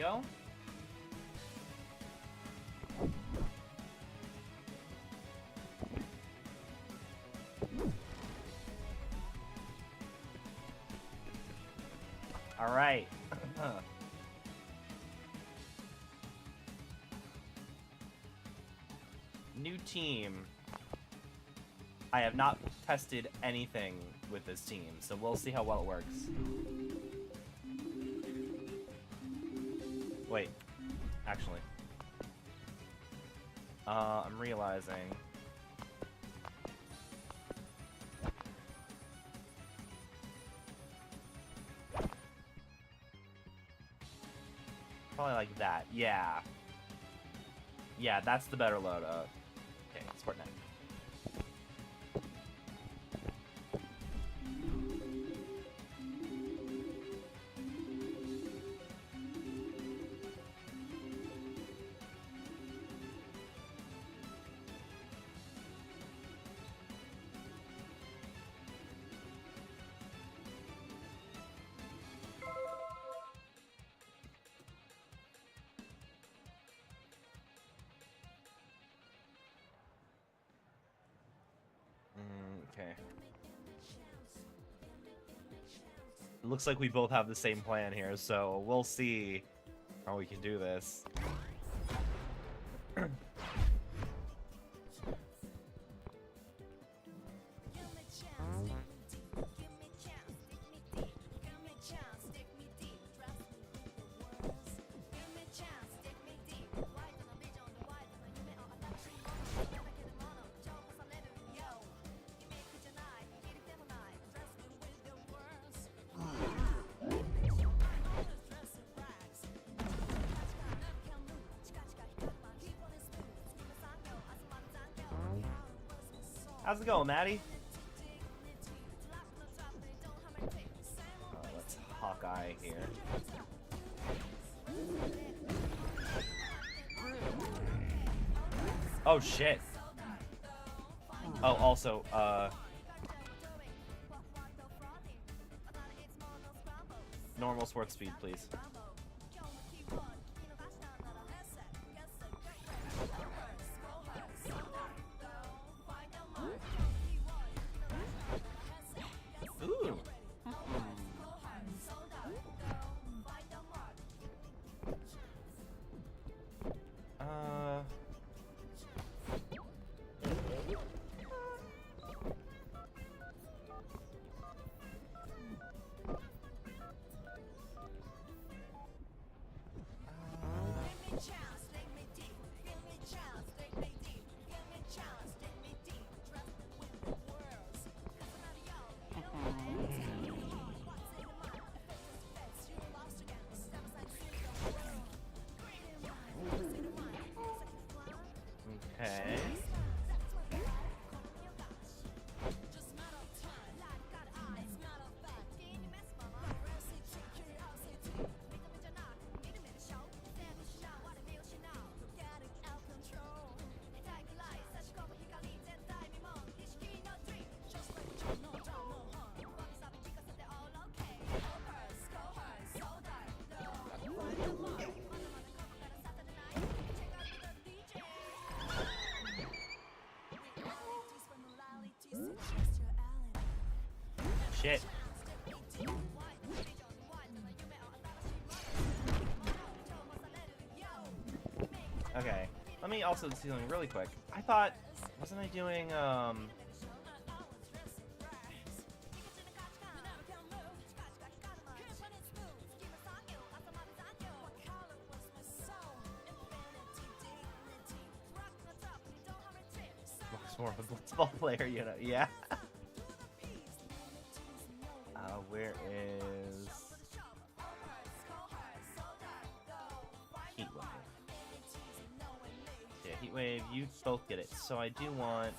Go. All right. New team. I have not tested anything with this team, so we'll see how well it works. Wait, actually. I'm realizing. Probably like that, yeah. Yeah, that's the better load. Okay, Sport Net. looks like we both have the same plan here, so we'll see how we can do this. How's it going, Maddie? Let's Hawkeye here. Oh, shit. Oh, also, normal sports speed, please. Ooh. Okay. Shit. Okay. Let me also do something really quick. I thought, wasn't I doing, more of a blitzball player, you know? Yeah. Where is Heatwave? Yeah, Heatwave, you both get it. So I do want...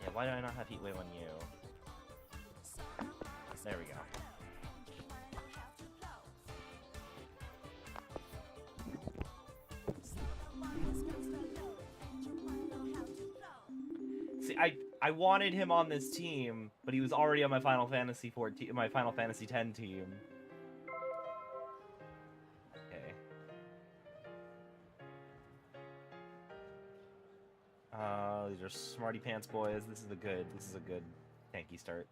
Yeah, why do I not have Heatwave on you? There we go. See, I wanted him on this team, but he was already on my Final Fantasy 14, my Final Fantasy 10 team. Okay. These are smarty pants boys. This is a good tanky start.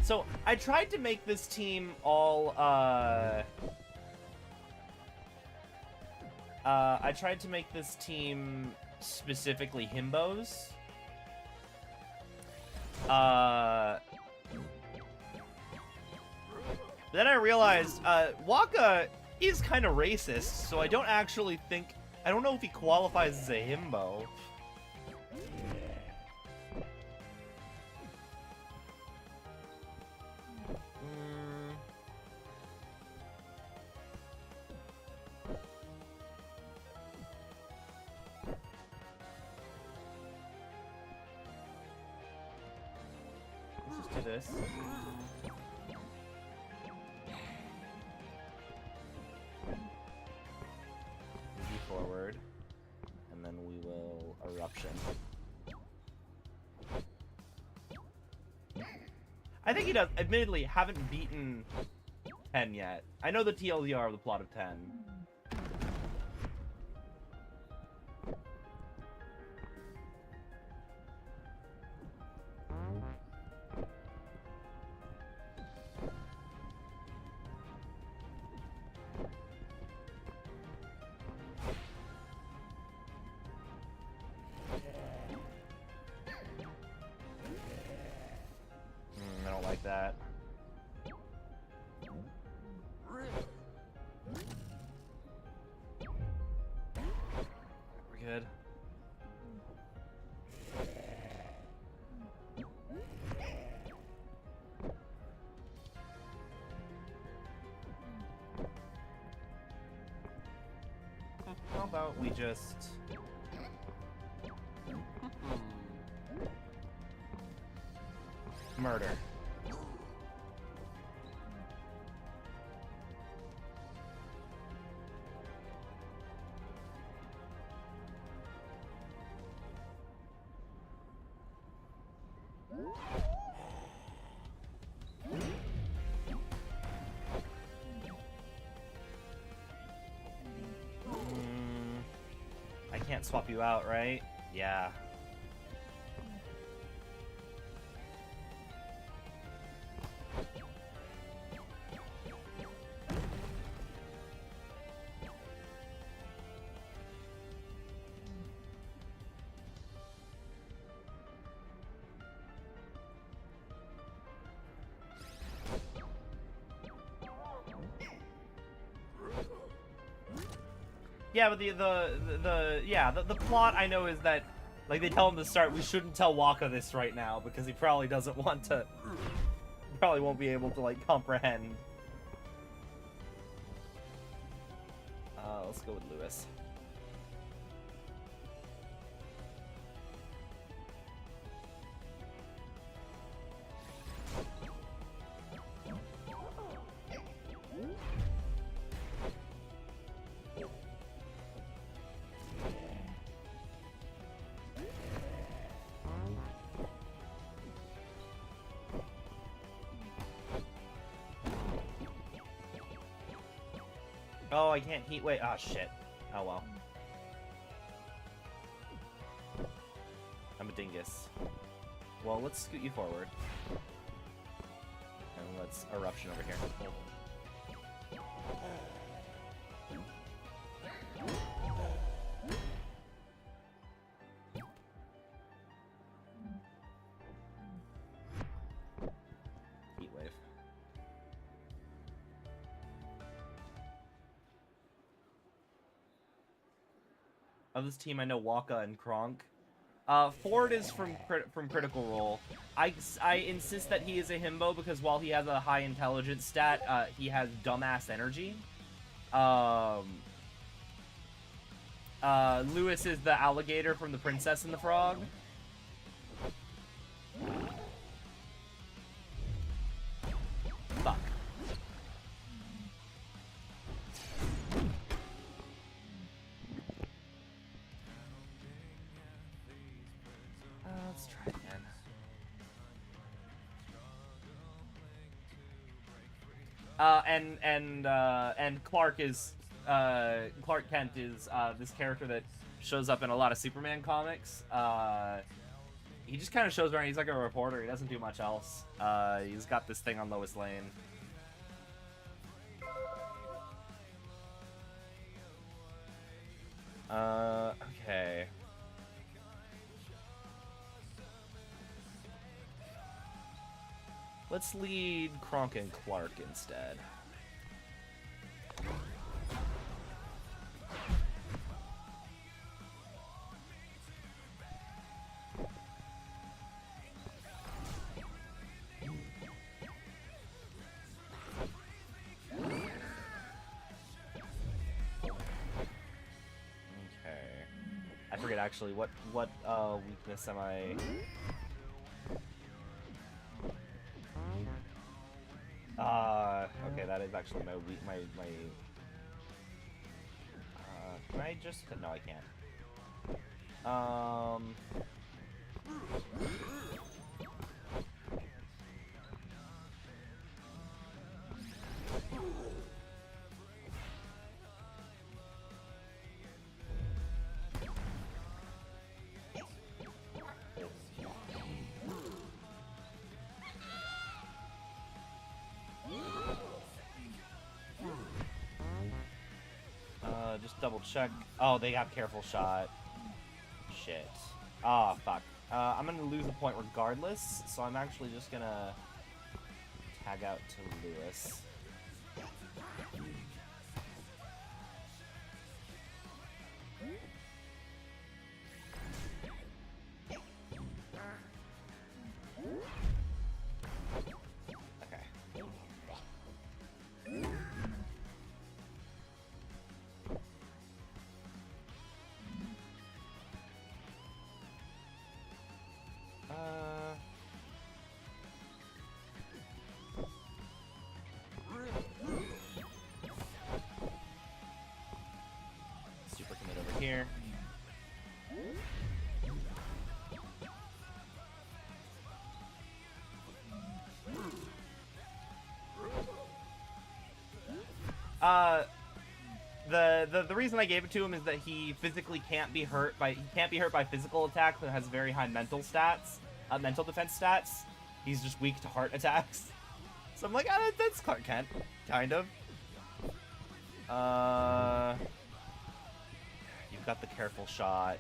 So, I tried to make this team all, I tried to make this team specifically himbos. But then I realized, Waka is kind of racist, so I don't actually think, I don't know if he qualifies as a himbo. This. Easy forward, and then we will I think he does. Admittedly, haven't beaten 10 yet. I know the TLDR of the plot of 10. I don't like that. We're good. How about we just... murder. I can't swap you out, right? Yeah. Yeah, but the plot I know is that, like, they tell him to start, we shouldn't tell Waka this right now because he probably doesn't want to, probably won't be able to, like, comprehend. Let's go with Lewis. Oh, I can't heat wait. Ah, shit. Oh, well. I'm a dingus. Well, let's scoot you forward. And let's eruption over here. Heat wave. Of this team, I know Waka and Kronk. Ford is from Critical Role. I insist that he is a himbo because while he has a high intelligence stat, he has dumbass energy. Lewis is the alligator from The Princess and the Frog. Fuck. Let's try again. And Clark is Clark Kent is this character that shows up in a lot of Superman comics. He just kind of shows around. He's like a reporter. He doesn't do much else. He's got this thing on Lois Lane. Okay. Let's lead Kronk and Clark instead. I forget actually what weakness am I? Okay, that is actually my can I just no, I can't. double check. Oh, they have careful shot. Shit. Ah, oh, fuck. I'm gonna lose a point regardless, so I'm actually just gonna tag out to Lewis. Super commit over here. The reason I gave it to him is that he physically can't be hurt by physical attacks, but has very high mental stats, mental defense stats. He's just weak to heart attacks. So I'm like, that's Clark Kent, kind of. You've got the careful shot.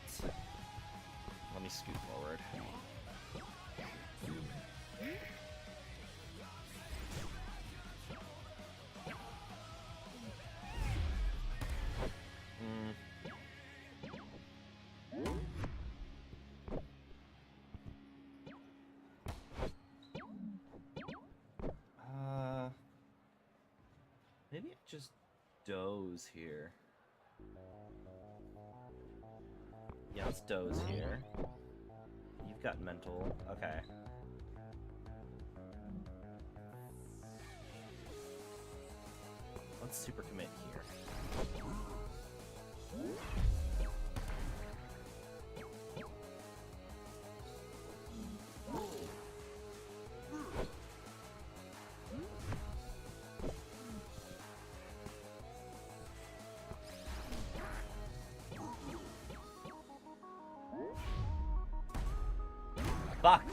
Let me scoot forward. Maybe it just doze here. Yeah, let's doze here. You've got mental. Okay. Let's super commit here. Fuck!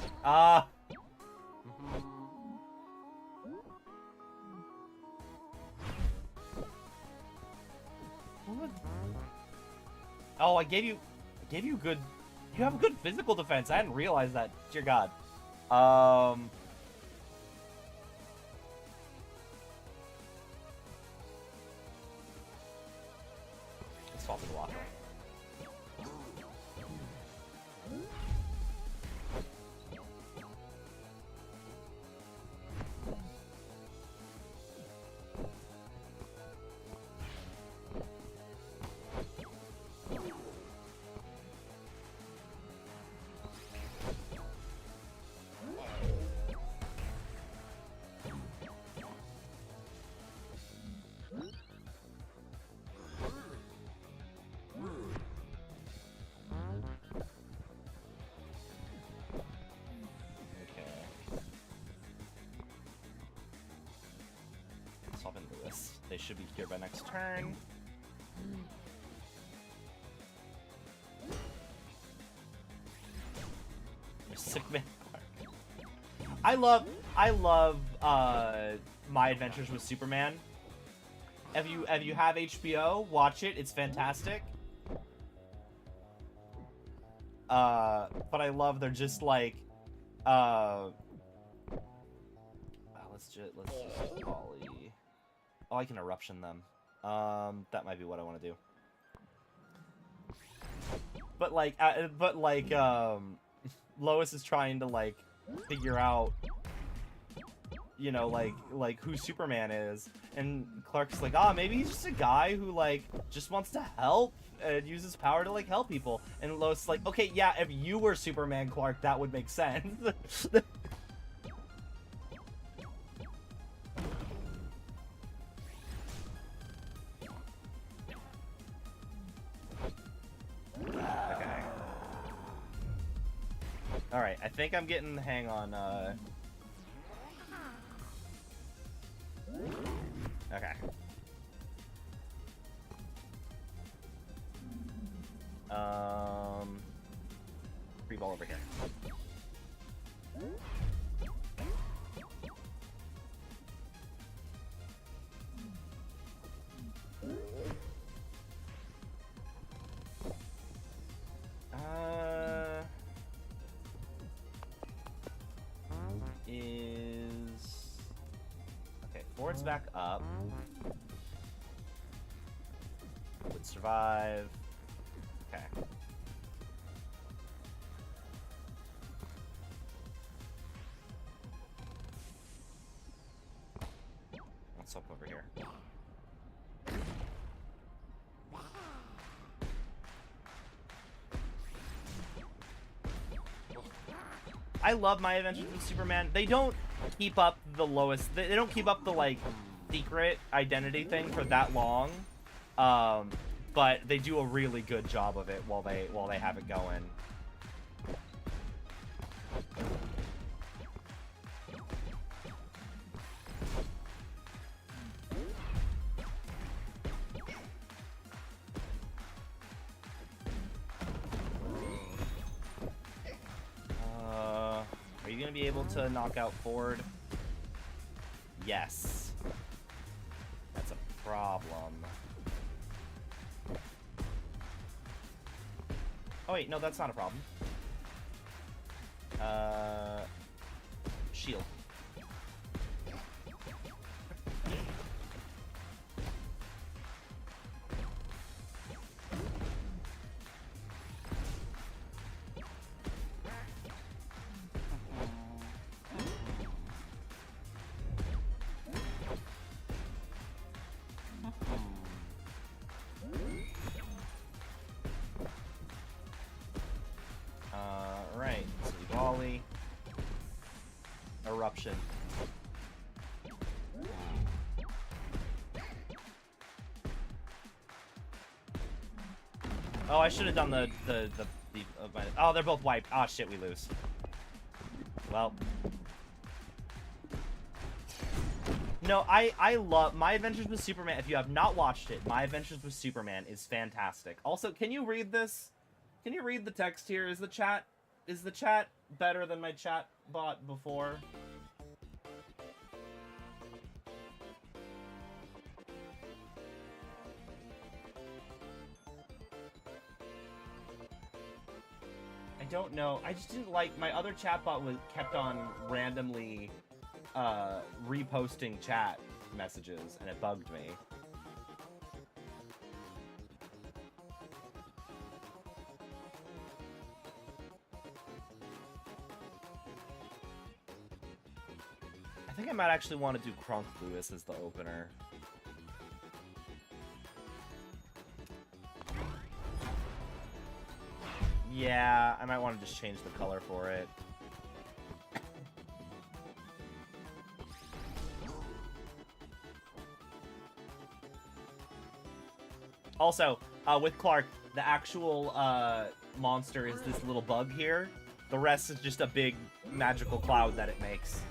Oh, I gave you good. You have a good physical defense. I hadn't realized that. Dear God. Let's swap the blocker. They should be here by next turn. Sick man. I love My Adventures with Superman. If you have HBO, watch it. It's fantastic. But I love they're just like let's just volley. Oh, I can eruption them. That might be what I want to do. But like, Lois is trying to like figure out, you know, like who Superman is, and Clark's like, maybe he's just a guy who like just wants to help and uses power to like help people. And Lois is like, okay, yeah, if you were Superman, Clark, that would make sense. Alright, I think I'm getting the hang on, okay. Free ball over here. Teleports back up. Would survive. Okay. Let's swap over here. I love My Adventures with Superman. They don't keep up the lowest. They don't keep up the like secret identity thing for that long, but they do a really good job of it while they have it going. Are you gonna be able to knock out Ford? Yes. That's a problem. Oh wait, no, that's not a problem. Shield. Right, so volley. Eruption. Oh, I should have done the oh, they're both wiped. Oh shit, we lose. Well. No, I love My Adventures with Superman. If you have not watched it, My Adventures with Superman is fantastic. Also, can you read this? Can you read the text here? Is the chat better than my chat bot before? I don't know. I just didn't like my other chatbot kept on randomly reposting chat messages, and it bugged me. I think I might actually want to do Kronk Lewis as the opener. Yeah, I might want to just change the color for it. Also, with Clark, the actual monster is this little bug here. The rest is just a big magical cloud that it makes.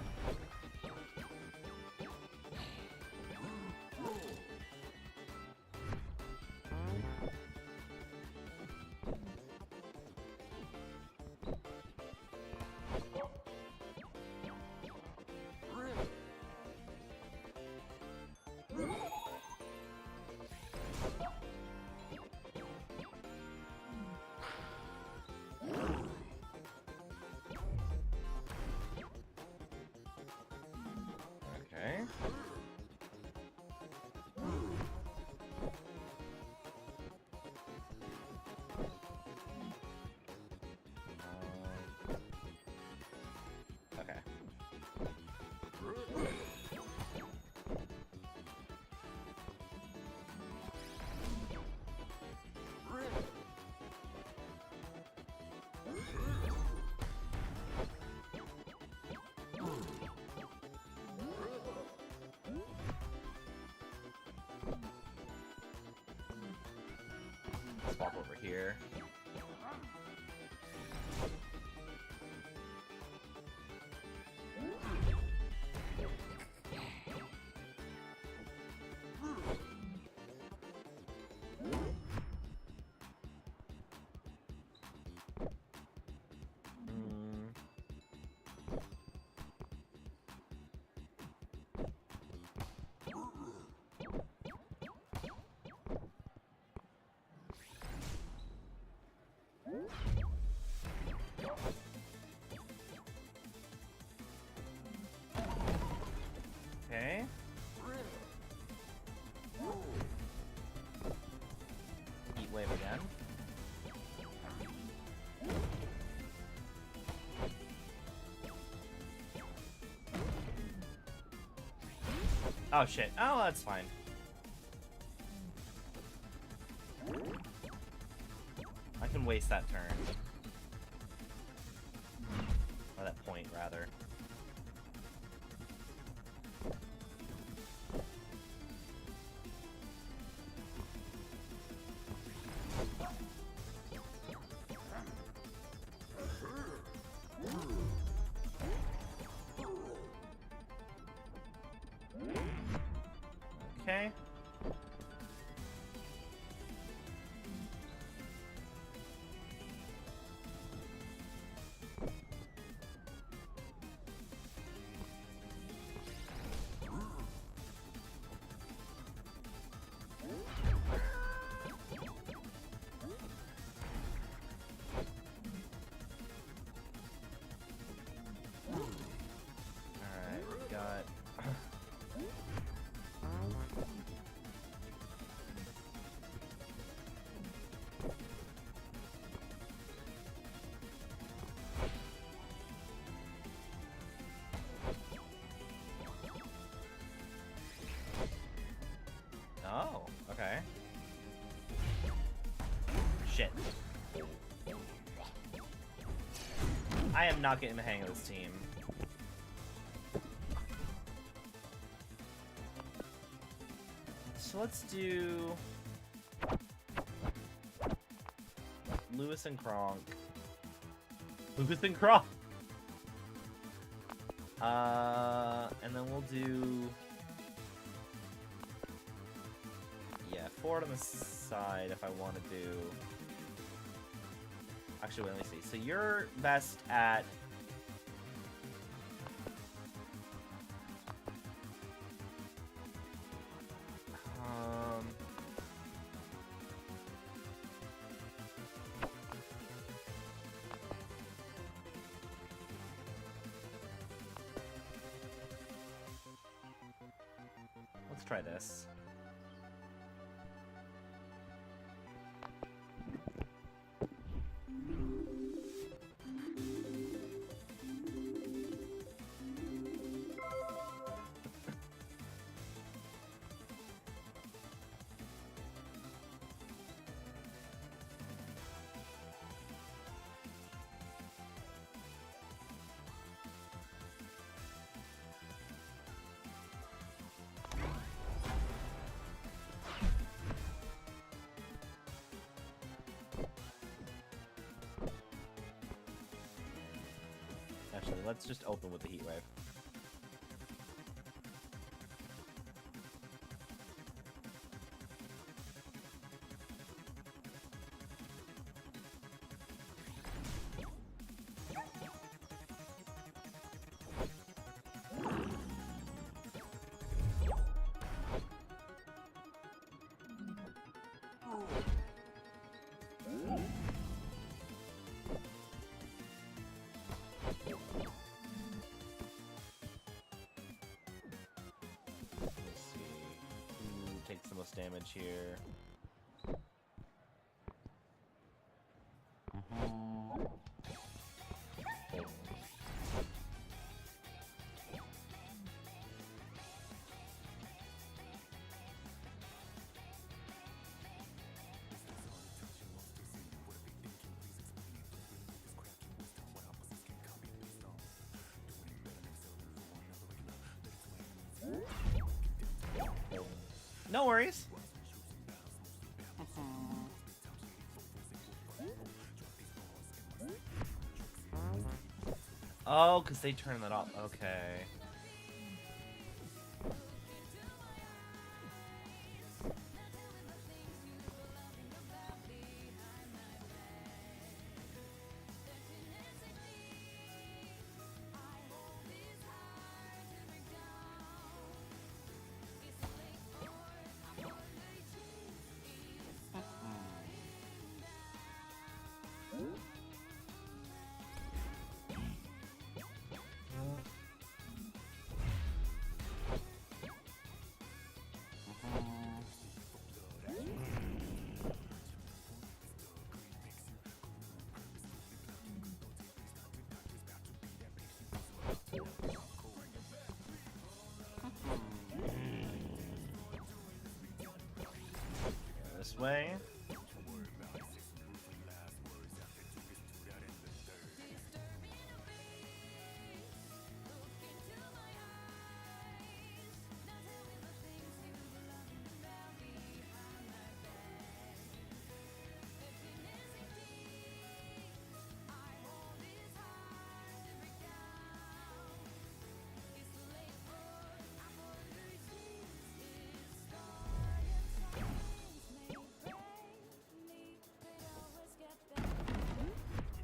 Swap over here. Oh shit. Oh, that's fine. I can waste that turn. Or that point, rather. Okay. Oh, okay. Shit. I am not getting the hang of this team. So let's do Lewis and Kronk. Lewis and Kronk! And then we'll do... Yeah, forward on the side if I want to do... Actually, wait, let me see. So you're best at... Let's try this. Actually, let's just open with the heat wave. Takes the most damage here. No worries. Oh, because they turn that off. Okay. way.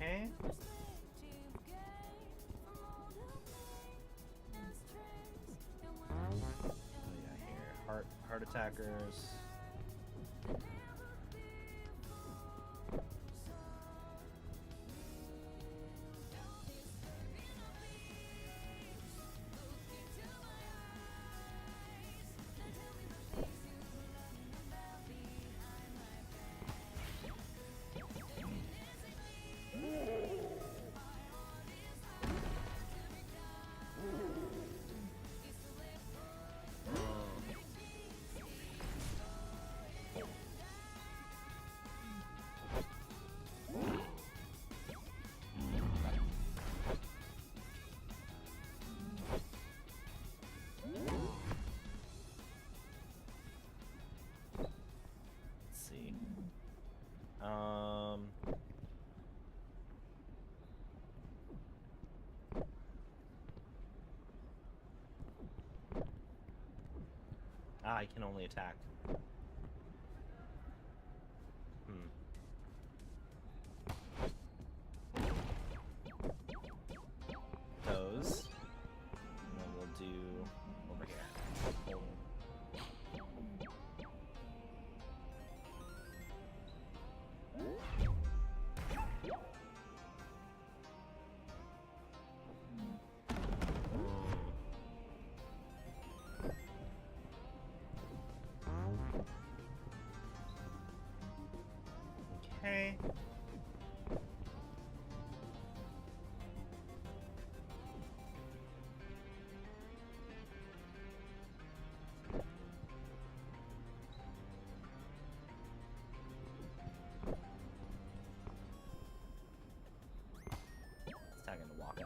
Okay. Oh yeah, here. Heart attackers. I can only attack. Those. And then we'll do over here. Okay. Let's tag into Waka.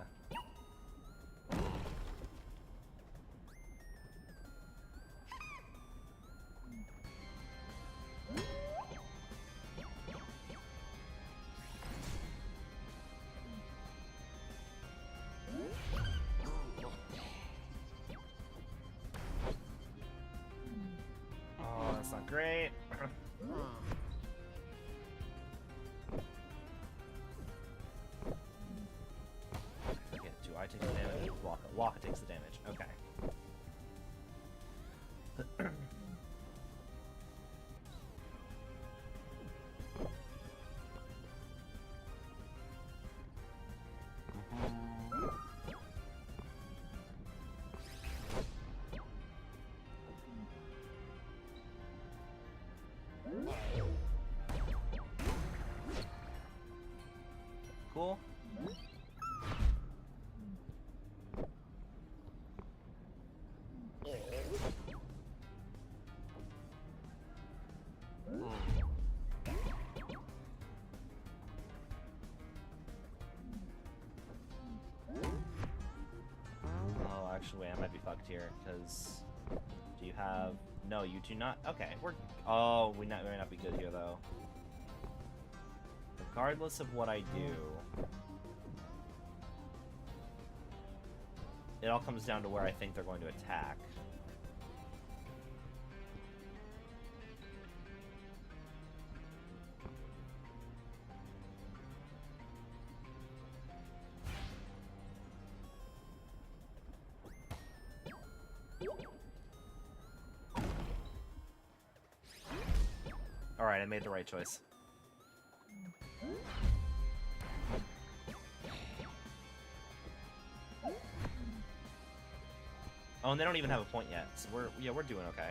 Oh, that's not great. Okay, do I take the damage? Waka takes the damage. Okay. Cool. Oh, actually, wait, I might be fucked here, because do you have... No, you do not? Okay, we're... Oh, we might not be good here, though. Regardless of what I do, it all comes down to where I think they're going to attack. Alright, I made the right choice. Oh, and they don't even have a point yet, so we're doing okay.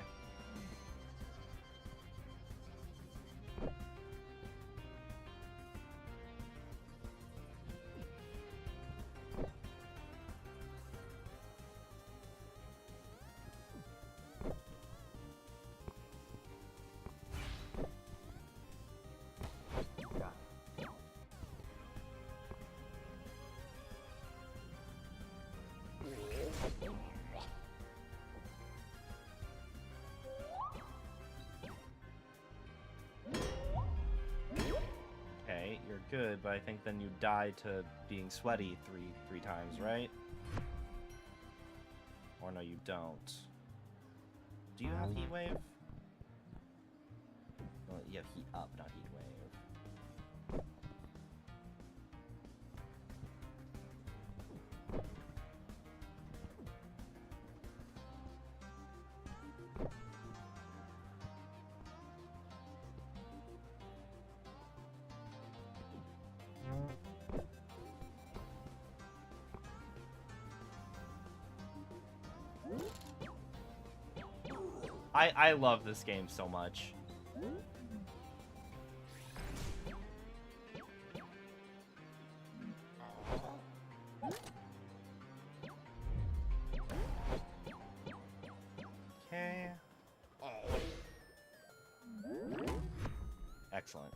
Okay, you're good, but I think then you die to being sweaty three times, right? Or no, you don't. Do you have heat wave? Well, you have heat up, not heat wave. I love this game so much. Okay. Excellent.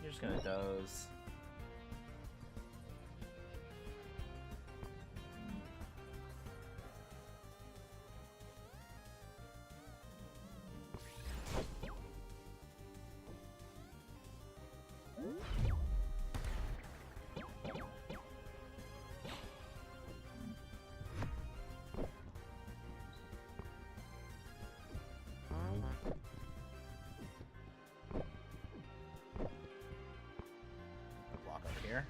You're just gonna doze. Block up here.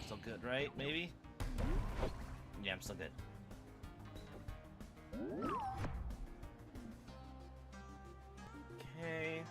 Still good, right? Maybe? Yeah, I'm still good. Okay.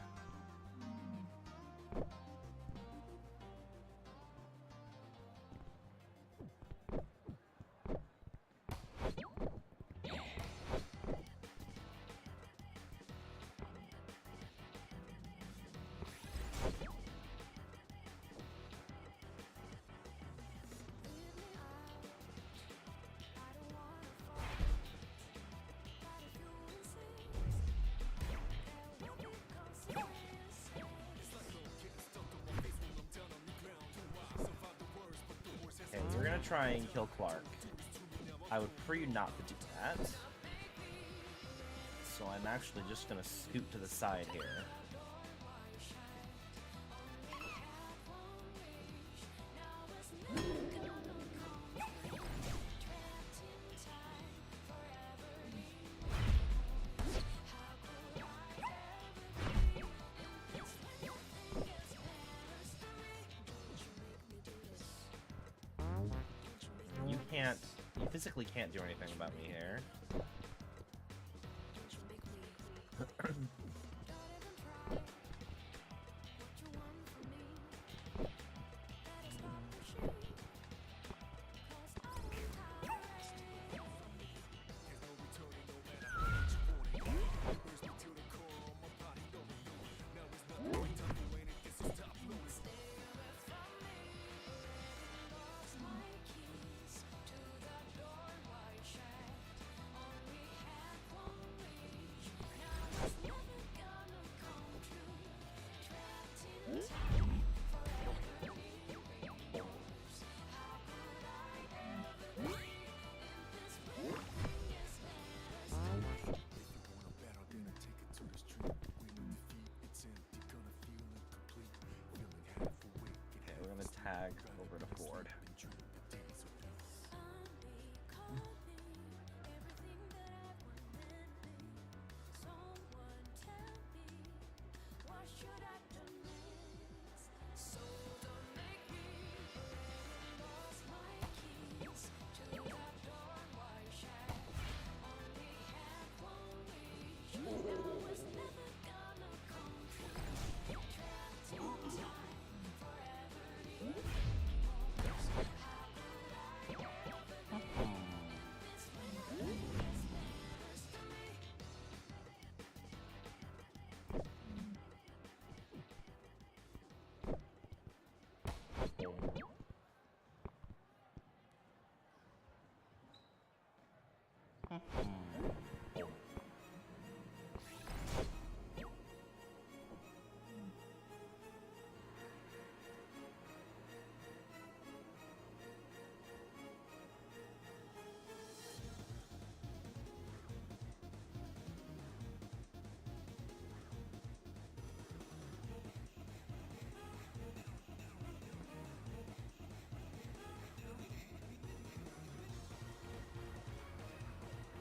Okay, we're gonna try and kill Clark. I would prefer you not to do that. So I'm actually just gonna scoot to the side here. You physically can't do anything about me here.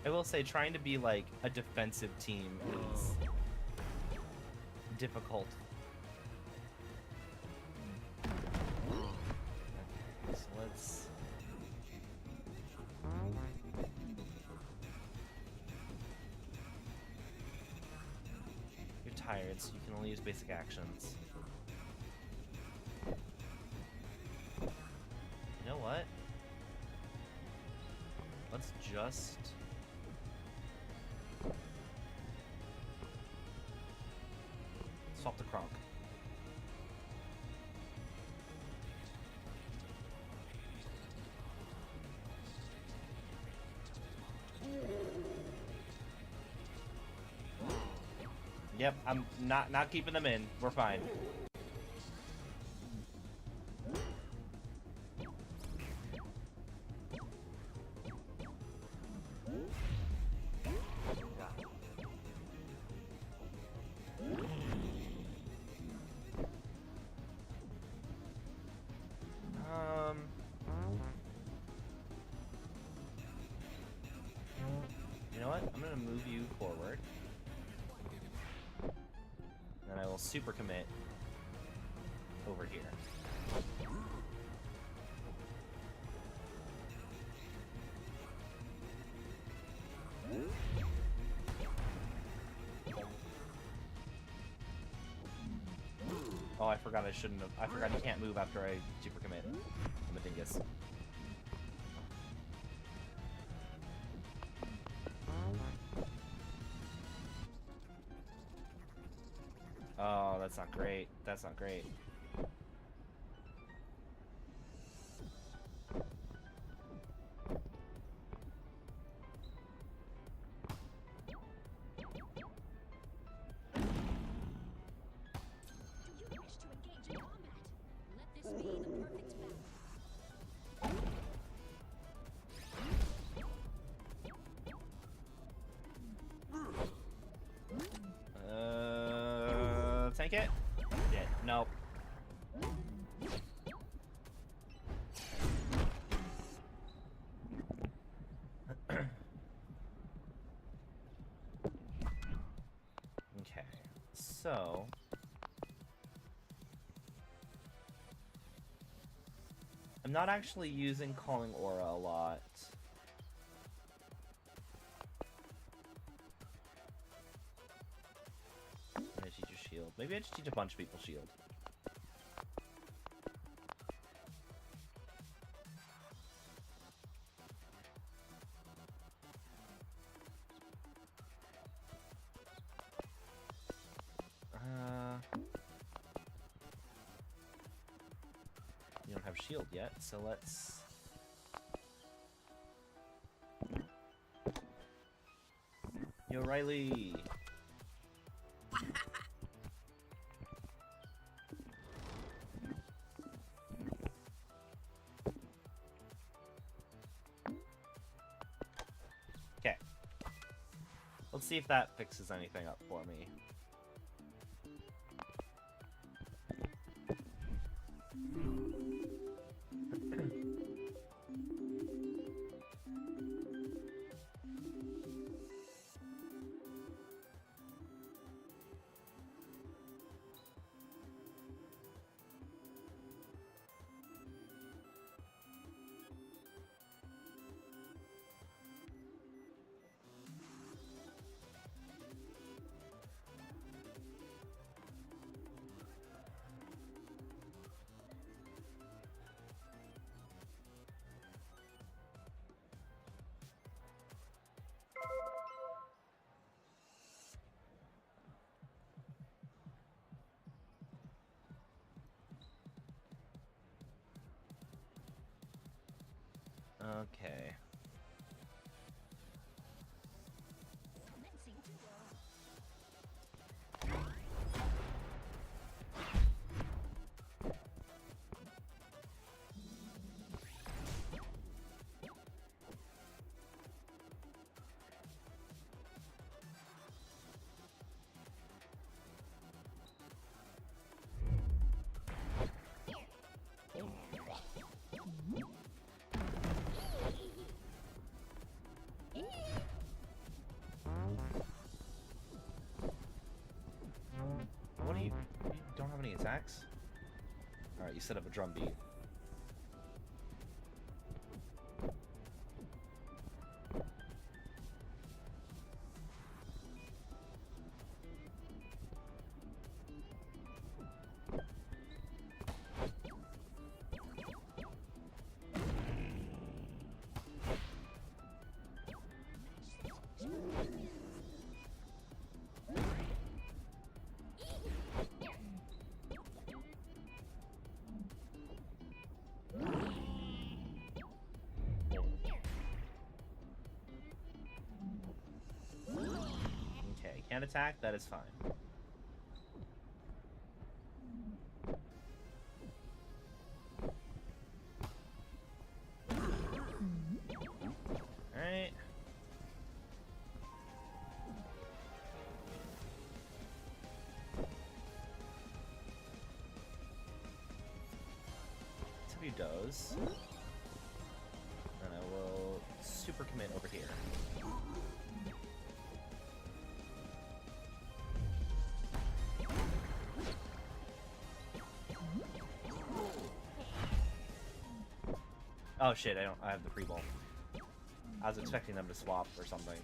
I will say, trying to be like a defensive team is difficult. Okay, so let's. You're tired, so you can only use basic actions. You know what? Let's just. Swap the Kronk. Yep, I'm not keeping them in. We're fine. You know what? I'm gonna move you forward. And I will super commit over here. Oh, I forgot I shouldn't have. I forgot you can't move after I super commit. I'm a dingus. Oh, that's not great. That's not great. Tank it? Yeah, nope. Okay, so I'm not actually using Calling Aura a lot. I teach you shield. Maybe I just teach a bunch of people shield. You don't have shield yet, so let's. Yo, Riley. Okay. Let's see if that fixes anything up for me. Okay. attacks. Alright, you set up a drum beat. Okay, can't attack, that is fine. Alright. W does. And I will super commit over here. Oh shit, I have the pre-ball. I was expecting them to swap or something.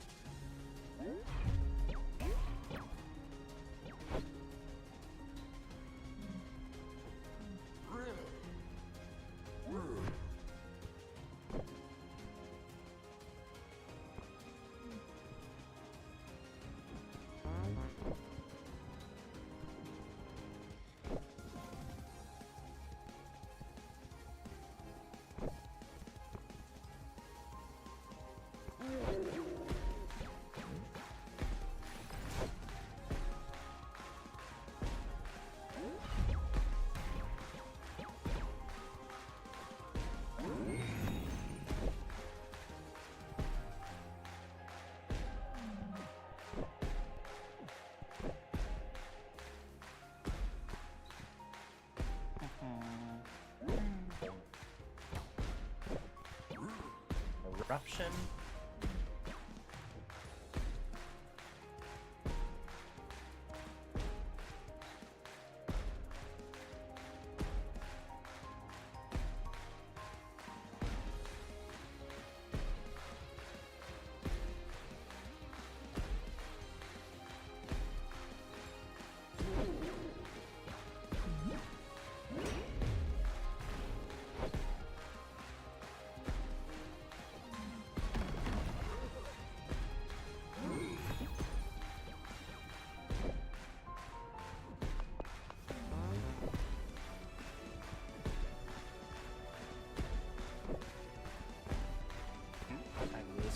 Eruption.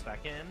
Back in.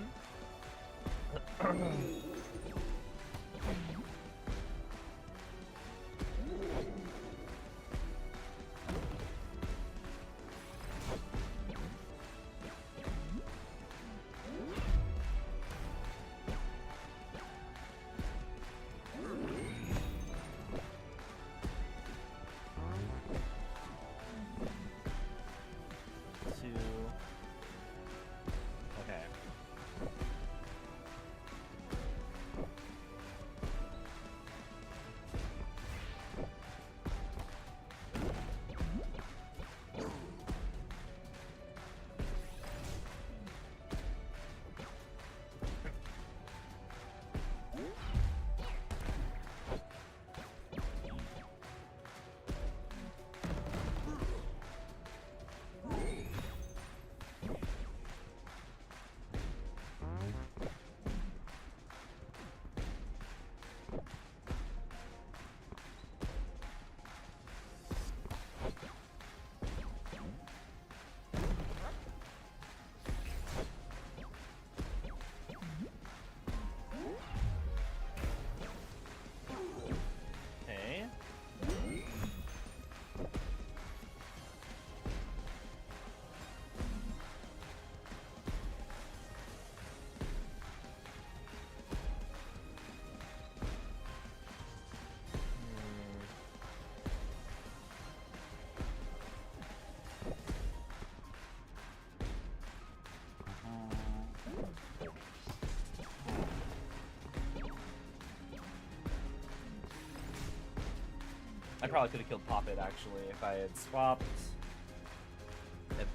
I probably could have killed Poppet, actually, if I had swapped.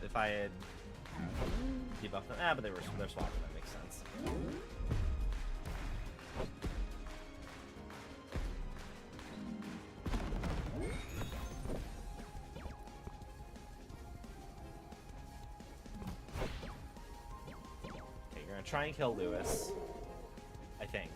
If I had debuffed them. Ah, but they're swapping, that makes sense. Okay, you're gonna try and kill Lewis, I think.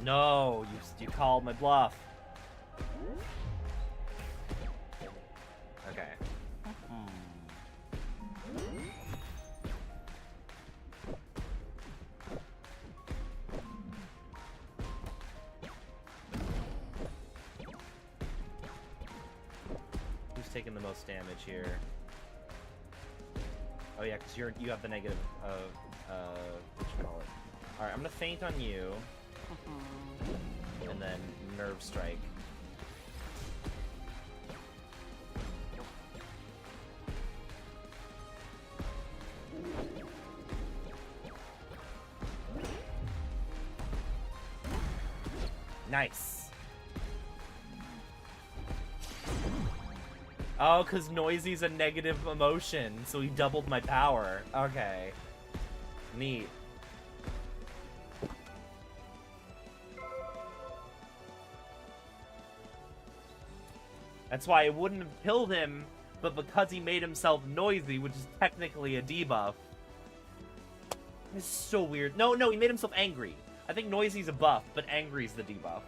No, you called my bluff. Okay. Who's taking the most damage here? Oh yeah, because you have the negative of what you call it. All right, I'm gonna faint on you. And then nerve strike. Nice. Oh, because Noisy's a negative emotion, so he doubled my power. Okay. Neat. That's why I wouldn't have killed him, but because he made himself noisy, which is technically a debuff. It's so weird. No, he made himself angry. I think noisy's a buff, but angry's the debuff.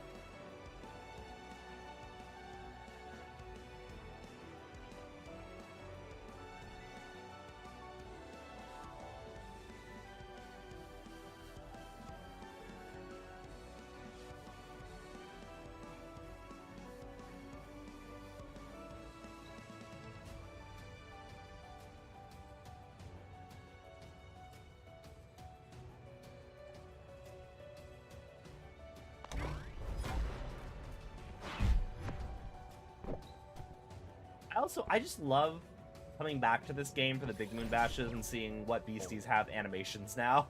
I just love coming back to this game for the Big Moon Bashes and seeing what beasties have animations now.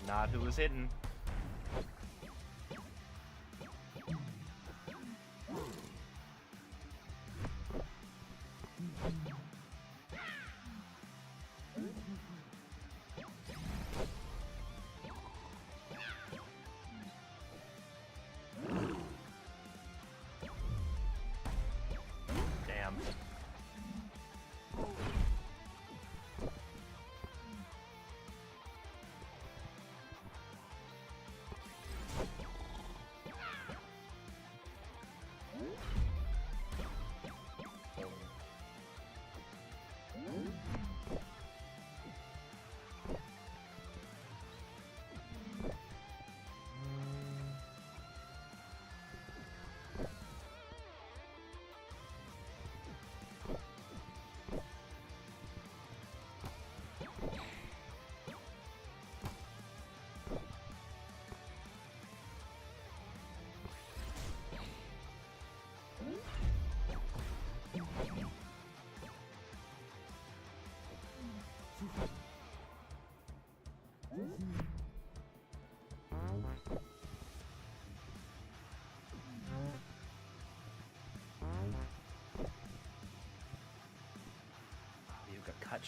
Not who was hidden. Damn.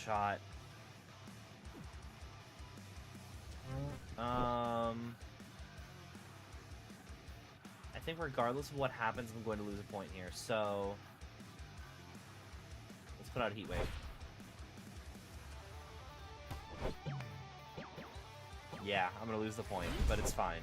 shot. I think regardless of what happens, I'm going to lose a point here. So let's put out a heat wave. Yeah, I'm gonna lose the point, but it's fine.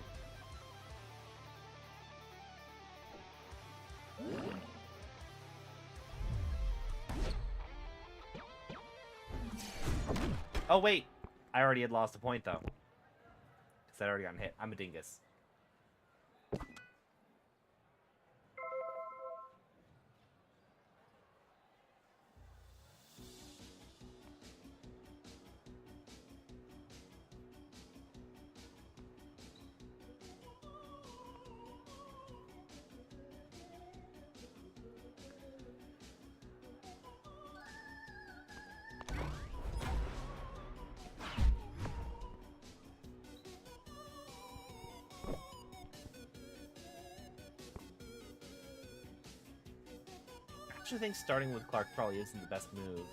Oh wait, I already had lost a point though, because I'd already gotten hit. I'm a dingus. I actually think starting with Clark probably isn't the best move.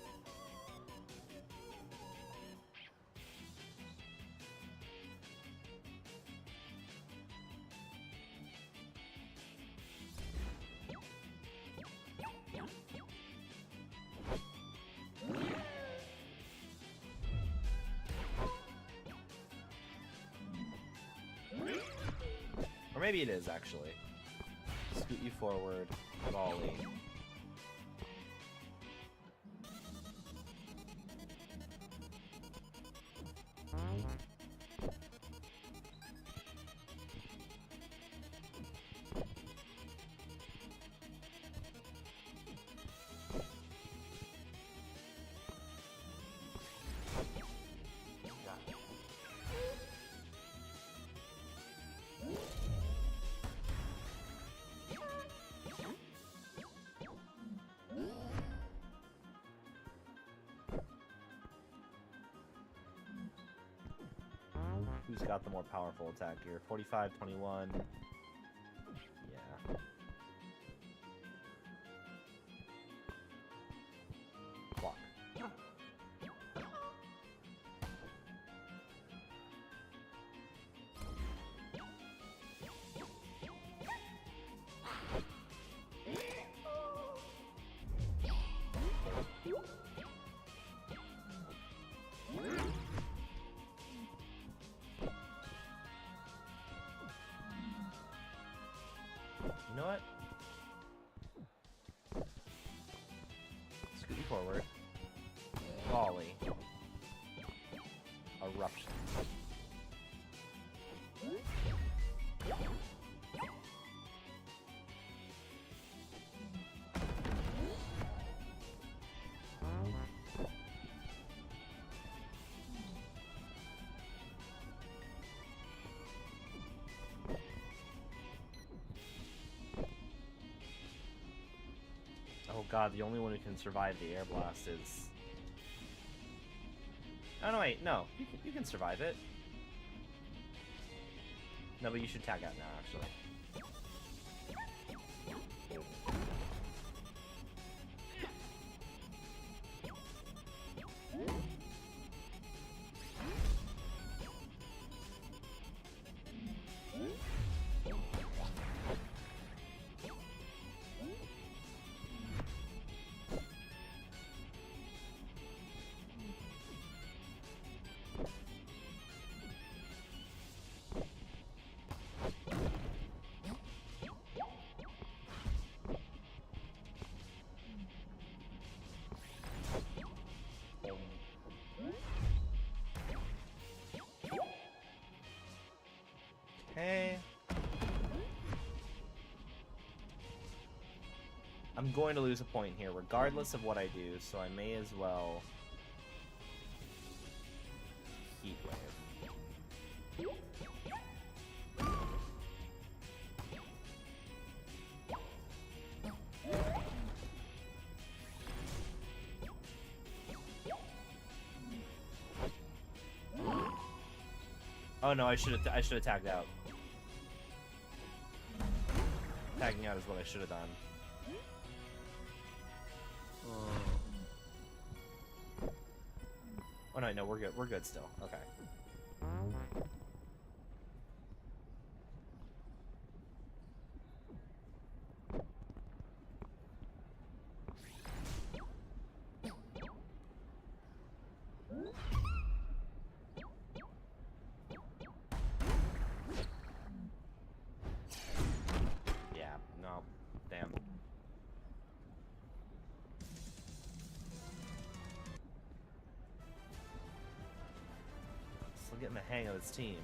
Or maybe it is, actually. Scoot you forward, volley. Who's got the more powerful attack here? 45, 21. Yeah. Block. You know what? Scoot you forward. Volley. Eruption. Oh god, the only one who can survive the air blast is... Oh no, wait, no. You can survive it. No, but you should tag out now, actually. Okay. I'm going to lose a point here, regardless of what I do, so I may as well... Heat Wave. Oh no, I should have tagged out. Tagging out is what I should have done. Oh no, no, we're good. We're good still. Okay. Yeah, no. Damn. Still getting the hang of this team.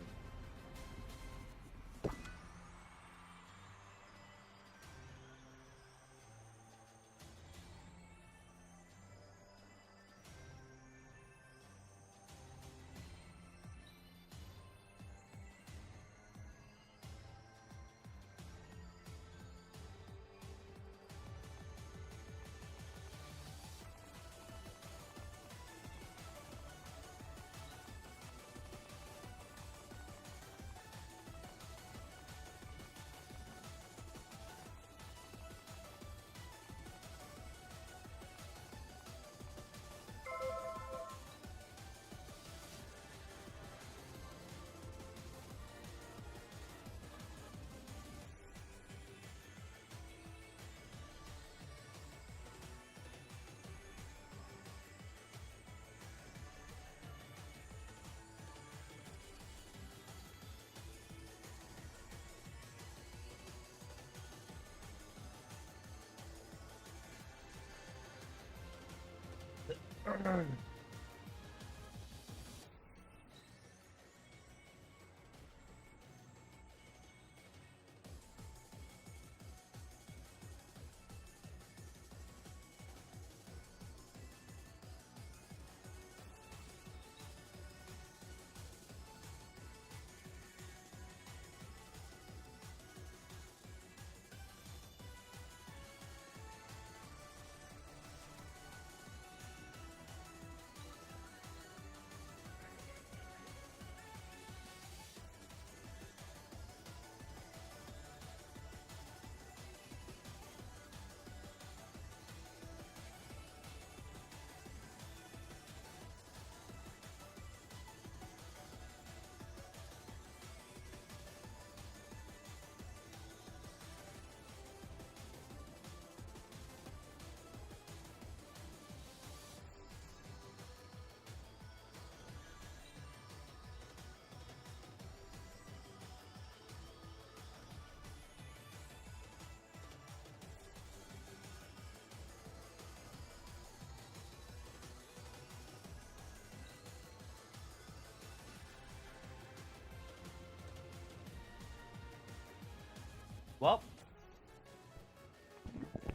Well,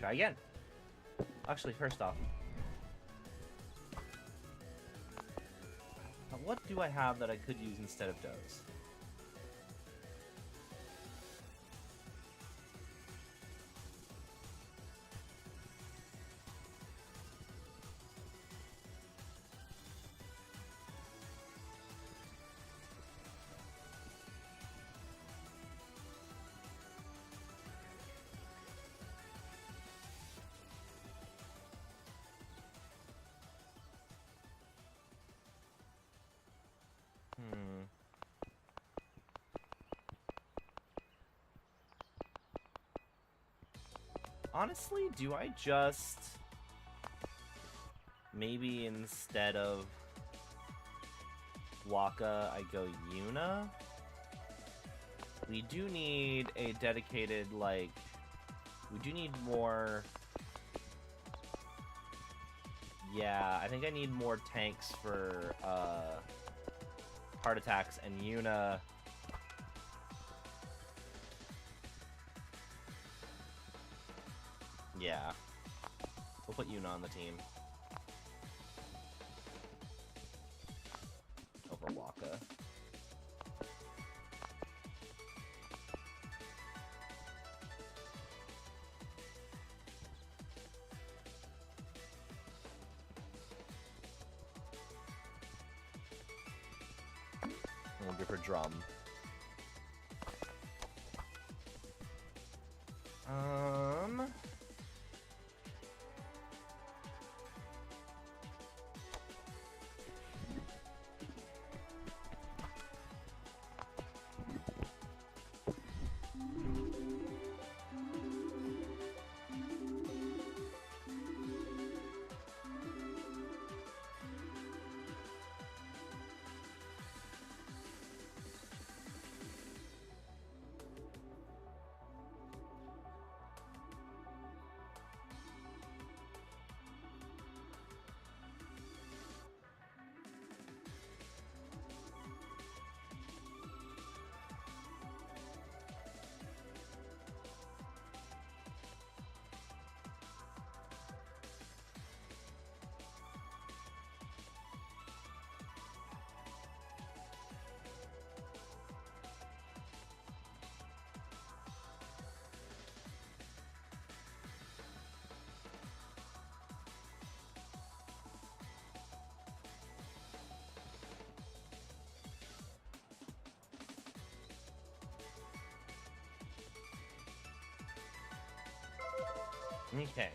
try again. Actually, first off, what do I have that I could use instead of Doze? Honestly, do I just... maybe instead of Waka, I go Yuna? We do need a dedicated, like... we do need more... yeah, I think I need more tanks for, heart attacks, and Yuna... yeah. We'll put Yuna on the team. Over Waka. We'll give her drum. Okay.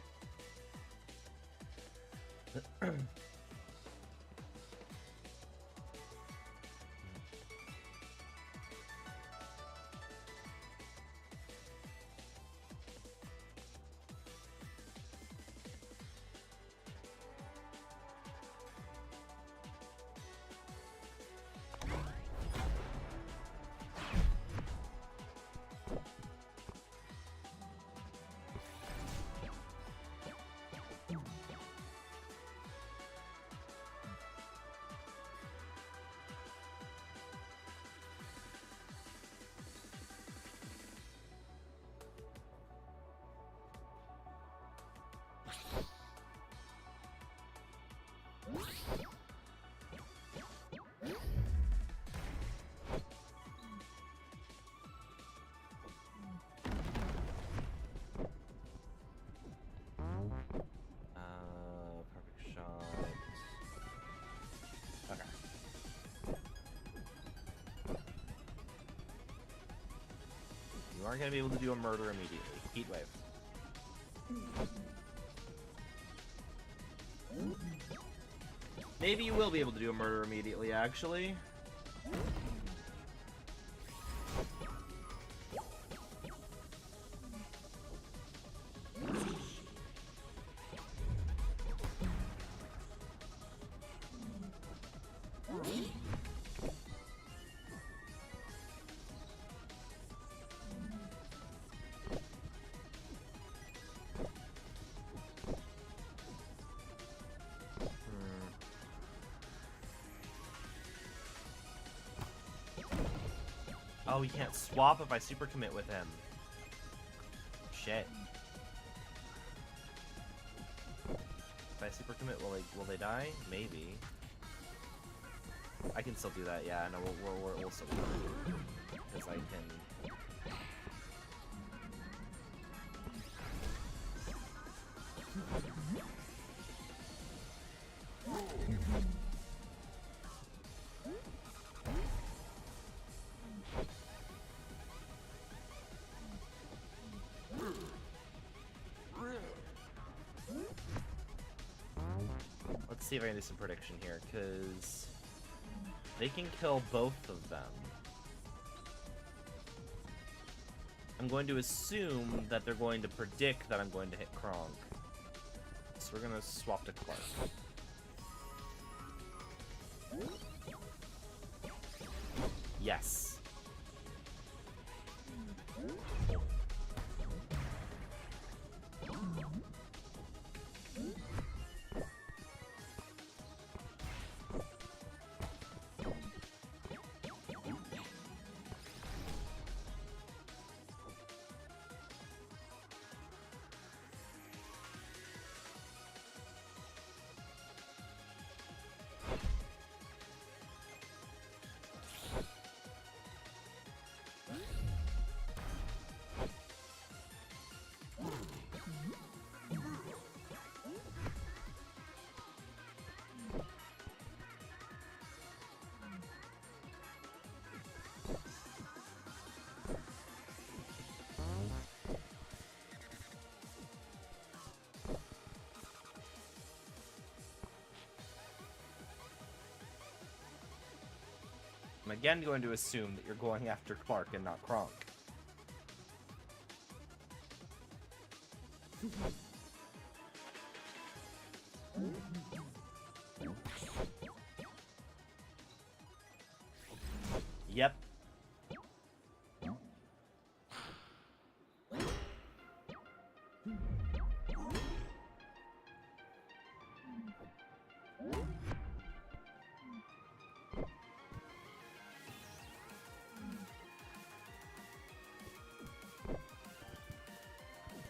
Perfect shot. Okay. You aren't gonna be able to do a murder immediately. Heat wave. Maybe you will be able to do a murder immediately, actually. Oh, you can't swap if I super commit with him. Shit. If I super commit, will they die? Maybe. I can still do that. Yeah, no, we'll still do that because I can. Let's see if I can do some prediction here, because they can kill both of them. I'm going to assume that they're going to predict that I'm going to hit Kronk. So we're going to swap to Clark. Yes. I'm again going to assume that you're going after Clark and not Kronk. Yep.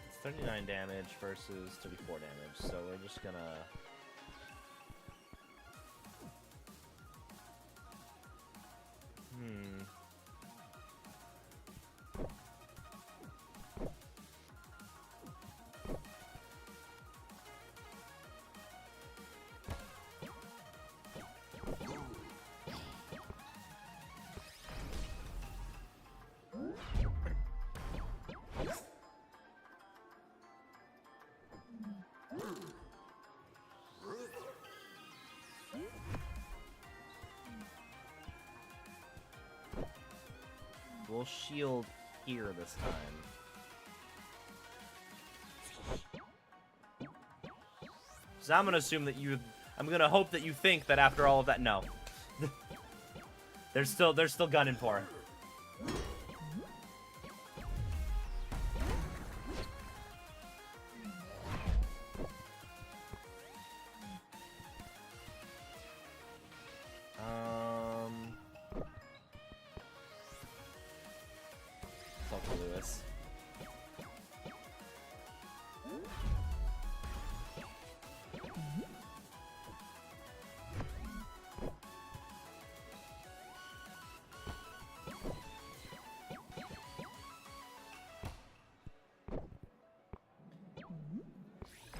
It's 39 damage versus 34 damage, so we're just gonna... We'll shield here this time. So I'm gonna assume that I'm gonna hope that you think that after all of that, no. they're still gunning for it. Talk to Lewis.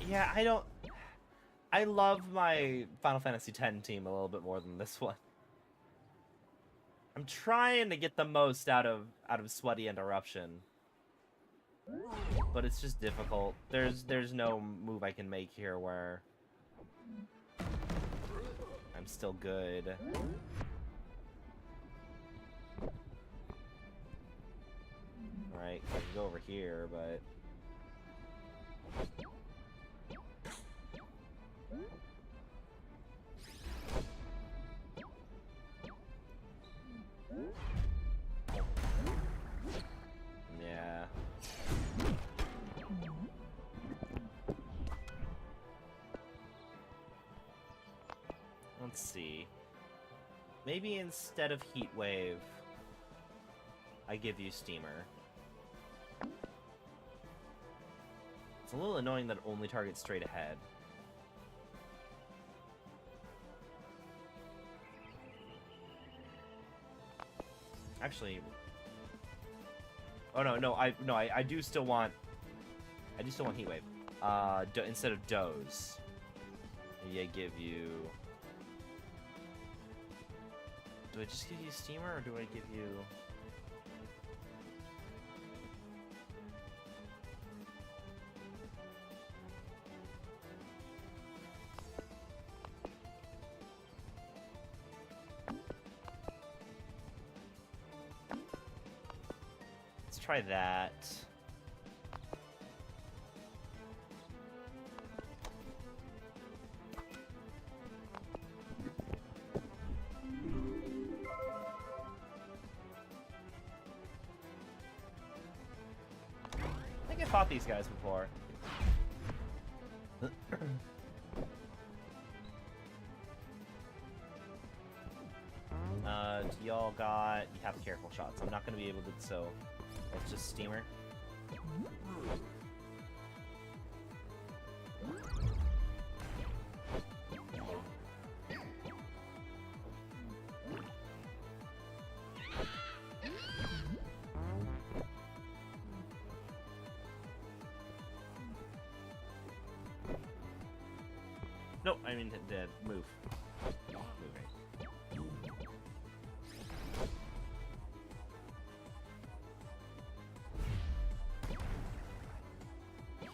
Yeah, I love my Final Fantasy X team a little bit more than this one. I'm trying to get the most out of Sweaty Interruption, but it's just difficult. There's no move I can make here where I'm still good. Right, I can go over here, but yeah. Let's see. Maybe instead of Heat Wave, I give you Steamer. It's a little annoying that it only targets straight ahead. Actually, oh no, I do still want Heat Wave. Instead of Doze, maybe I give you. Do I just give you Steamer, or do I give you? Let's try that. I think I fought these guys before. Y'all got... You have careful shots. I'm not going to be able to... So, let's just Steamer. No, I mean dead. Move. Moving.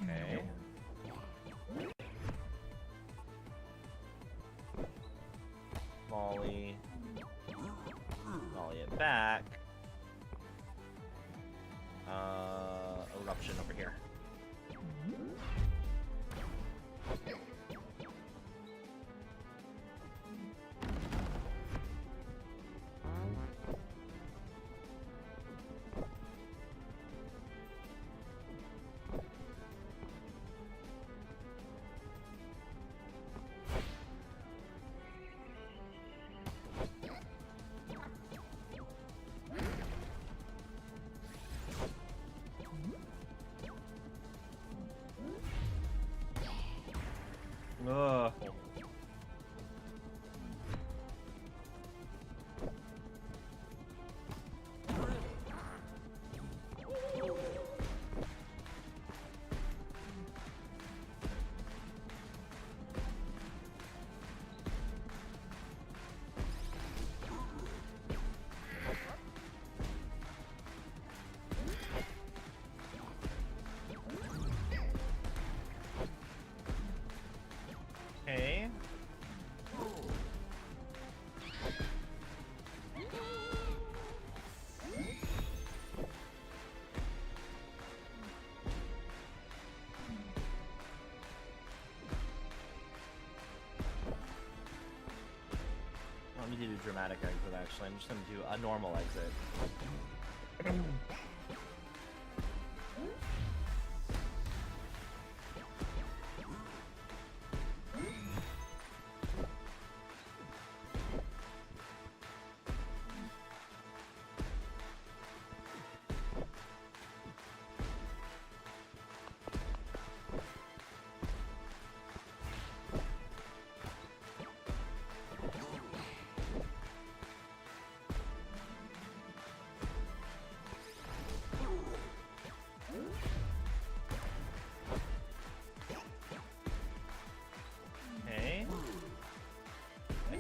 Okay. Volley. Volley it back. Eruption over here. dramatic exit, actually. I'm just gonna do a normal exit.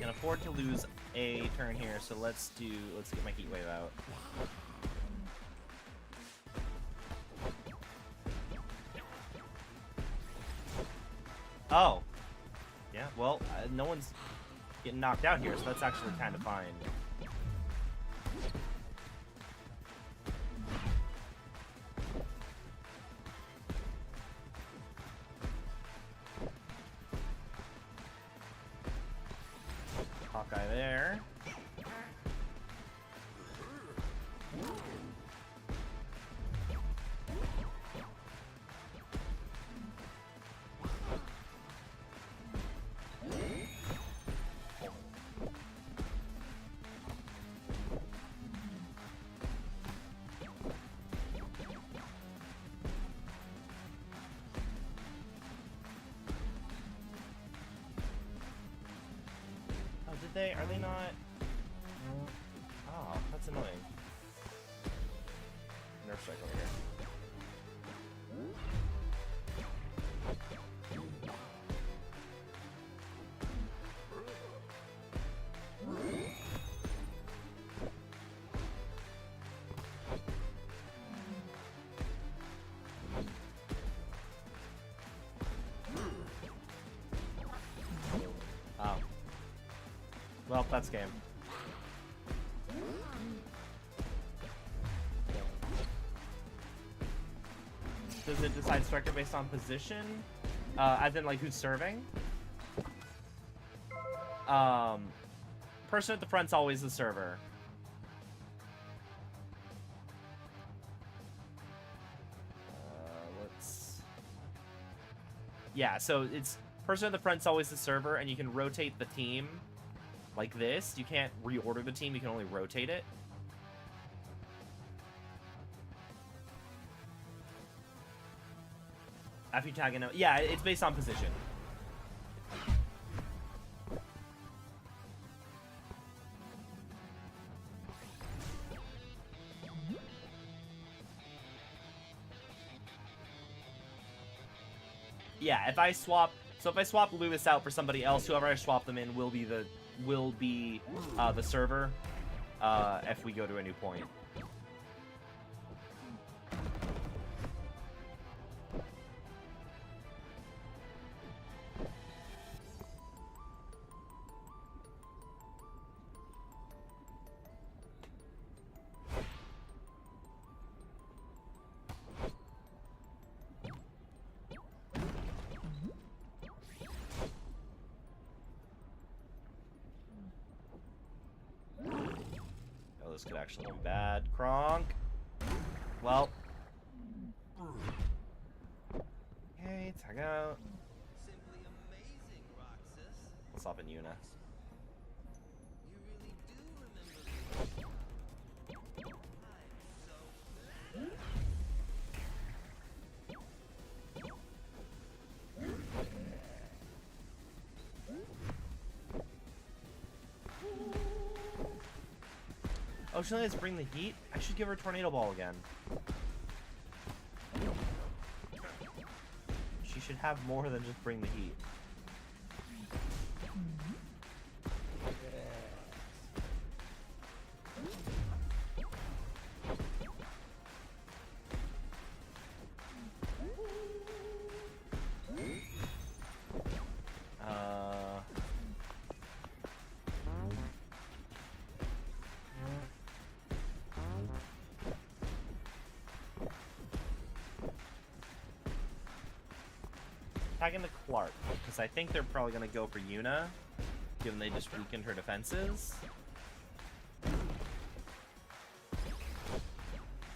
Afford to lose a turn here, so let's get my heat wave out. Oh, yeah. Well, no one's getting knocked out here, so that's actually kind of fine. Hawkeye there. Are they not? Oh, that's annoying. Nerf strike over here. Oh. Well, that's game. Does it decide striker based on position? As in, like, who's serving? Person at the front's always the server. Yeah, so it's person at the front's always the server, and you can rotate the team like this. You can't reorder the team, you can only rotate it. After you tag in, yeah, it's based on position. Yeah, if I swap Lewis out for somebody else, whoever I swap them in will be the server if we go to a new point. This could actually be bad. Kronk. Well. Okay, tag out. Simply amazing, Roxas. Let's hop in Yuna. You really do remember me. I'm so Oh, she only has to bring the heat? I should give her a tornado ball again. She should have more than just bring the heat. Tagging the Clark, because I think they're probably going to go for Yuna, given they just weakened her defenses.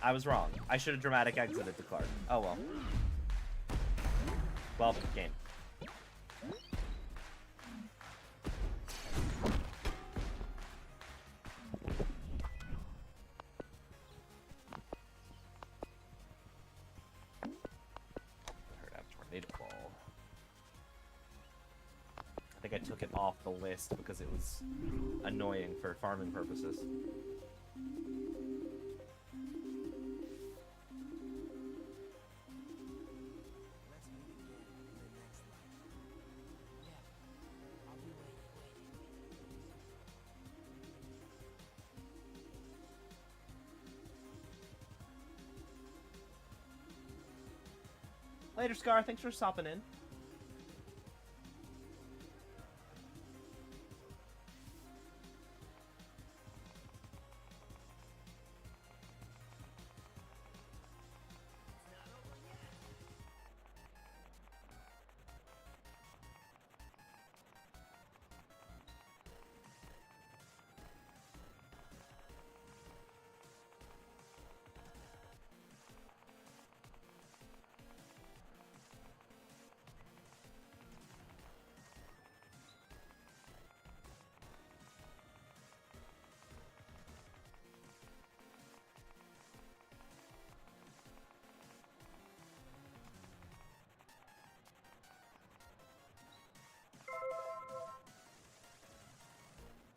I was wrong. I should have dramatic exited to Clark. Oh well. Well, game. Heard I have tornado ball. I think I took it off the list because it was annoying for farming purposes. Later, Scar. Thanks for stopping in.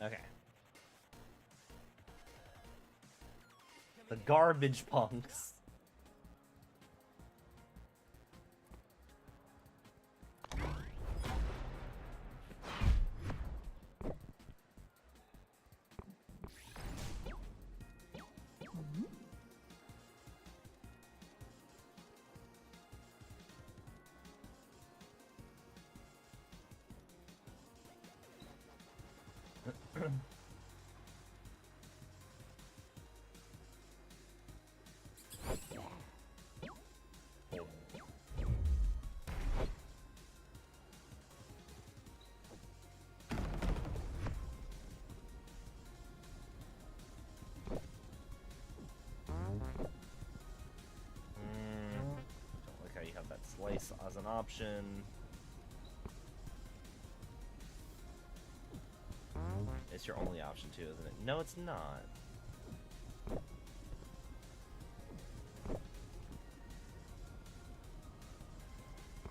Okay. The garbage punks. Don't like how you have that slice as an option. It's your only option too, isn't it? No, it's not.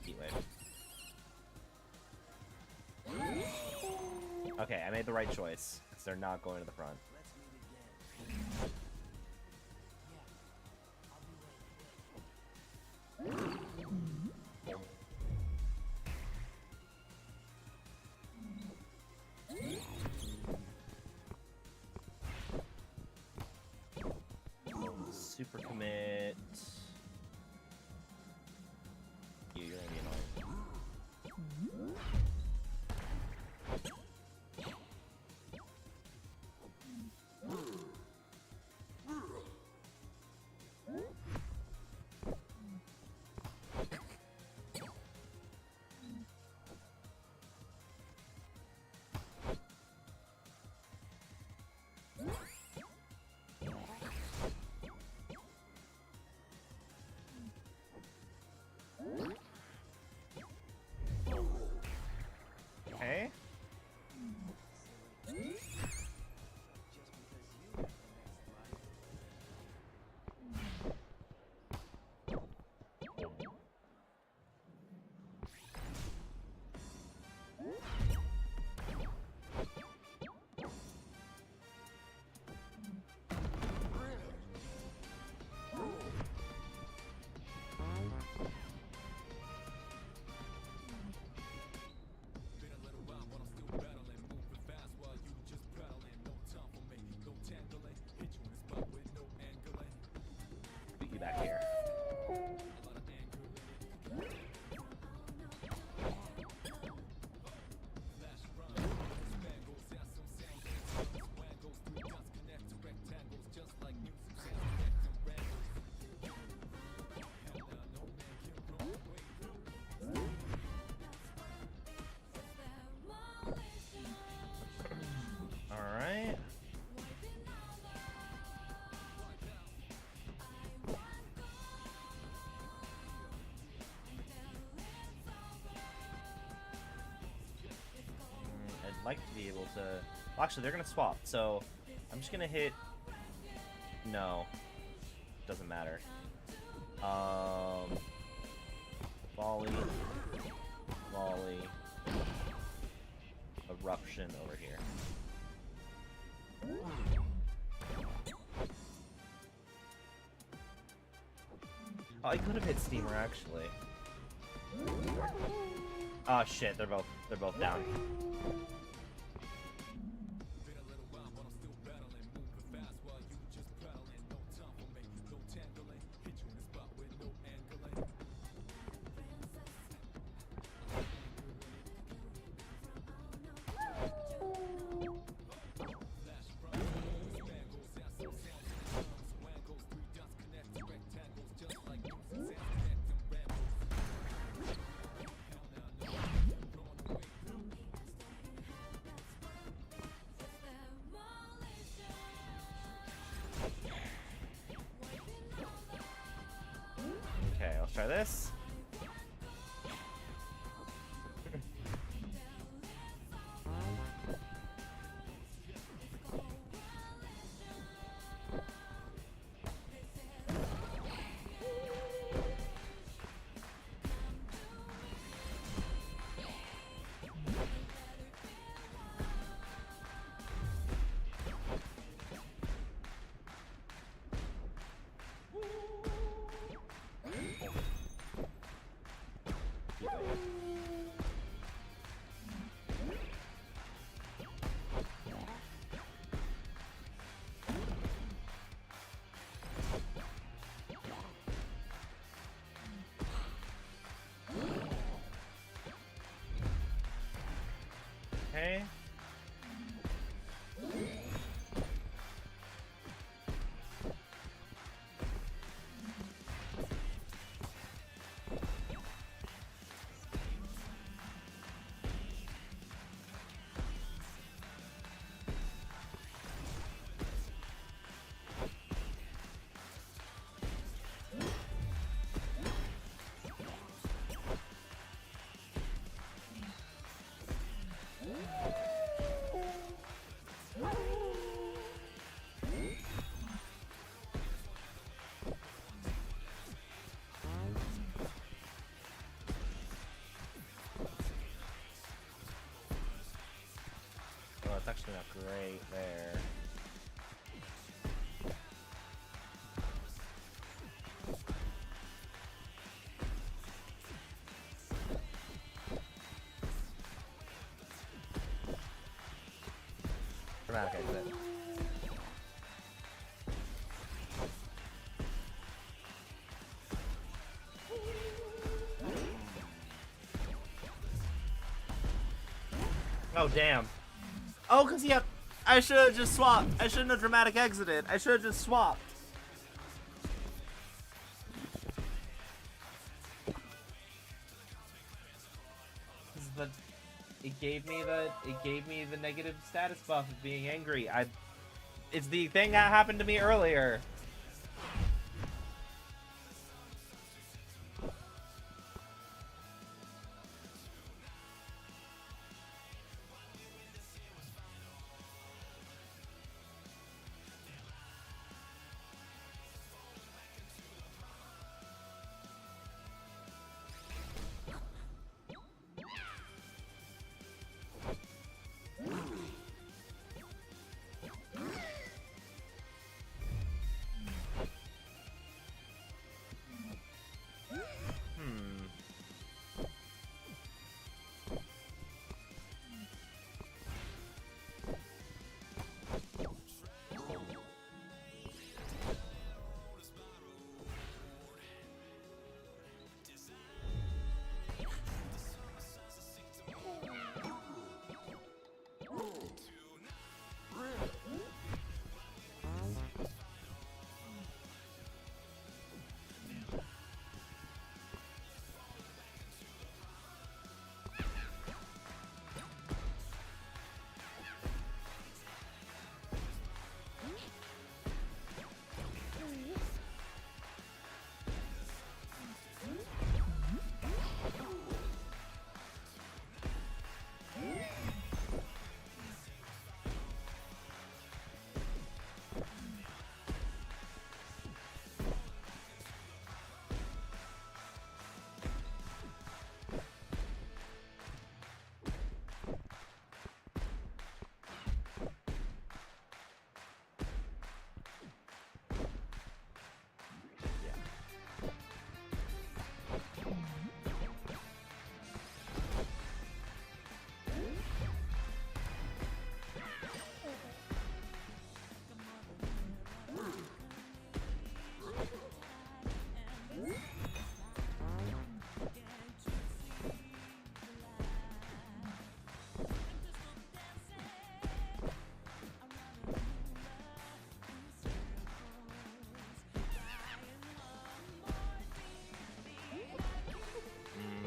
Heat wave. Okay, I made the right choice, because they're not going to the front. Super commit. You're gonna be annoying. like to be able to... Well, actually, they're going to swap, so I'm just going to hit... No. Doesn't matter. Volley. Volley. Eruption over here. Oh, I could have hit Steamer, actually. Oh shit, they're both down. Okay, let's try this. Okay. Oh, it's actually not great there. Dramatic exit. Oh, damn. Oh, because yeah, I should have just swapped. I shouldn't have dramatic exited. I should have just swapped. But it gave me the negative status buff of being angry. It's the thing that happened to me earlier.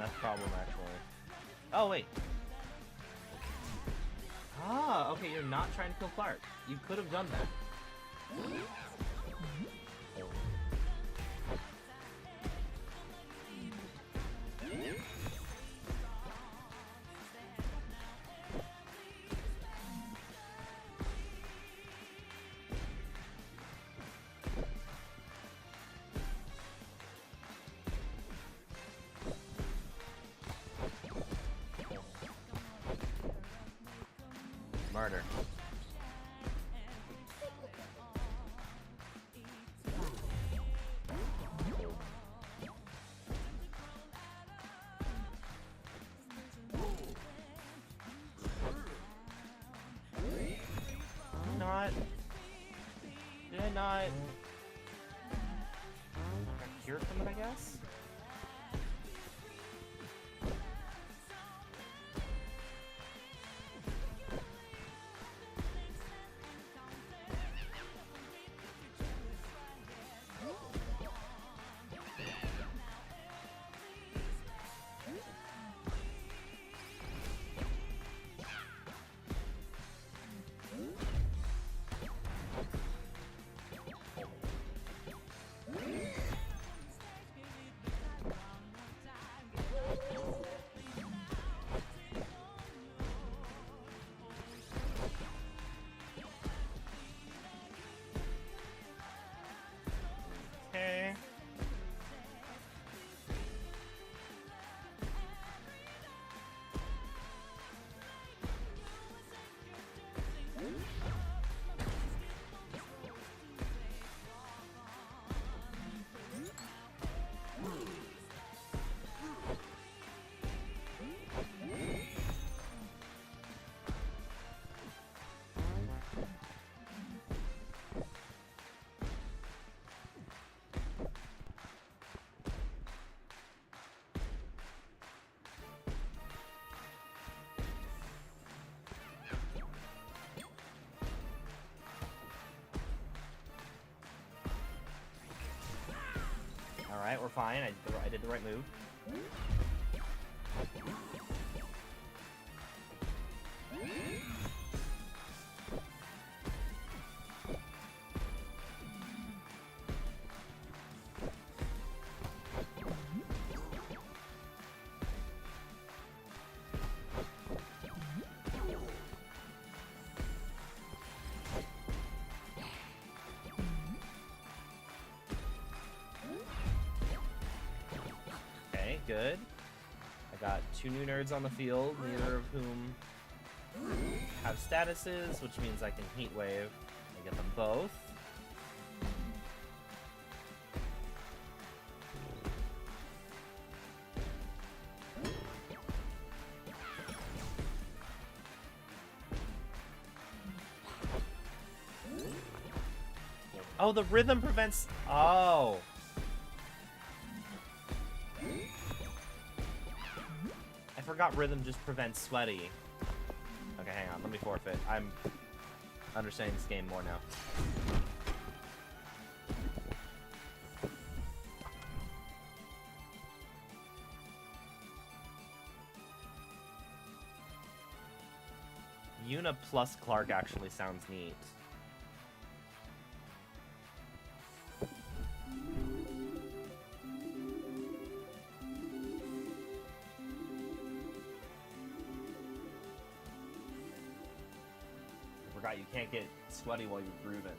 enough problem, actually. Oh, wait. Ah, okay, you're not trying to kill Clark. You could have done that. Murder. Not. Did I not? Got cured from it, I guess? Okay. Alright, we're fine. I did the right move. Okay, good. I got 2 new nerds on the field, neither of whom have statuses, which means I can heat wave and get them both. Oh, the rhythm prevents... Oh. I forgot rhythm just prevents sweaty. Okay, hang on. Let me forfeit. I'm understanding this game more now. Yuna plus Clark actually sounds neat. I forgot you can't get sweaty while you're grooving.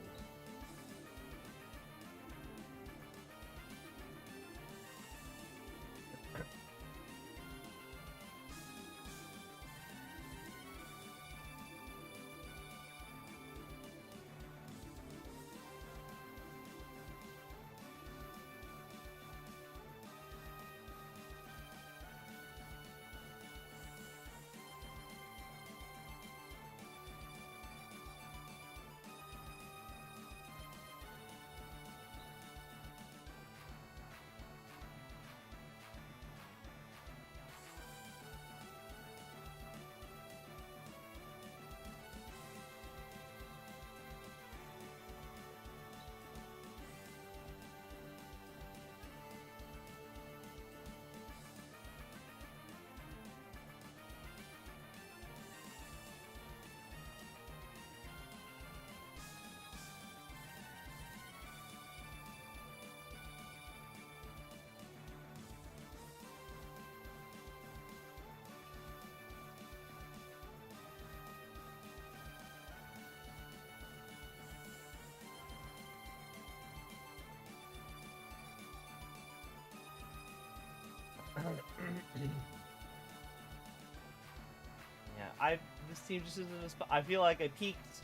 Yeah, this team just isn't a spot. I feel like I peaked.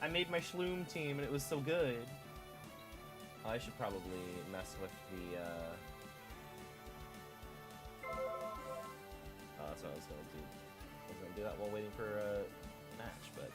I made my Shloom team and it was so good. Oh, I should probably mess with the, Oh, that's what I was gonna do. I was gonna do that while waiting for a match, but...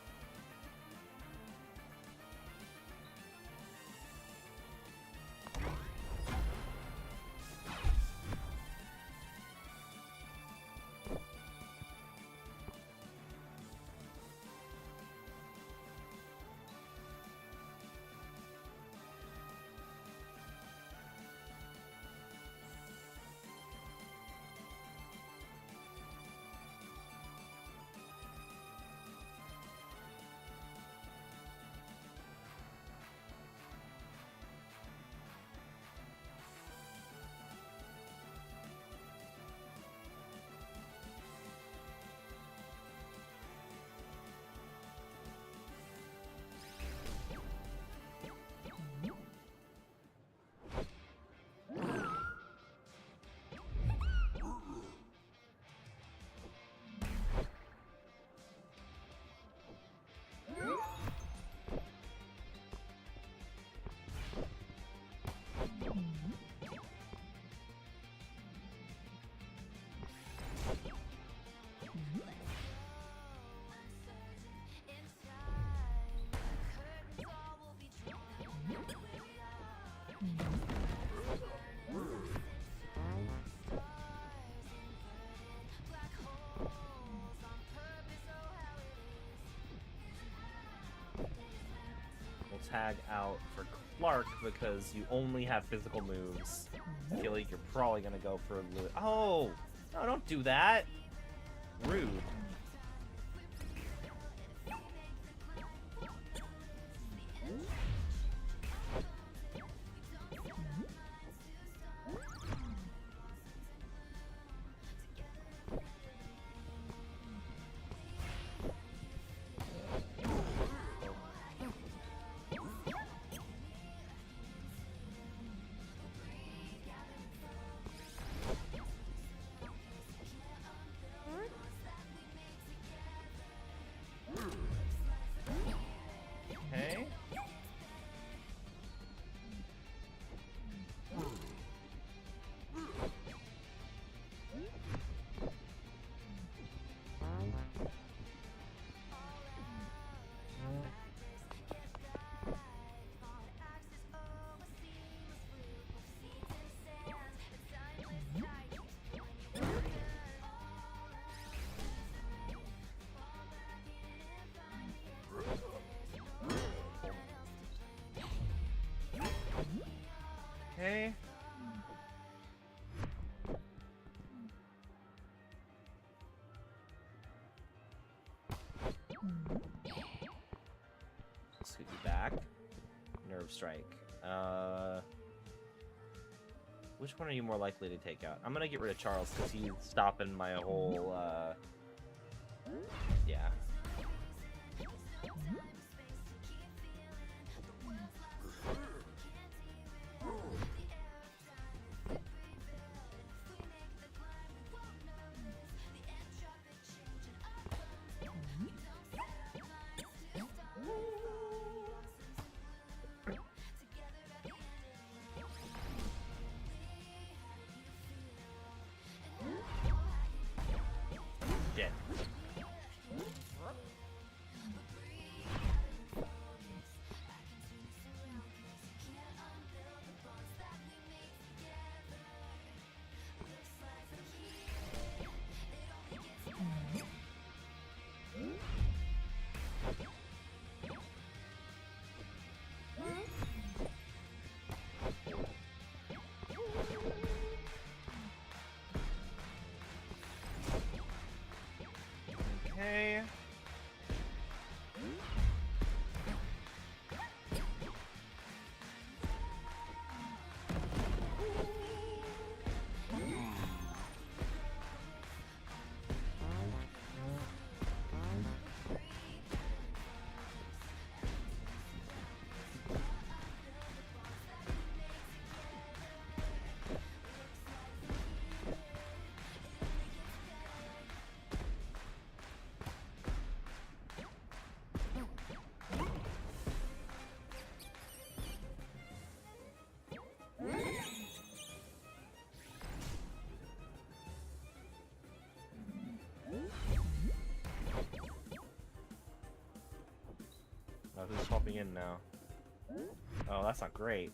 Tag out for Clark because you only have physical moves. I feel like you're probably gonna go for a Oh! No, don't do that! Rude. Okay. Okay. Scoot you back. Nerve strike. Which one are you more likely to take out? I'm gonna get rid of Charles because he's stopping my whole, yeah. Dead. loading in now. Oh, that's not great.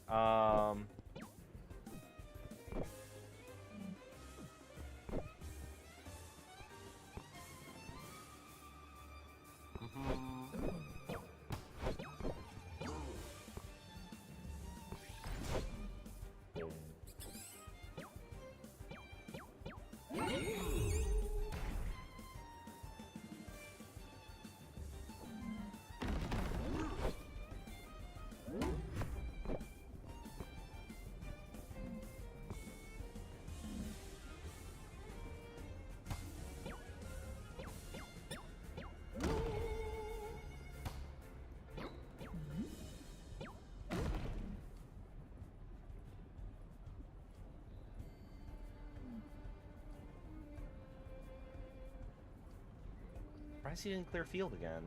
Surprised he didn't clear field again.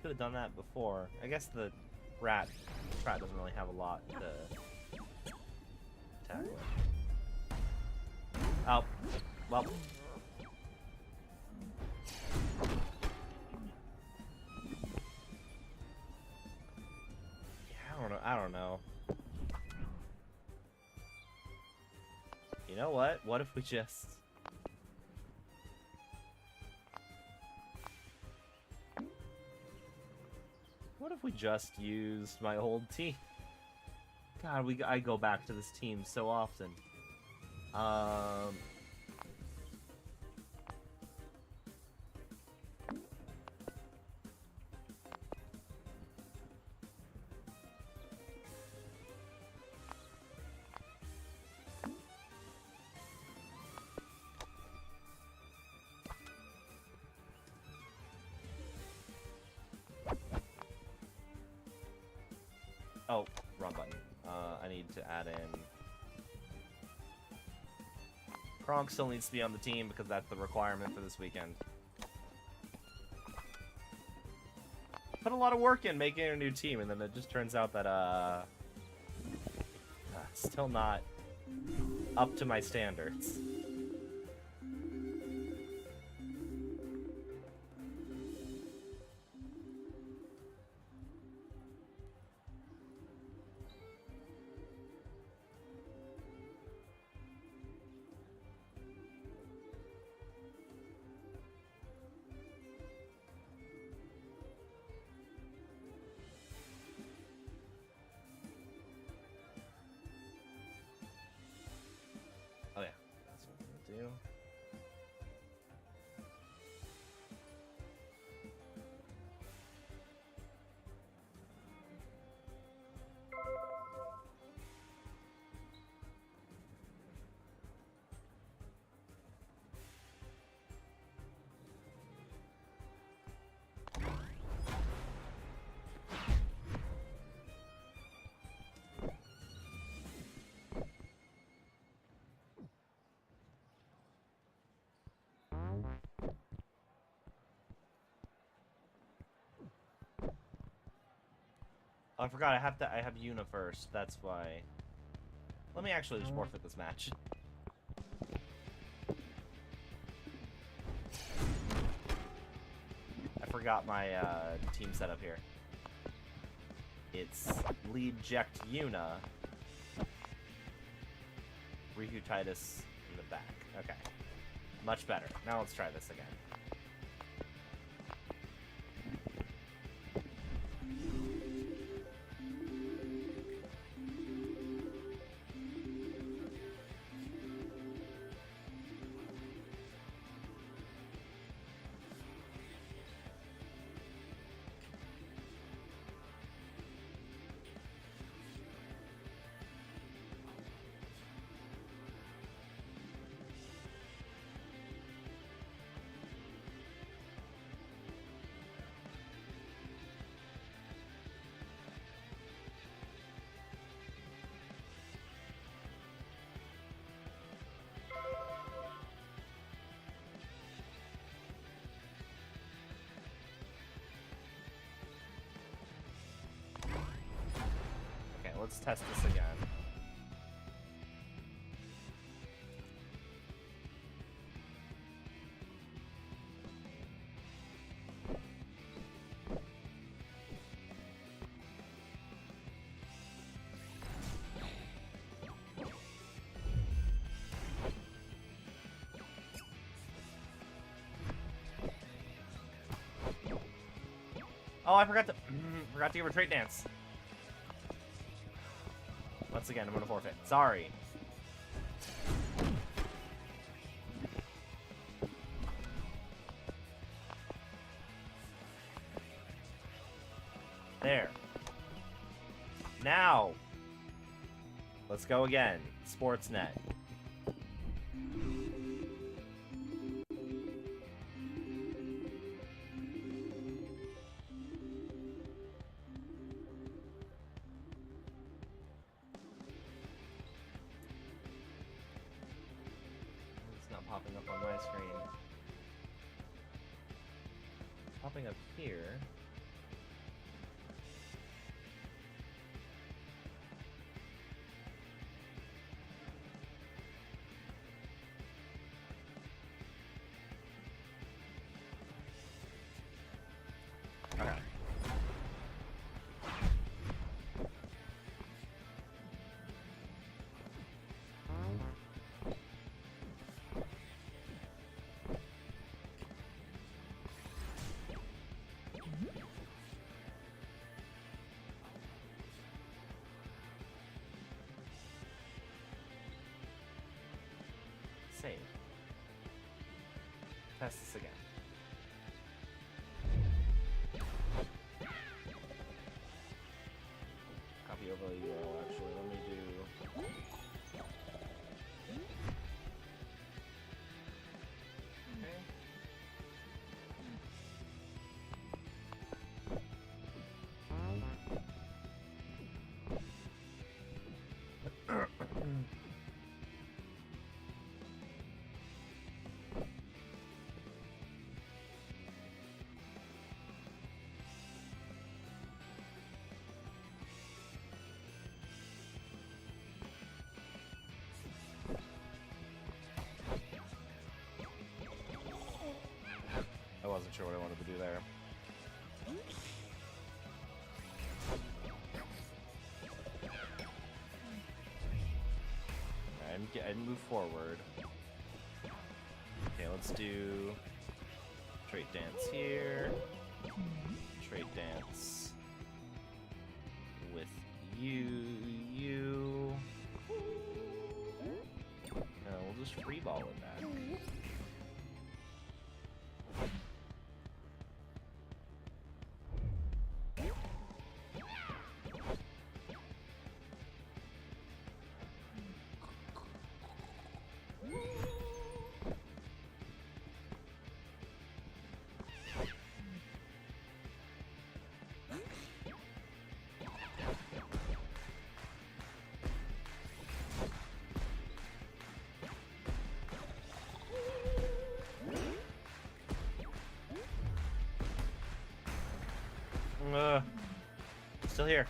Could have done that before. I guess the rat doesn't really have a lot to attack with. Oh, well. Yeah, I don't know. You know what? What if we just... What if we just used my old team? God, I go back to this team so often. Oh, wrong button. I need to add in... Kronk still needs to be on the team because that's the requirement for this weekend. Put a lot of work in making a new team, and then it just turns out that, still not up to my standards. Oh yeah, that's what I'm gonna do. Oh, I forgot. I have Yuna first. That's why. Let me actually just forfeit this match. I forgot my team setup here. It's lead Ject Yuna, Riku Titus in the back. Okay, much better. Now let's try this again. Let's test this again. Oh, I forgot to give her trait dance. Once again, I'm gonna forfeit. Sorry. There. Now. Let's go again. Sportsnet. It's not popping up on my screen. It's popping up here. Okay. Save. Test this again. Copy over the URL, actually. Let me do... I wasn't sure what I wanted to do there. I move forward. Okay, let's do trait dance here. Trait dance with you. No, we'll just freeball it back. Still here.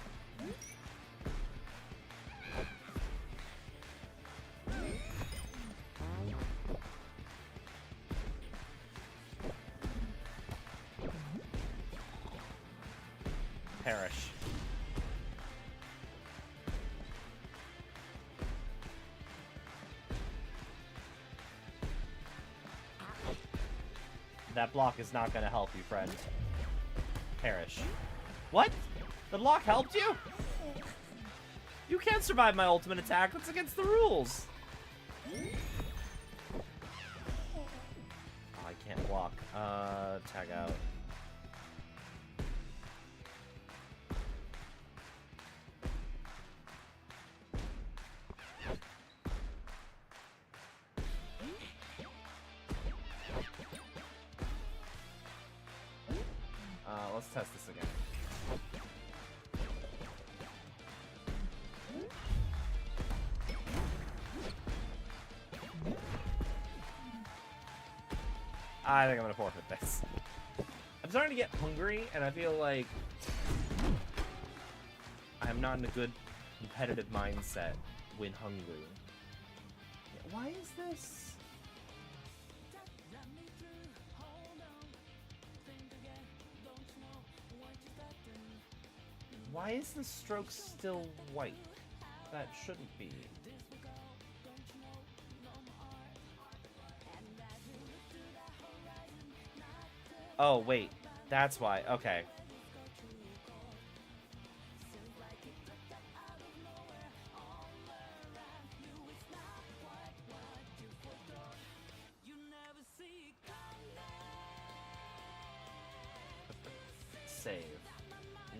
Perish. That block is not going to help you, friend. Perish. What? The block helped you? You can't survive my ultimate attack. That's against the rules. Oh, I can't block. Tag out. Let's test this again. I think I'm gonna forfeit this. I'm starting to get hungry, and I feel like I'm not in a good competitive mindset when hungry. Yeah, why is this? Why is the stroke still white? That shouldn't be. Oh, wait. That's why. Okay. save.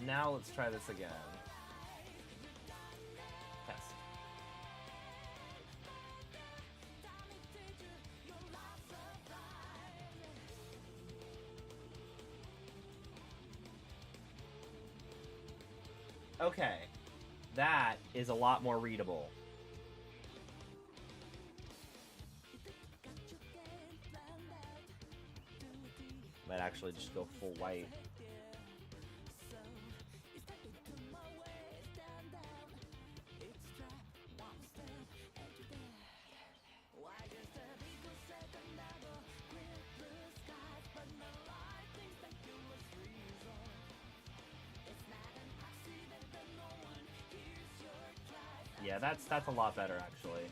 Now let's try this again. Test. Okay. That is a lot more readable. Might actually just go full white. Yeah, that's a lot better actually.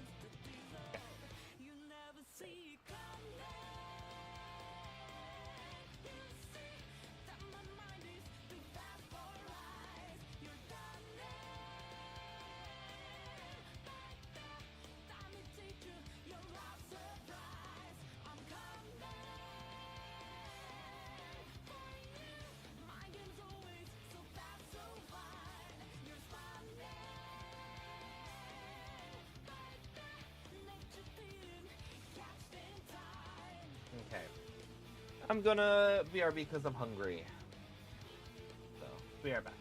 Okay. I'm gonna BRB because I'm hungry. So, be right back.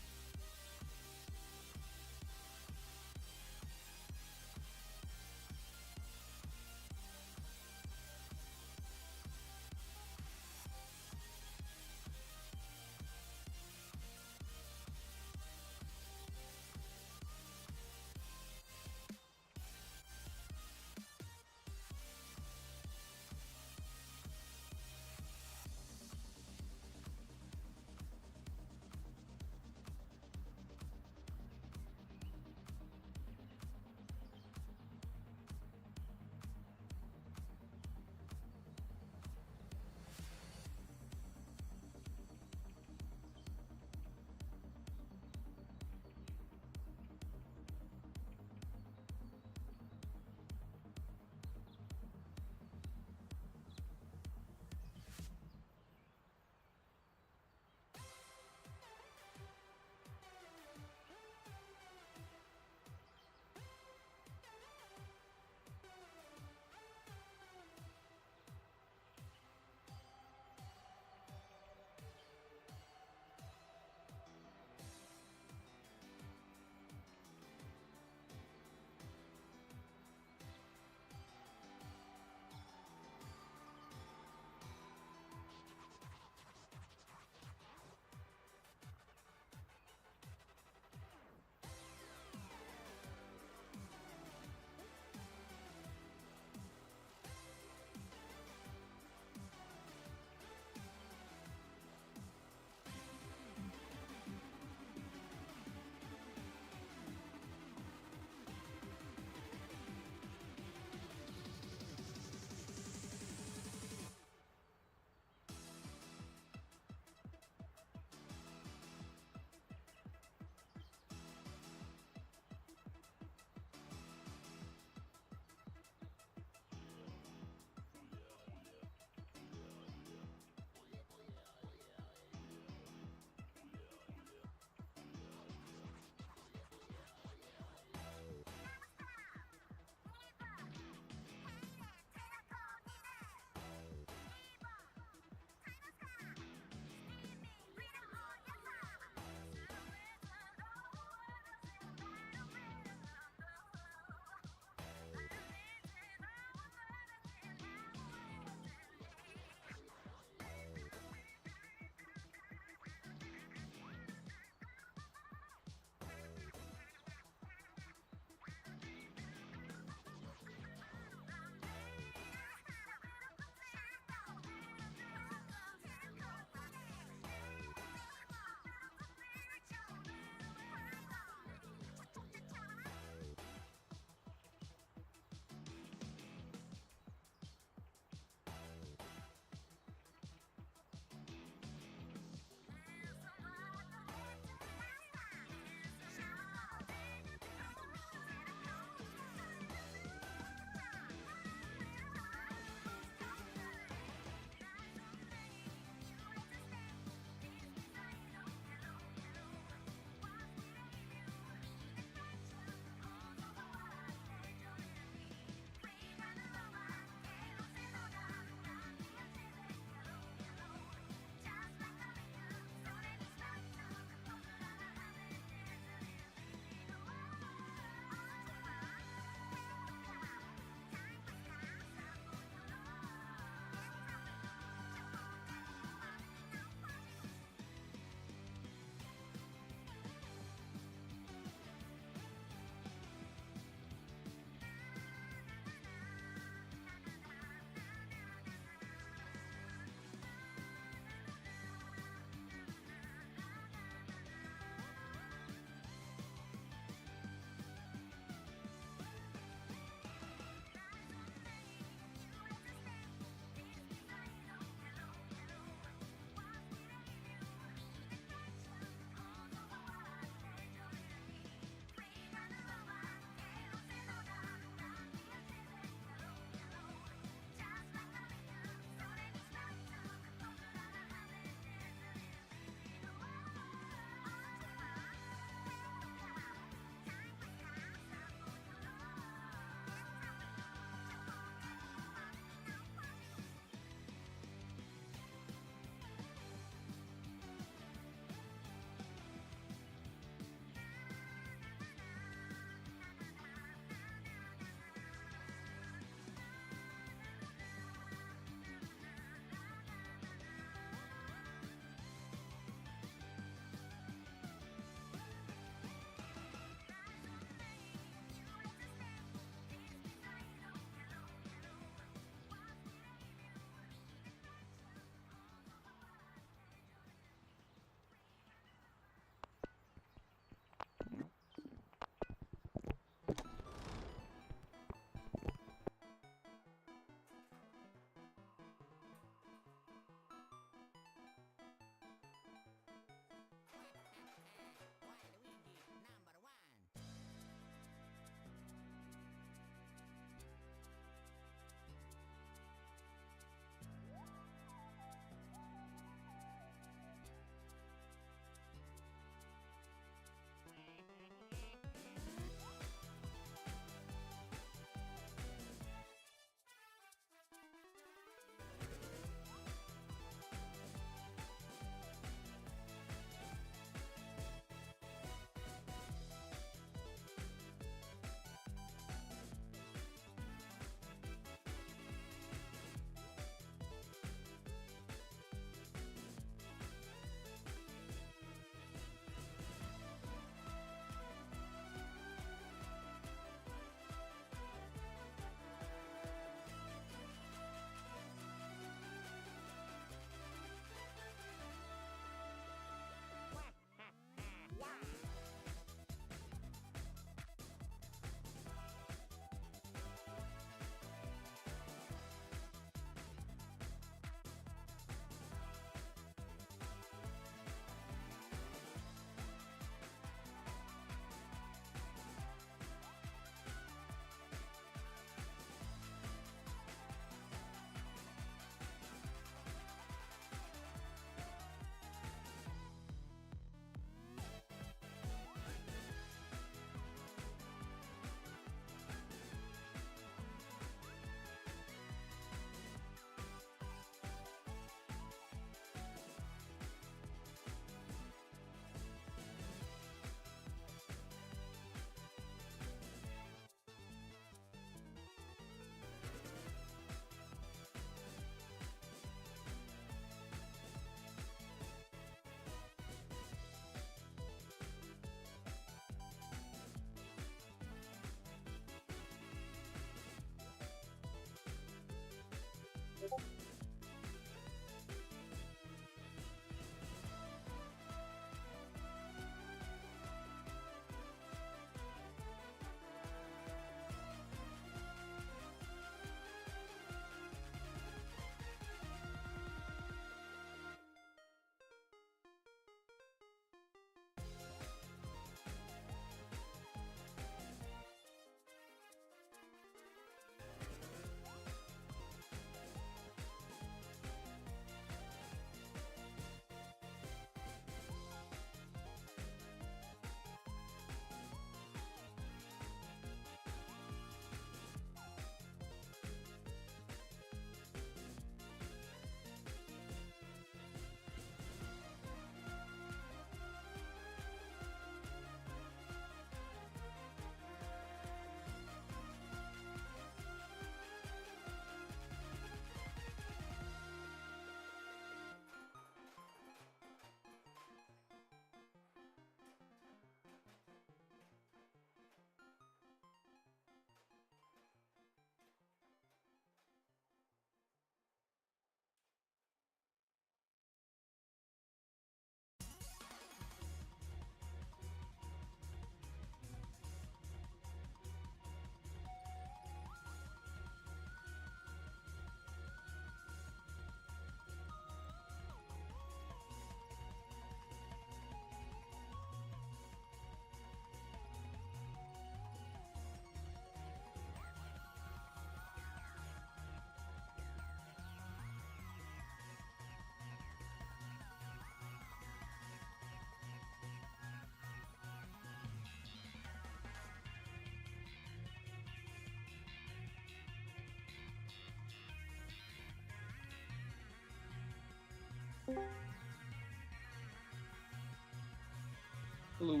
Hello.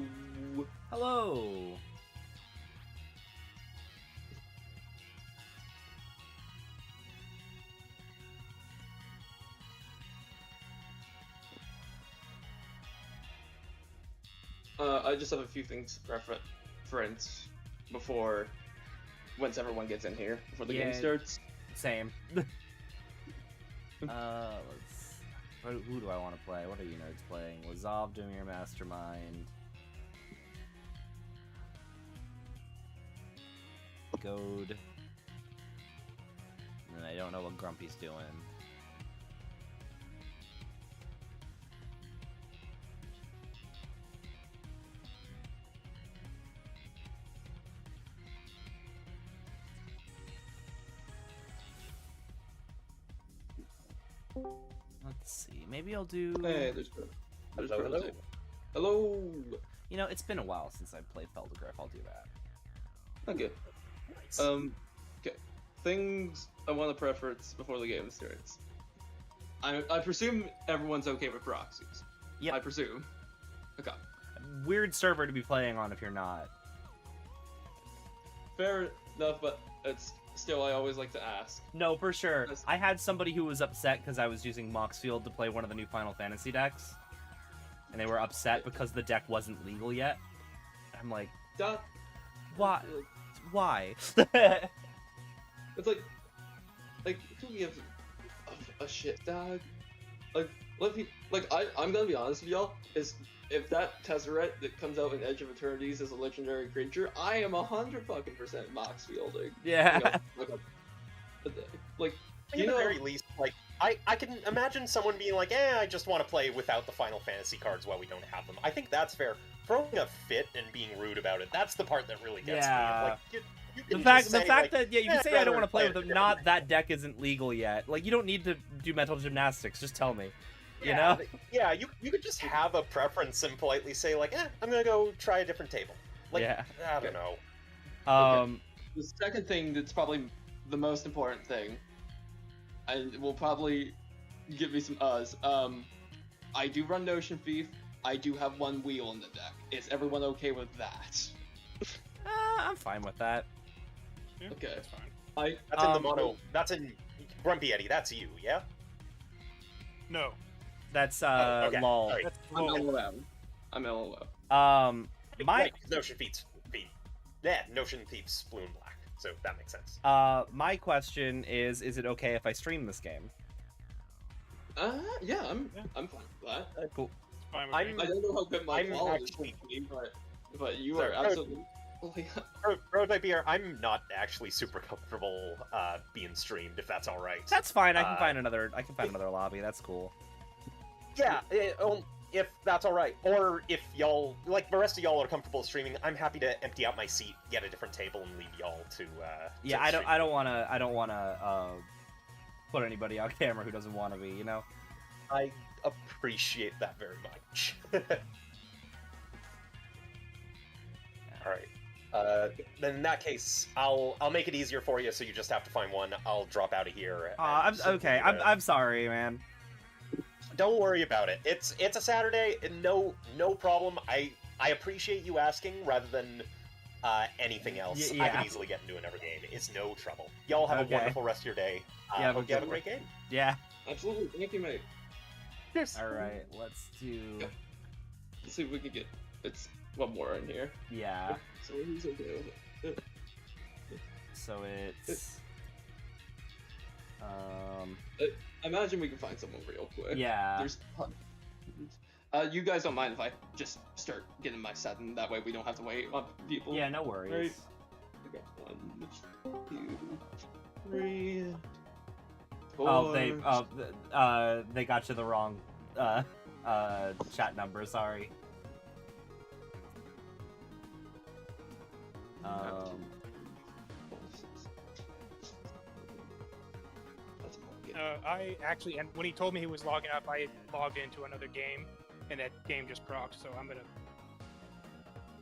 Hello. I just have a few things to reference before, once everyone gets in here, before the Yeah. game starts. Same. Let's. Who do I want to play? What are you nerds playing? Lazav, Doomir, Mastermind. Goad. And I don't know what Grumpy's doing. Let's see. Maybe I'll do. Hey, there's Hello, hello. Prototype. Hello. You know, it's been a while since I played Feldegrif. I'll do that. Okay. Nice. Okay. Things I want to preference before the game starts. I presume everyone's okay with proxies. Yep. I presume. Okay. Weird server to be playing on if you're not. Fair enough, but it's still I always like to ask. No, for sure. That's- I had somebody who was upset because I was using Moxfield to play one of the new Final Fantasy decks. And they were upset because the deck wasn't legal yet. I'm like, That, why? Why? it's like who gives a shit, dog? Like, I'm gonna be honest with y'all. Is if that Tezzeret that comes out in Edge of Eternities is a legendary creature, I am 100% Mox fielding. Yeah. Like, At you the know, very least, like, I can imagine someone being like, I just want to play without the Final Fantasy cards while we don't have them. I think that's fair. Throwing a fit and being rude about it, that's the part that really gets Yeah. me. Like, you can The just fact say, like, that you can "Eh, say I I'd don't want rather to play play with a them, different not that deck isn't legal yet. Like you don't need to do mental gymnastics. Just tell me. You Yeah, know? Yeah, you could just have a preference and politely say, like, I'm gonna go try a different table. Like, Yeah. I don't know. the second thing that's probably the most important thing, and will probably give me some uhs. I do run Notion Thief. I do have one wheel in the deck. Is everyone okay with that? I'm fine with that. Yeah, Okay. that's fine. That's in the mono. That's in Grumpy Eddie. That's you, yeah? No. That's okay. lol. Sorry. That's I'm bull. LOL. I'm LOL. My Right, Notion Thief's feet. Yeah, Notion Thief's blue and black. So that makes sense. my question is it okay if I stream this game? Yeah, Yeah. I'm fine with that. Cool. It's fine with I'm- me. I don't know how good my I'm quality is actually- to be, but you Sorry, are absolutely. Prototype here, I'm not actually super comfortable being streamed, if that's all right. That's fine. I can Uh, find another. I can find another lobby. That's cool. Yeah, if that's all right. Or if y'all, like the rest of y'all are comfortable streaming, I'm happy to empty out my seat, get a different table, and leave y'all to. Yeah, to I don't. stream. I don't want to. I don't want to put anybody on camera who doesn't want to be. You know. I appreciate that very much. All right. Then in that case, I'll make it easier for you, so you just have to find one. I'll drop out of here. and I'm simply, okay. I'm sorry, man. Don't worry about it. It's a Saturday. And no problem. I appreciate you asking rather than anything else. I yeah. can easily get into another game. It's no trouble. Y'all have Okay. a wonderful rest of your day. Yeah, Hope you have a great game. Yeah. Absolutely, thank you, mate. Cheers. All right. Let's do. Let's see if we can get it's one more in here. Yeah. So he's okay with it. So it's. I imagine we can find someone real quick. Yeah. There's. You guys don't mind if I just start getting my set, and that way we don't have to wait on people. Yeah. No worries. Right. Okay. 1, 2, 3. 4. Oh, they got you the wrong chat number. Sorry. I actually, and when he told me he was logging up, I logged into another game, and that game just procced. So I'm gonna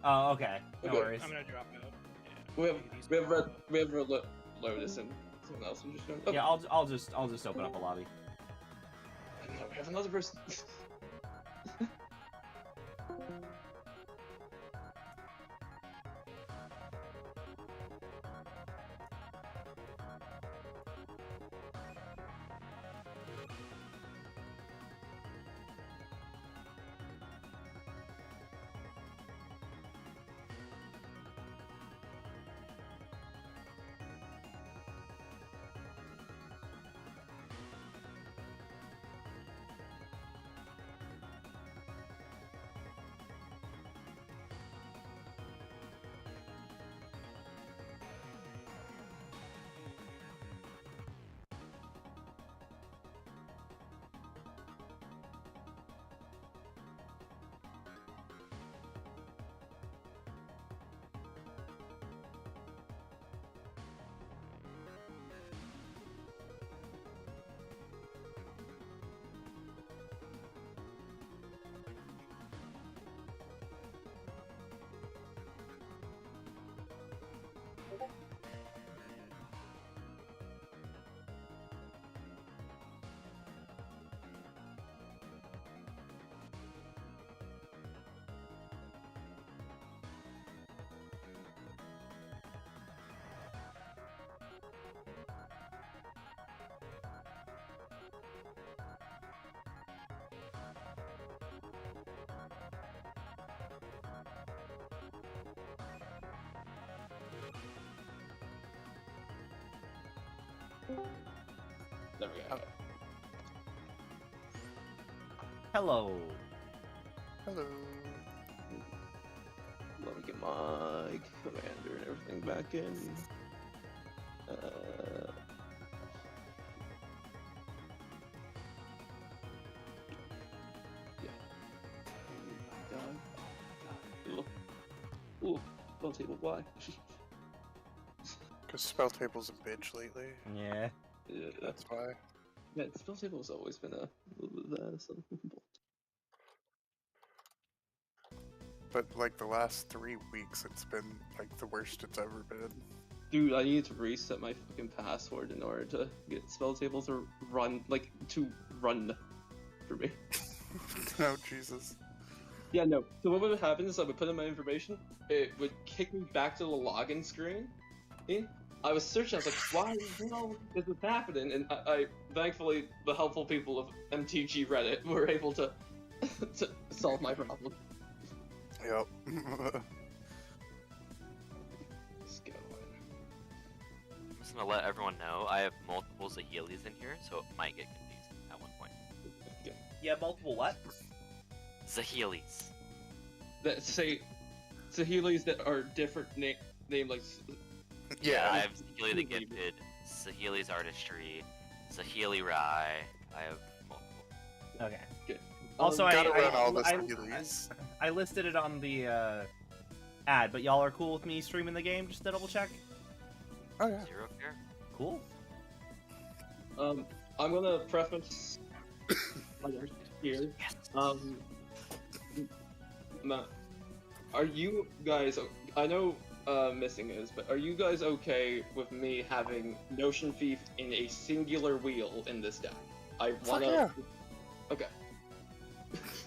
Oh, okay. No Okay. worries. I'm gonna drop out. We have These we have people, Lotus and someone else. I'm just going. Yeah, I'll just open up a lobby. I don't know I have another person. There we go. Hello. Hello. Let me get my commander and everything back in. Yeah. Ooh, Spelltable, why? Because Spelltable's a bitch lately. Yeah. Yeah, That's why. yeah, Spelltable's always been a little bit of that. So. But like the last 3 weeks, it's been like the worst it's ever been. Dude, I need to reset my fucking password in order to get Spelltable to run, for me. Oh, Jesus. Yeah, no. So what would happen is I would put in my information, it would kick me back to the login screen. I was searching, I was like, why the hell is this happening? And I thankfully, the helpful people of MTG Reddit were able to, to solve my problem. Yep. Let's go. I'm just gonna let everyone know I have multiple Zahelis in here, so it might get confusing at one point. Yeah, multiple what? Zahelis. That say, Sahelis that are different name like. Yeah, I have Zaheli the Gifted, Zaheli's Artistry, Zaheli Rai. I have multiple. Okay. Good. Also, Gotta run all the I Sahelis. listed it on the ad, but y'all are cool with me streaming the game, just to double check? Oh yeah. Zero care. Cool. I'm gonna preface here. Yes. Are you guys? I know Missing is, but are you guys okay with me having Notion Thief in a singular wheel in this deck? I wanna. yeah. Okay.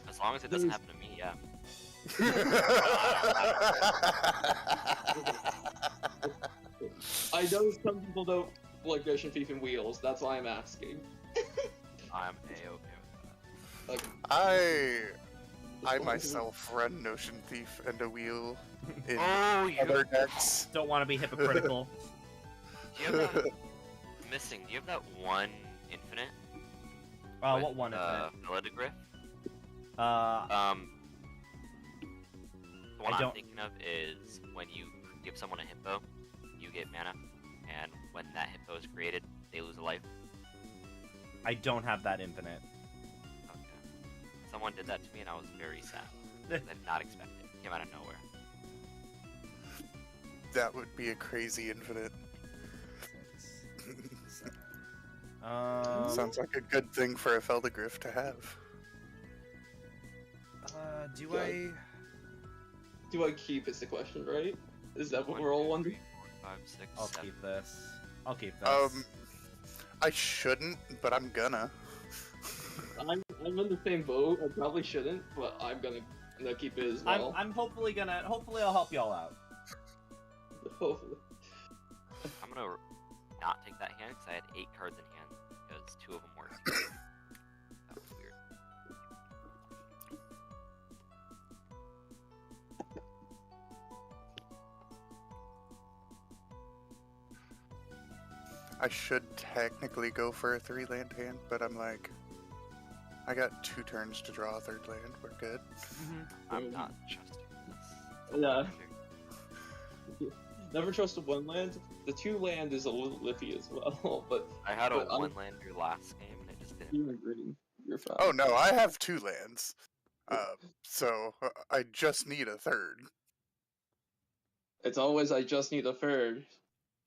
As long as it doesn't happen to me, yeah. I know some people don't like Notion Thief in wheels. That's why I'm asking. I'm a-okay with Like, I myself run Notion Thief and a wheel in that. Oh, you other decks. Don't want to be hypocritical. Do you have that missing? Do you have that one infinite? What one is Philodegriff? it? The one I I'm don't- thinking of is when you give someone a hippo, you get mana, and when that hippo is created, they lose a life. I don't have that infinite. Okay. Someone did that to me, and I was very sad. I did not expect it. It came out of nowhere. That would be a crazy infinite. Sounds like a good thing for a Feldegriff to have. Do Yeah. I? do I keep is the question, right? Is that what we're all wondering? 5, 6, I'll 7. keep this. I'll keep this. I shouldn't, but I'm gonna. I'm in the same boat. I probably shouldn't, but I'm gonna keep it as well. I'm hopefully I'll help y'all out. Hopefully. I'm gonna not take that hand because I had 8 cards in hand because 2 of them were secret. That was weird. I should technically go for a 3-land hand, but I'm like, I got 2 turns to draw a 3rd land. We're good. I'm not trusting this. Yeah. Never trust a 1 land. The 2 land is a little iffy as well, but I had a But I'm- 1-lander last game and it just didn't. you're green. You're fine. Oh no, I have 2 lands. So I just need a 3rd, It's always I just need a 3rd.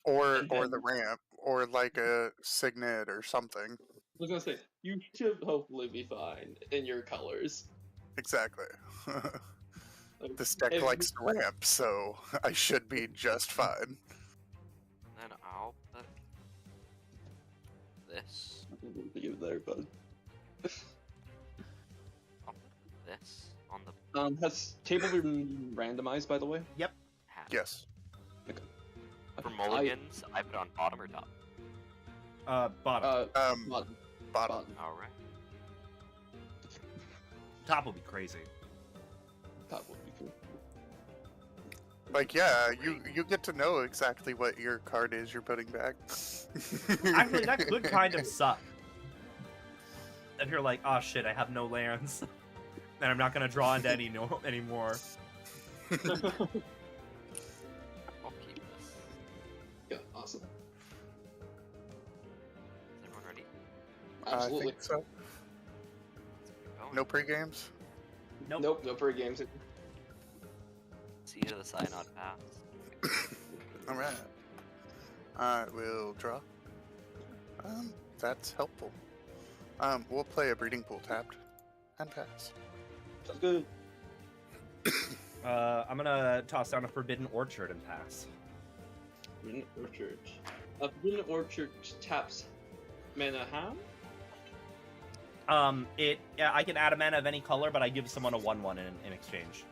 or the ramp, or like a signet or something. I was gonna say you should hopefully be fine in your colors. Exactly. Like, This deck if likes to ramp, so I should be just fine. Then I'll put this. you for you there, bud. I'll put this on the Has table been randomized, by the way? hat. Yes. For mulligans, I put on bottom or top. Bottom. Bottom. Bottom. Alright. Top will be crazy. Top would be cool. Like, yeah, you get to know exactly what your card is you're putting back. Actually, that could kind of suck. If you're like, oh shit, I have no lands, and I'm not gonna draw into anymore. I'll keep this. Yeah, awesome. Is everyone ready? I Absolutely. think so. Let's get going. No pre-games? Nope. No pre games. See you to the synod pass. Alright. I will draw. That's helpful. We'll play a breeding pool tapped and pass. Sounds good. I'm gonna toss down a Forbidden Orchard and pass. Forbidden Orchard. Forbidden Orchard taps mana how? I can add a mana of any color, but I give someone a 1/1 in exchange.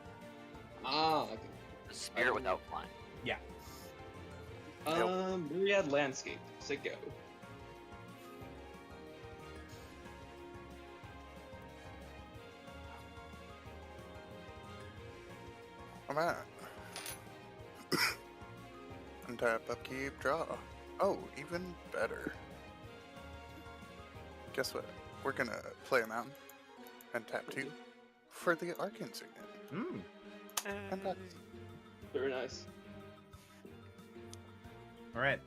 Ah, okay. The spirit without flying. Myriad Landscape. Say go. Alright. Untap, upkeep, draw. Oh, even better. Guess what? We're gonna play a mountain and tap 2 for the Arcane Signet. Hmm. And pass. Very nice. All right.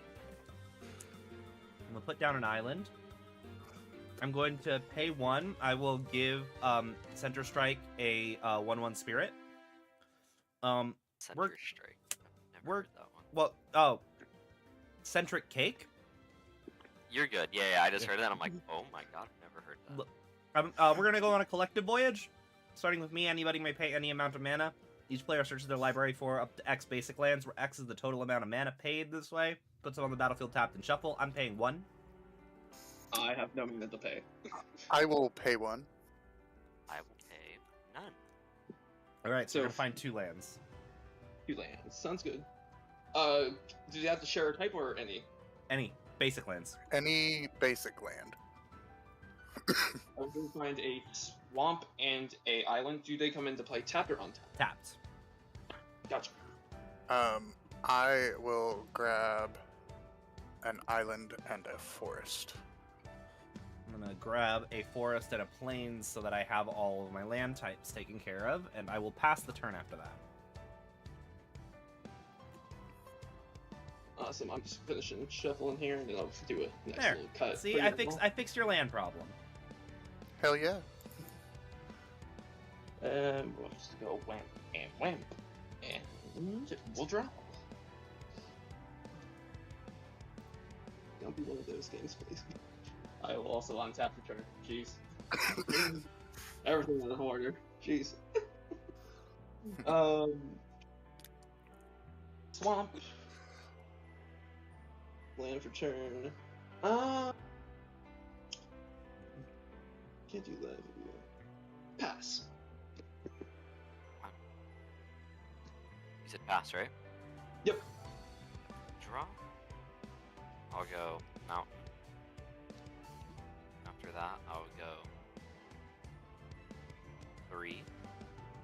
I'm gonna put down an island. I'm going to pay 1. I will give Center Strike a 1/1 spirit. Center We're- strike. I've never we're- heard that one. Well, oh, Centric Cake. You're good. Yeah, I just heard that. I'm like, oh my god, I've never heard that. Look, we're gonna go on a collective voyage. Starting with me, anybody may pay any amount of mana. Each player searches their library for up to X basic lands, where X is the total amount of mana paid this way. Puts them on the battlefield tapped and shuffle. I'm paying 1. I have no mana to pay. I will pay 1. I will pay none. All right, so So- we're gonna find 2 lands. 2 lands. Sounds good. Do you have to share a type or any? Any basic lands. Any basic land. I'm going to find a swamp and a island. Do they come into play tapped or untapped? Tapped. Gotcha. I will grab an island and a forest. I'm gonna grab a forest and a plains so that I have all of my land types taken care of, and I will pass the turn after that. Awesome. I'm just finishing shuffling here, and then I'll do a nice There. little cut. See, for I your I fixed your land problem. Hell yeah. We'll just go wham and wham, and we'll draw. Don't be one of those games, please. I will also untap the turn. Jeez. Everything out of order. Jeez. Swamp. Land for turn. Can't do that. pass. You said pass, right? Yep. Draw. I'll go mountain. After that, I'll go 3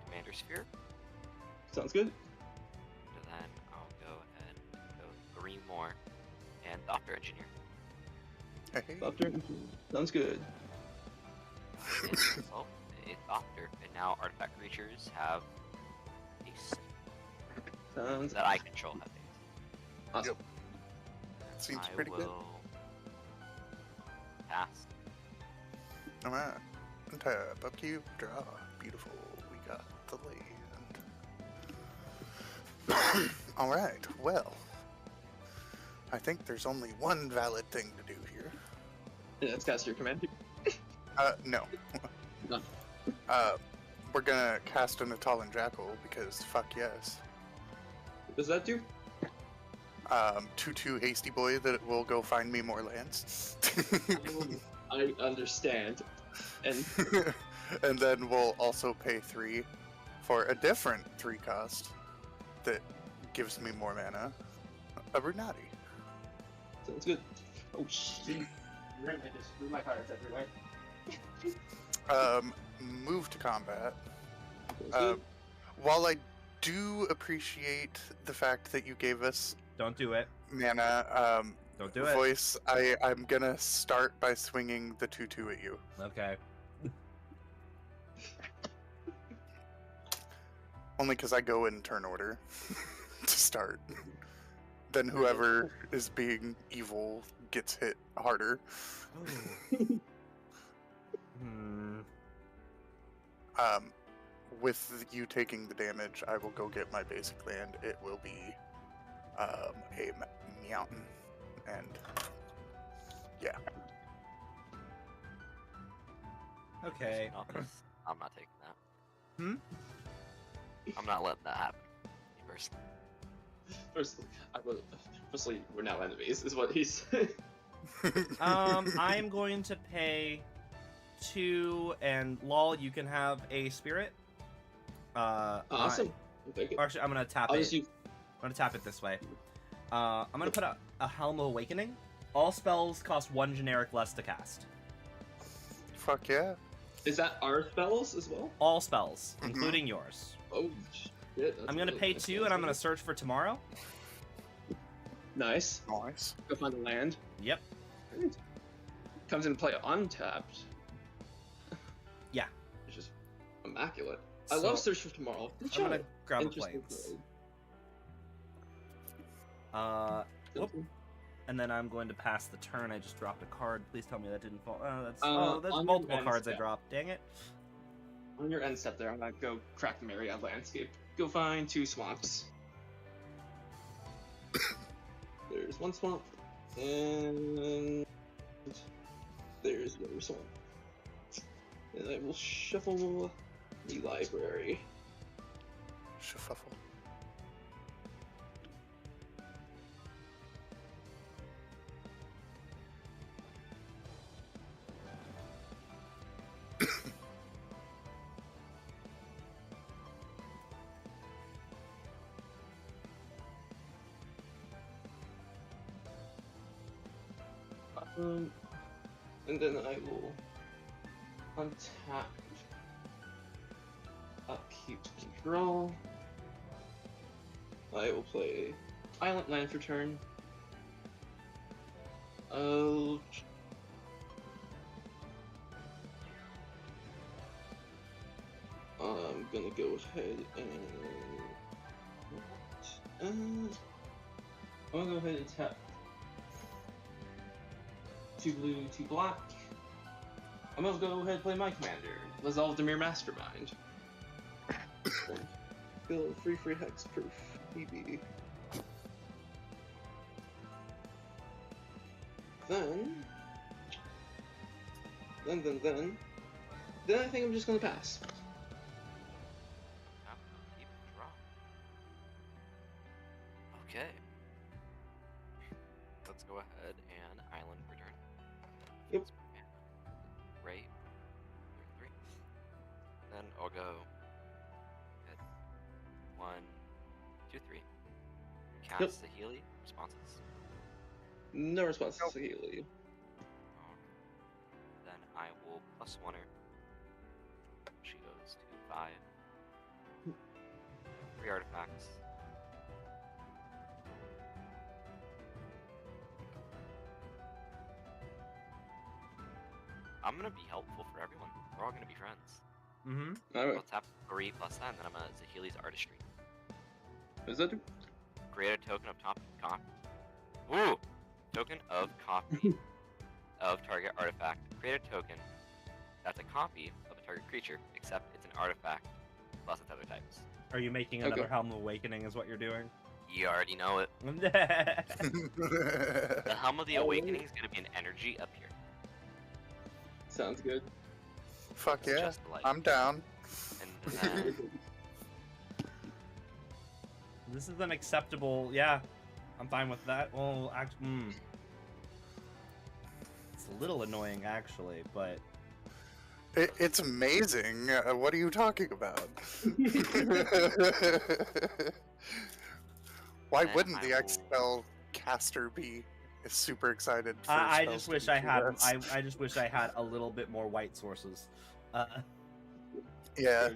commander sphere. Sounds good. And then I'll go ahead and go 3 more and doctor engineer. Hey. Doctor. Sounds good. And well, a doctor. And now artifact creatures have haste. Sounds That I control have haste. awesome. Seems I pretty will good. pass. Alright. Tap, upkeep, draw. Beautiful. We got the land. Alright, well. I think there's only one valid thing to do here. Yeah, that's cast your command. No. None. We're gonna cast an Atalan Jackal because fuck yes. What does that do? 2/2 hasty boy that will go find me more lands. I understand. And And then we'll also pay 3 for a different 3 cost that gives me more mana. A Brunati. sounds good. Oh shit. I just threw my cards everywhere. Move to combat. Sounds Uh, good. While I do appreciate the fact that you gave us Don't do it. mana, Don't do it. voice, I'm gonna start by swinging the 2/2 at you. Okay. Only because I go in turn order to start. Then whoever is being evil gets hit harder. Hmm. With you taking the damage, I will go get my basic land. It will be a mountain, and yeah. Okay. I'm not taking that. Hmm? I'm not letting that happen. Me personally. Firstly, we're now enemies, is what he's saying. I'm going to pay 2, and lol, you can have a spirit. Awesome. Thank you. Actually, I'm gonna tap I'll it. just use. I'm gonna tap it this way. I'm gonna put a Helm of Awakening. All spells cost 1 generic less to cast. Fuck yeah. Is that our spells as well? All spells, Mhm. including yours. Oh shit. that's I'm gonna really pay nice. 2, and I'm gonna search for tomorrow. Nice. Nice. Go find the land. Yep. Great. Comes into play untapped. Yeah. It's just immaculate. I So, love Search for Tomorrow. Good I'm gonna job. grab a Interesting planes. card. Whoop. And then I'm going to pass the turn. I just dropped a card. Please tell me that didn't fall. That's on there's your multiple end cards I step. dropped. Dang it. On your end step there, I'm gonna go crack the Myriad landscape. Go find 2 swamps. There's 1 swamp, and there's the other swamp. And I will shuffle the library. Shuffle. And then I will untap, upkeep control. I will play Island Land for turn. Oh. I'm gonna go ahead and I'm gonna go ahead and tap 2 blue, 2 black. I'm gonna go ahead and play my commander, Lazaldemir Mastermind. Go free hexproof, EB. Then I think I'm just gonna pass. Yeah, keep it draw. Okay. Let's go ahead and island return. Yep. Right. 3. Then I'll go. Hit. 1, 2, 3. Cast Yep. the Healy. Responses. No response Nope. to Healy. Okay. Then I will plus 1 her. She goes to 5. 3 artifacts. I'm gonna be helpful for everyone. We're all gonna be friends. Mm-hmm. Alright. I'll tap 3 plus that, and then I'm gonna Zahili's Artistry. What does that do? Create a token of copy. Woo! Token of copy of target artifact. Create a token that's a copy of a target creature, except it's an artifact plus its other types. Are you making Okay. another Helm of Awakening? Is what you're doing? You already know it. The Helm of the Oh. Awakening is gonna be an energy up here. Sounds good. Fuck It's yeah, just like, I'm down. and then This is an acceptable. Yeah, I'm fine with that. Well, it's a little annoying actually, but It's amazing. What are you talking about? Why Then wouldn't I the will- X-Spell caster be super excited for I spells just to wish do I had. this? I just wish I had a little bit more white sources. Yeah, now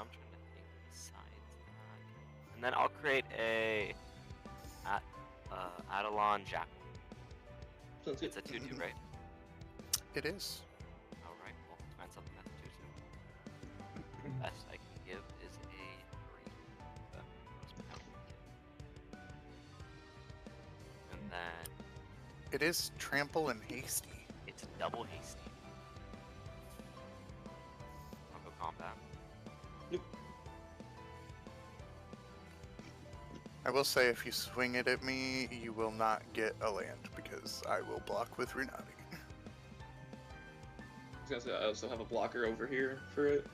I'm trying to think besides that. And then I'll create a Adelon Jackal. Sounds good. It's a 2/2, right? it is. Alright, well, let's find something that's a 2/2. The best I can give is a 3. But most of them. And then It is trample and hasty. it's double hasty. I'll go combat. I will say, if you swing it at me, you will not get a land because I will block with Runati. I was gonna say, I also have a blocker over here for it.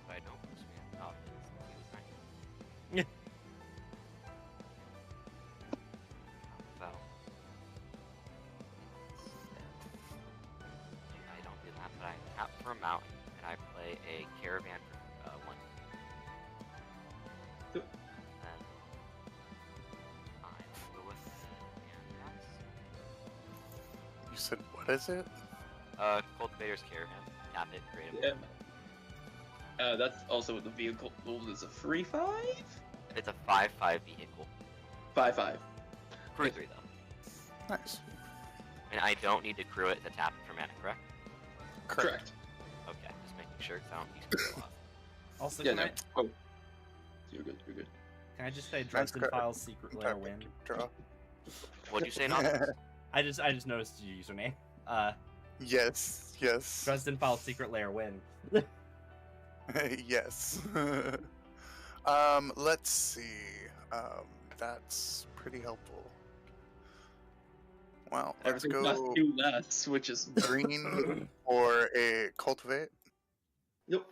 But I don't swing up. He was nice. Yeah. How about I don't do that, but I tap for a mountain and I play a caravan for 1. Yep. And I will go with and You said, what is it? that's Cultivator's Caravan. Tap it, create a Yeah. That's also the vehicle is a 3/5? It's a 5/5 vehicle. 5/5. Crew 3 though. Nice. And I don't need to crew it to tap it for mana, correct? Correct. Okay, just making sure because I don't use it a lot. Also, Yeah, can, no. I, Oh. You're good, you're good. can I just say Nice Dresden card. Files Secret Lair Tap win? it, draw. What'd you say, Novice? I just noticed your username. Yes, yes, Dresden Files Secret Lair win. yes. Let's see. That's pretty helpful. Well, let's Everything costs go 2 less, which is green or a cultivate. Yep.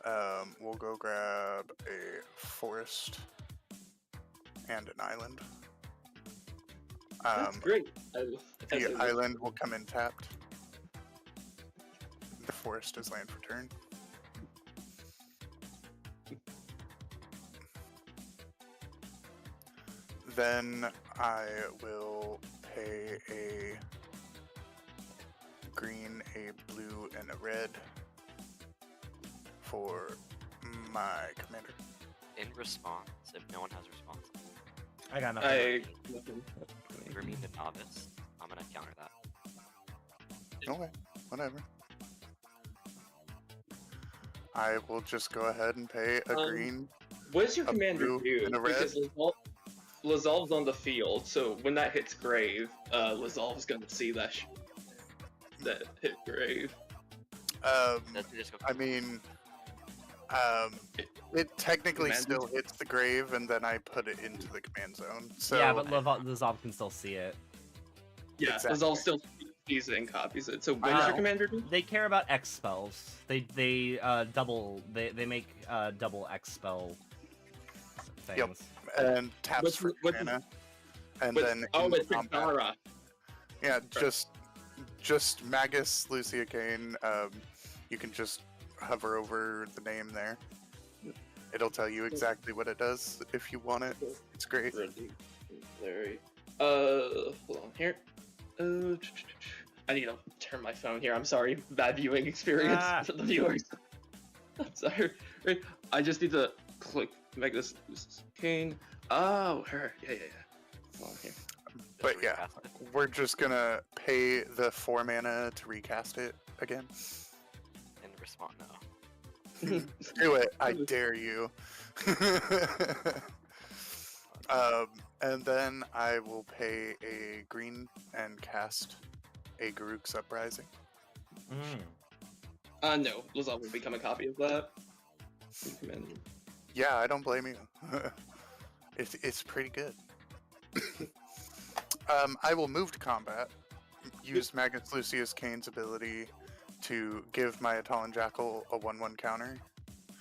Damn. We'll go grab a forest and an island. That's great. The island will come in tapped. The forest is land for turn. Then I will pay a green, a blue, and a red for my commander. In response, if no one has response, I got nothing. for me the novice, I'm gonna counter that. Okay, whatever. I will just go ahead and pay a green. What does your A commander blue do? and a red. Because Lazalve's on the field, so when that hits Grave, Lazalve's gonna see that that hit Grave. Does it just go? I mean, it technically Command still hits the grave, and then I put it into the command zone. So yeah, but Lazov can still see it. Yeah, Exactly. Lazalve still sees it and copies it. So what does Wow. your commander do? They care about X spells. They make double X spell things. Yep. and taps What's- for what's- mana, and But, then oh, in it's combat, Dara. yeah, just just Magus Lucia Kane. You can just hover over the name there. It'll tell you exactly what it does if you want it. It's great. Larry. Hold on here. I need to turn my phone here. I'm sorry. Bad viewing experience for the viewers. I'm sorry. I just need to click Magus Kane. Oh, her. Yeah. Hold on here. But yeah, we're just gonna pay the 4 mana to recast it again. And respond now. Do it, I dare you. And then I will pay a green and cast a Garruk's Uprising. No, Lazal will become a copy of that. Yeah, I don't blame you. It's pretty good. I will move to combat. Use Magus Lucius Kane's ability to give my Atalon Jackal a 1/1 counter.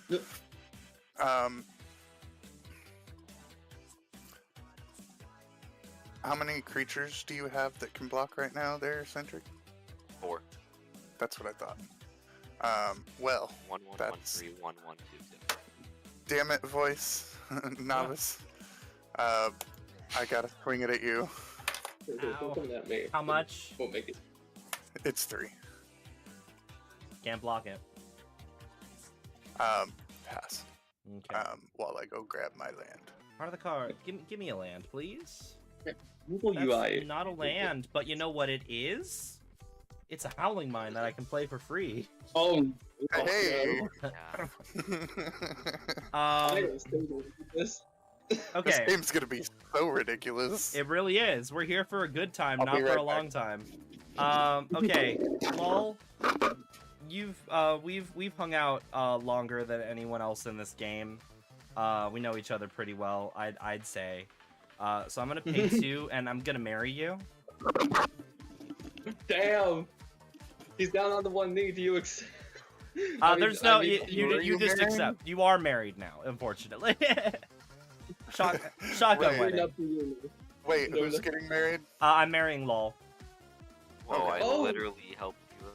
Yep. How many creatures do you have that can block right now there, Centric? 4. That's what I thought. Well, 1 1 1 that's... 3 1 1 2 2. Damn it, voice. Novice. I gotta swing it at you. Don't come at me. How much? Won't make it. It's 3. Can't block it. Pass. Okay. While I go grab my land. Part of the card. Give me a land, please. Google That's UI. not a land, but you know what it is? It's a Howling Mine that I can play for free. Oh. Hey! Yeah. This. Okay. This game's gonna be so ridiculous. It really is. We're here for a good time, I'll not be for right a long back. time. Okay, lol. We've hung out longer than anyone else in this game. We know each other pretty well, I'd say. So I'm gonna pay 2, and I'm gonna marry you. Damn. He's down on the one knee. Do you accept? There's no you just accept. You are married now, unfortunately. Shotgun wedding. Wait, who's getting married? I'm marrying lol. Whoa, Okay. I Oh. literally helped you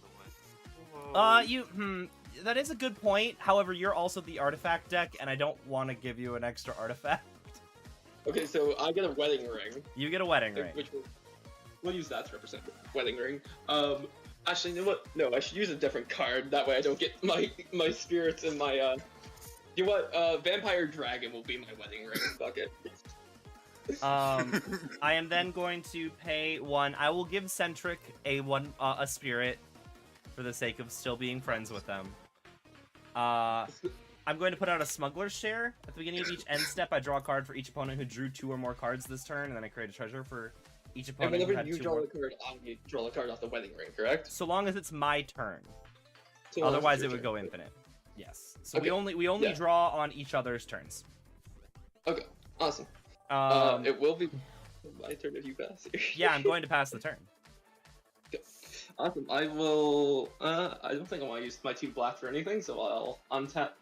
otherwise. That is a good point. However, you're also the artifact deck, and I don't want to give you an extra artifact. Okay, so I get a wedding ring. You get a wedding ring. Which we'll use that to represent the wedding ring. Actually, you know what? No, I should use a different card. That way I don't get my spirits and my, You know what? Vampire Dragon will be my wedding ring. Fuck it. I am then going to pay 1. I will give Centric a spirit for the sake of still being friends with them. I'm going to put out a Smuggler's Share. At the beginning of each end step, I draw a card for each opponent who drew 2 or more cards this turn, and then I create a treasure for each And opponent who whenever had you 2 draw more. a card, I draw a card off the wedding ring, correct? So long as it's my turn. So Otherwise, your it would turn. go infinite. Yes. So Okay. we only Yeah. draw on each other's turns. Okay, awesome. It will be my turn if you pass here. Yeah, I'm going to pass the turn. Awesome. I will. I don't think I want to use my 2 black for anything, so I'll untap,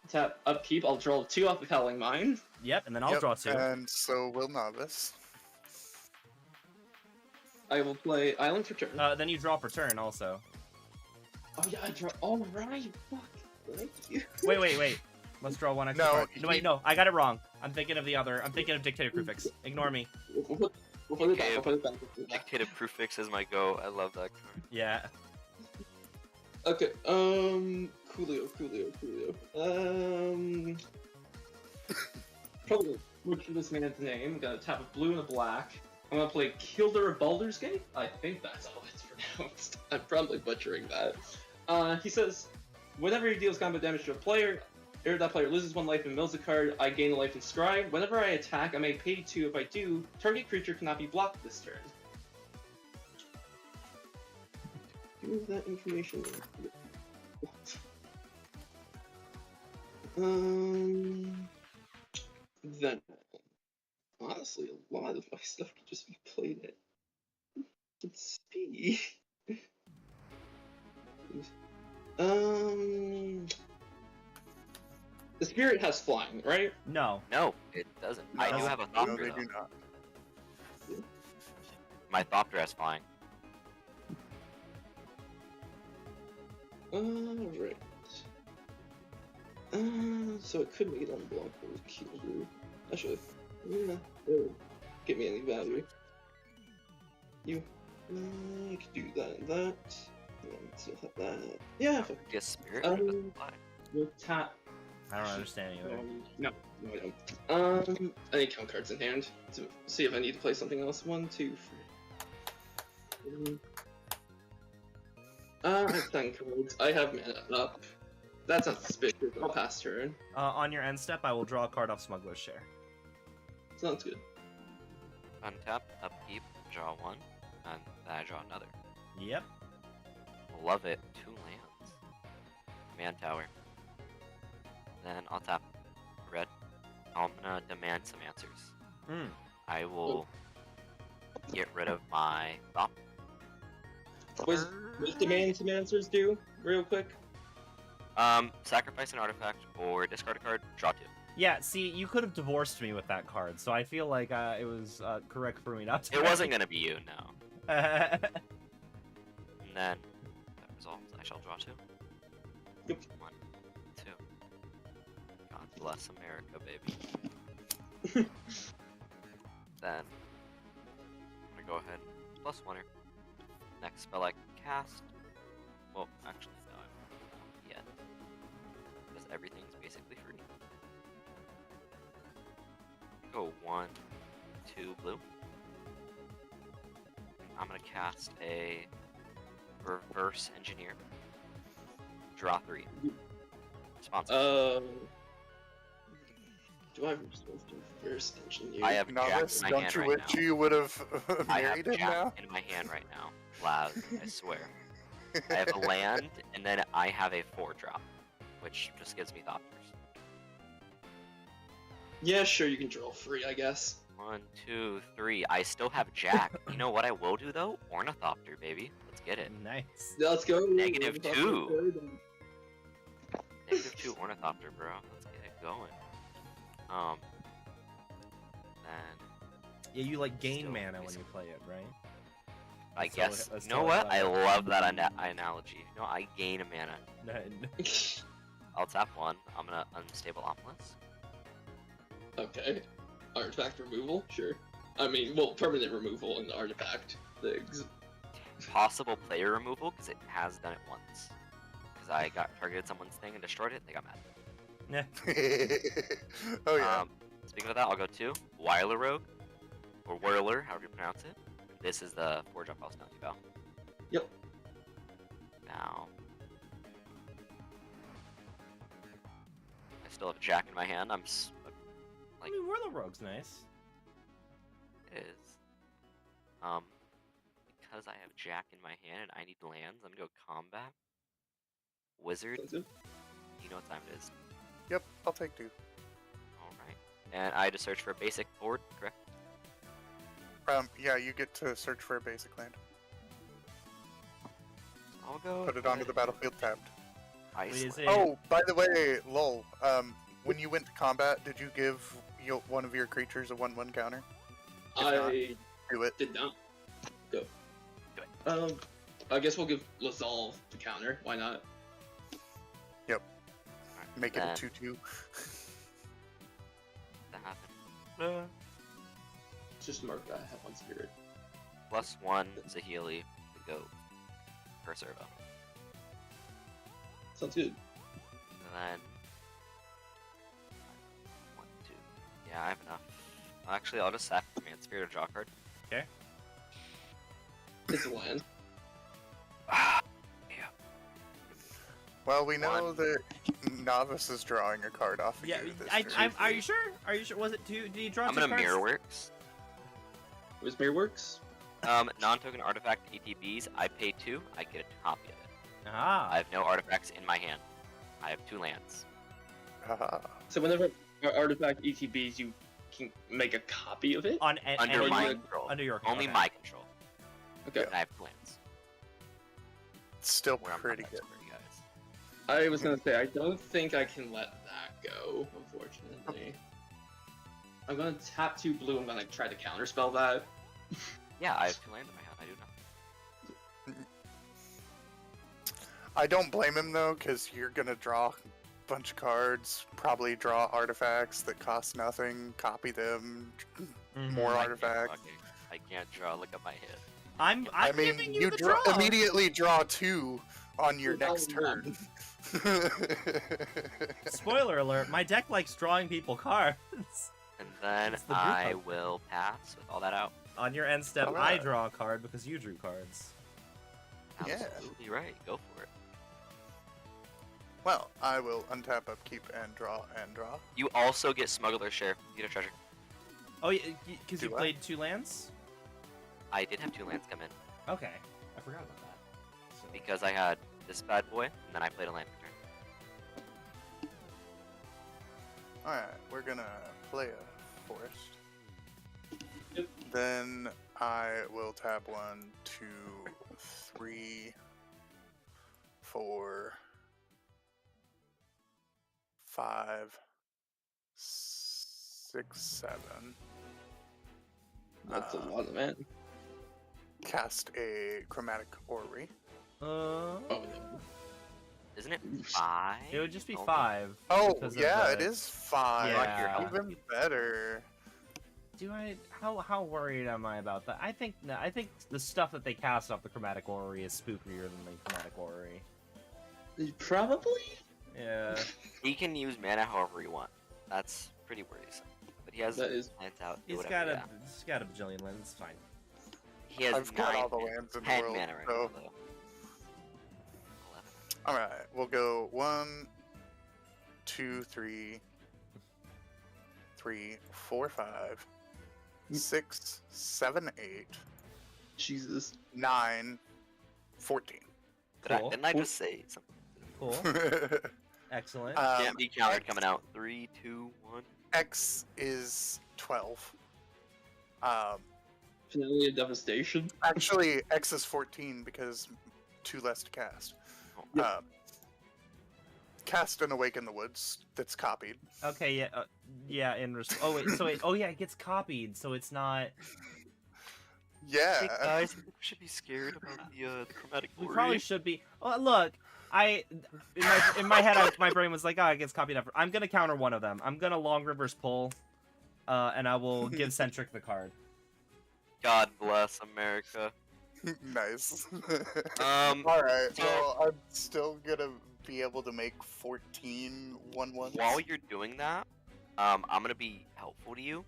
tap, upkeep. I'll draw 2 off the Howling Mine. Yep, and then I'll Yep, draw 2. And so will Novice. I will play Island for turn. Then you draw per turn also. Oh yeah, I draw. All right. Fuck. Thank you. Wait. Let's draw 1 extra No, card. No, wait, no, I got it wrong. I'm thinking of the other. I'm thinking of Dictator Prefix. Ignore me. We'll put it back. Okay. We'll put it back. Dictative Prefix is my go. I love that card. Yeah. Okay. Coolio. Probably butcher this man's name. I'm gonna tap a blue and a black. I'm gonna play Kilder of Baldur's Gate. I think that's how it's pronounced. I'm probably butchering that. He says, whenever he deals combat damage to a player, or that player loses 1 life and mills a card, I gain a life in Scry. Whenever I attack, I may pay 2. If I do, target creature cannot be blocked this turn. Give that information. Then, honestly, a lot of my stuff could just be played at speed. The spirit has flying, right? No. No, it doesn't. I do No. have a No, Thopter, they though. do not. My Thopter has flying. Alright. So it could make it unblockable with Q. Actually, that would get me any value. I could do that and that. And then still have that. Yeah, fuck. Be a spirit. Or does it fly? We'll tap. I don't understand either. No, I don't. I need count cards in hand to see if I need to play something else. 1, 2, 3. I have 10 cards. I have mana up. That's not suspicious. I'll pass turn. On your end step, I will draw a card off Smuggler's Share. Sounds good. Untap, upkeep, draw one, and then I draw another. Yep. Love it. 2 lands. Man Tower. Then I'll tap red. I'm gonna demand some answers. Hmm. I will get rid of my thought. What does demand some answers do, real quick? Sacrifice an artifact or discard a card, draw 2. Yeah, see, you could have divorced me with that card, so I feel like it was correct for me not to. It wasn't gonna be you, no. gonna. And then that resolves. I shall draw 2. Yep. 1, 2. God bless America, baby. Then I'm gonna go ahead and plus 1er. Next spell I can cast. Well, actually, no, I won't yet. Because everything's basically free. Go 1, 2 blue. I'm gonna cast a reverse engineer. Draw 3. Sponsor. Do I have reverse engineer? I have Novice, Jack in my don't hand you right wish now. you would have I have married him Jack now? in my hand right now. Laz, I swear. I have a land, and then I have a 4-drop, which just gives me Thopters. Yeah, sure, you can draw free, I guess. 1, 2, 3. I still have Jack. You know what I will do though? Ornithopter, baby. Let's get it. Nice. Let's go. -2. -2 Ornithopter, bro. Let's get it going. Then Yeah, you like gain Still mana when basic. you play it, right? I That's guess. totally- that's You know totally what? I valid. love that analogy. No, I gain a mana. I'll tap 1. I'm gonna unstable Omnilus. Okay. Artifact removal? Sure. I mean, well, permanent removal in the artifact things. Possible player removal because it has done it once. Because I got targeted someone's thing and destroyed it. They got mad. Oh yeah. Speaking of that, I'll go 2. Wirler Rogue, or Whirler, however you pronounce it. This is the 4-drop I was telling you about. Yep. Now, I still have Jack in my hand. I mean, Whirler Rogue's nice. It is. Because I have Jack in my hand and I need lands, I'm gonna go combat. Wizard. Sounds good. You know what time it is. Yep, I'll take 2. Alright. And I had to search for a basic board, correct? Yeah, you get to search for a basic land. I'll go. Put it onto the battlefield tabbed. Wait, is Iceland. it- Oh, by the way, lol. When you went to combat, did you give one of your creatures a 1/1 counter? I Do it. did not. Go. Do it. I guess we'll give Lazal the counter. Why not? Make it a Then- 2/2. That happened. Just mark that I have 1 spirit. +1 Zahili, the goat. Per servo. Sounds good. And then 1, 2. Yeah, I have enough. Actually, I'll just sack Command Spirit or draw a card. Okay. It's a land. Yeah. Well, we know that Novice is drawing a card off of Yeah, you this are turn. you sure? Are you sure? Was it 2? Did you draw I'm 2 gonna cards? Mirror Works. It was Mirrorworks? Non-token artifact ATBs. I pay 2. I get a copy of it. Ah. I have no artifacts in my hand. I have 2 lands. Haha. So whenever artifact ETBs, you can make a copy of it? On Under any- my control. Under your Only okay. my control. Okay. And I have 2 lands. It's still Where I'm pretty not good. expert, guys. I was gonna say, I don't think I can let that go, unfortunately. I'm gonna tap 2 blue, I'm gonna try to counterspell that. Yeah, I have 2 lands in my hand. I do I don't blame him though, because you're gonna draw a bunch of cards, probably draw artifacts that cost nothing, copy them, more I can't artifacts. I can't draw. Look at my hit. I'm I mean, giving you the draw. immediately draw 2 on your You're next drawing turn. Spoiler alert, my deck likes drawing people cards. And then It's the group I hug. will pass with all that out. On your end step, I Alright. draw a card because you drew cards. Yeah. Absolutely right. Go for it. Well, I will untap, upkeep, and draw, and draw. You also get Smuggler's Share. You get a treasure. Oh, yeah, because you Do I? played 2 lands? I did have 2 lands come in Okay, I forgot about that. So, because I had this bad boy, and then I played a land return. Alright, we're gonna play a forest. Yep. Then I will tap 1, 2, 3, 4, 5, 6, 7. That's a lot of man. Cast a chromatic orrery. Oh, yeah. Isn't it 5? it would just be Oh, 5. Oh, because of yeah, the- it is 5. Yeah. Even better. Do I? How worried am I about that? I think no. I think the stuff that they cast off the chromatic orrery is spookier than the chromatic orrery. Probably. Yeah. He can use mana however he wants. That's pretty worrisome. But he has That is- lands out. He's whatever, got a bajillion lands. It's fine. He has I've got 9 all the mana- lands in the 10 world, mana right so- now, though. 11. Alright, we'll go 1, 2, 3, 4, 5, 6, 7, 8, Jesus. 9, 14. Cool. Didn't I just say something? Cool. Excellent. Can't be countered coming out. 3, 2, 1. X is 12. Finale of Devastation. Actually, X is 14 because 2 less to cast. Oh, Cast and Awaken the Woods that's copied. Okay. Yeah. Yeah. Oh wait. So wait. Oh yeah. It gets copied. So it's not. Yeah. Hey guys, we should be scared about the chromatic We orrery. probably should be. Well, look. In my head, my brain was like, oh, it gets copied after. I'm gonna counter one of them. I'm gonna Long Rivers pull, and I will give Centric the card. God bless America. Nice. Alright, so- well, I'm still gonna be able to make 14 1/1s. While you're doing that, I'm gonna be helpful to you.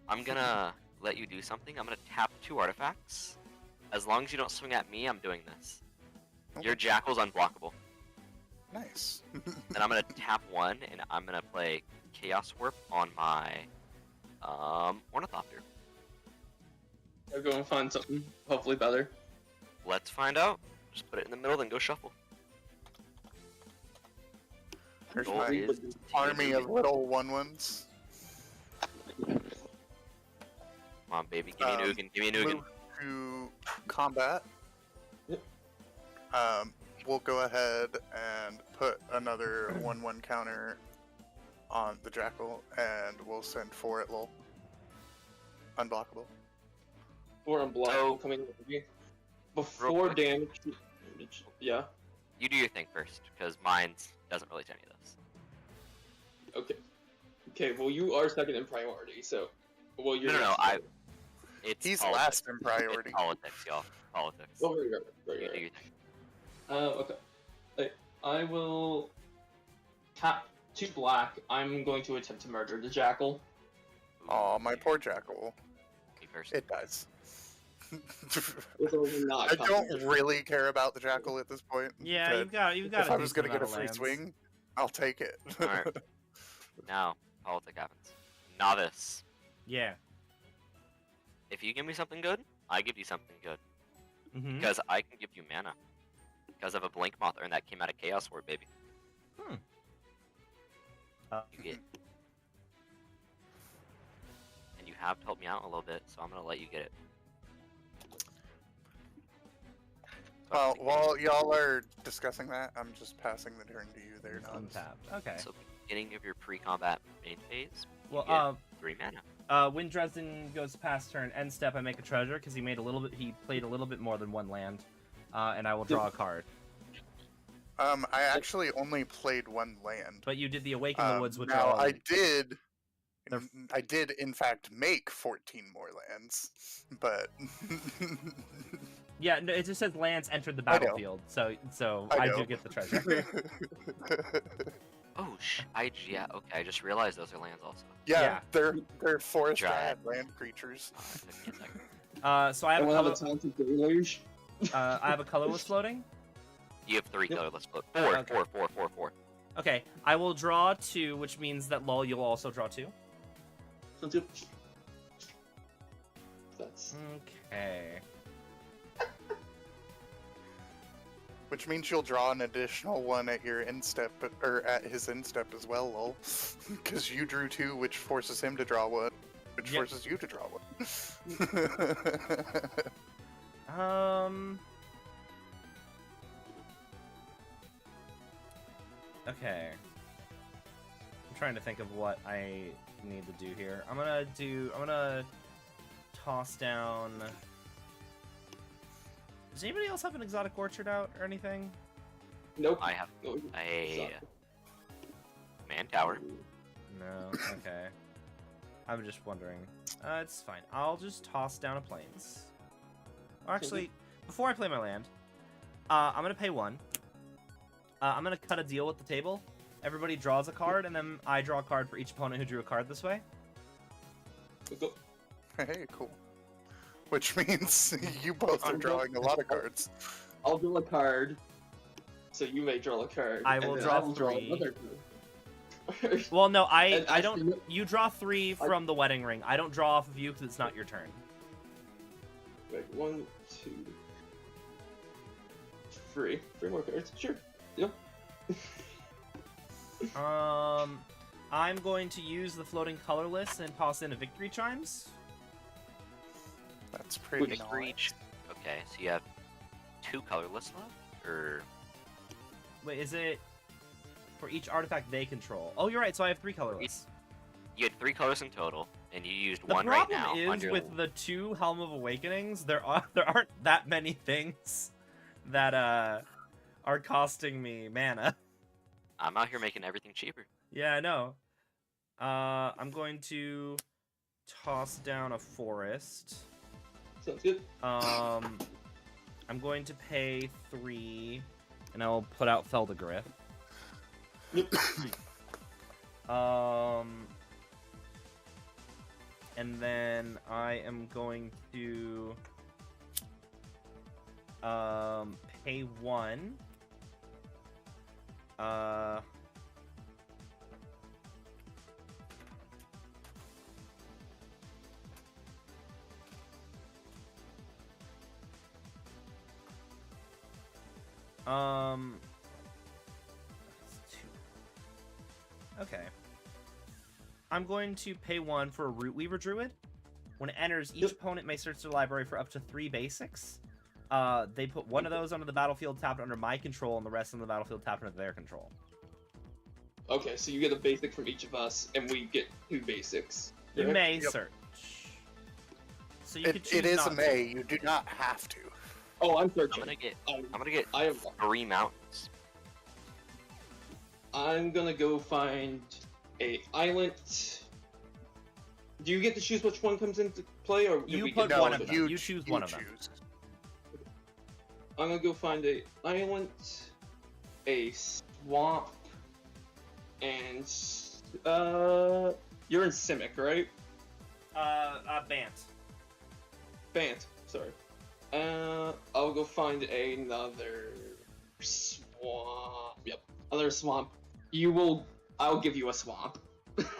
I'm gonna let you do something. I'm gonna tap 2 artifacts. As long as you don't swing at me, I'm doing this. Your Jackal's unblockable. Nice. Then I'm gonna tap 1, and I'm gonna play Chaos Warp on my Ornithopter. I'll go and find something hopefully better. Let's find out. Just put it in the middle, then go shuffle. There's Goal my is to army get of little 1/1s. Come on, baby. Give me a Nugan. Give me a Nugan. Move to combat. Yep. We'll go ahead and put another 1/1 counter on the Jackal, and we'll send 4 at lull. Unblockable. Or I'm blind So- coming with me. Before quick. damage. Yeah. You do your thing first, because mine doesn't relate to any of this. Okay. Okay. Well, you are second in priority, so. Well, you're. No, next. It's He's politics. last in priority. It's politics, y'all. Politics. Oh, right. You do right. your thing. Okay. I will tap 2 black. I'm going to attempt to murder the Jackal. Aw, my poor Jackal. Me first. It dies. With only not I don't complicated. really care about the Jackal at this point. Yeah, but you've got. if I was gonna get a free swing, I'll take it. Alright. Now, politics happens. Novice. Yeah. If you give me something good, I give you something good. Mm-hmm. Because I can give you mana. Because of a Blink Moth urn that came out of Chaos Ward, baby. You get. And you have helped me out a little bit, so I'm gonna let you get it. So Well, at the while y'all are discussing that, I'm just passing the turn to you there, Nons. Untapped. Okay. So beginning of your pre-combat main phase, you Well, get 3 mana. when Dresden goes past turn end step, I make a treasure because he played a little bit more than 1 land, and I will draw a card. I actually only played one land. But you did the Awaken the Woods, which now are all... They're... I did in fact make 14 more lands, but Yeah, no, it just says lands entered the I know. battlefield, so I I know. do get the treasure. Oh, yeah, okay, I just realized those are lands also. yeah, Yeah. they're forest Dryad. land creatures. It took me a second. So I have And a we'll have a color, talented deluge. I have a colorless floating. You have 3 Yep. colorless float. Okay. Four. Okay, I will draw 2, which means that Lol, you'll also draw 2. Sounds good. That's Okay. Which means you'll draw an additional one at your instep, or at his instep as well, lol. Because you drew 2, which forces him to draw 1, which Yep. forces you to draw 1. Okay. I'm trying to think of what I need to do here. I'm gonna toss down... Does anybody else have an exotic orchard out or anything? nope. I have No, a man tower. No? Okay. I'm just wondering. It's fine. I'll just toss down a plains. Or actually, before I play my land, I'm gonna pay 1. I'm gonna cut a deal with the table. Everybody draws a card, and then I draw a card for each opponent who drew a card this way. Let's go. Hey, cool. Which means you both are drawing a lot of cards. I'll draw a card, so you may draw a card. I and will then draw I will draw 3. another card. Well, no, I And I don't. see- You draw 3 from the wedding ring. I don't draw off of you because it's not your turn. Wait, 1, 2, 3. 3 more cards. Sure. Yeah. I'm going to use the floating colorless and toss in a victory chimes. That's pretty Which nice. Reach. Okay, so you have 2 colorless left, or Wait, is it for each artifact they control? Oh, you're right. So I have 3 colorless. you had 3 colors in total, and you used The 1 right problem now. is on your... with the 2 Helm of Awakenings, there aren't that many things that are costing me mana. I'm out here making everything cheaper. Yeah, I know. I'm going to toss down a forest. Sounds good. I'm going to pay 3, and I'll put out Feldegriff. Yep. And then I am going to pay 1. That's 2. Okay. I'm going to pay 1 for a Root Weaver Druid. When it enters, each Yep. opponent may search their library for up to 3 basics. They put one of those onto the battlefield tapped under my control, and the rest on the battlefield tapped under their control. Okay, so you get a basic from each of us, and we get 2 basics. You correct? may Yep. search. So you could It choose is not a to. may. You do not have to. Oh, I'm I'm searching. gonna get I'm, I am. 3 mountains. I'm gonna go find a island. Do you get to choose which one comes into play, or do You we put get one to of choose? them. You choose one of them. choose. I'm gonna go find a island, a swamp, and you're in Simic, right? Bant. Bant, sorry. I'll go find another swamp. Yep, another swamp. I'll give you a swamp.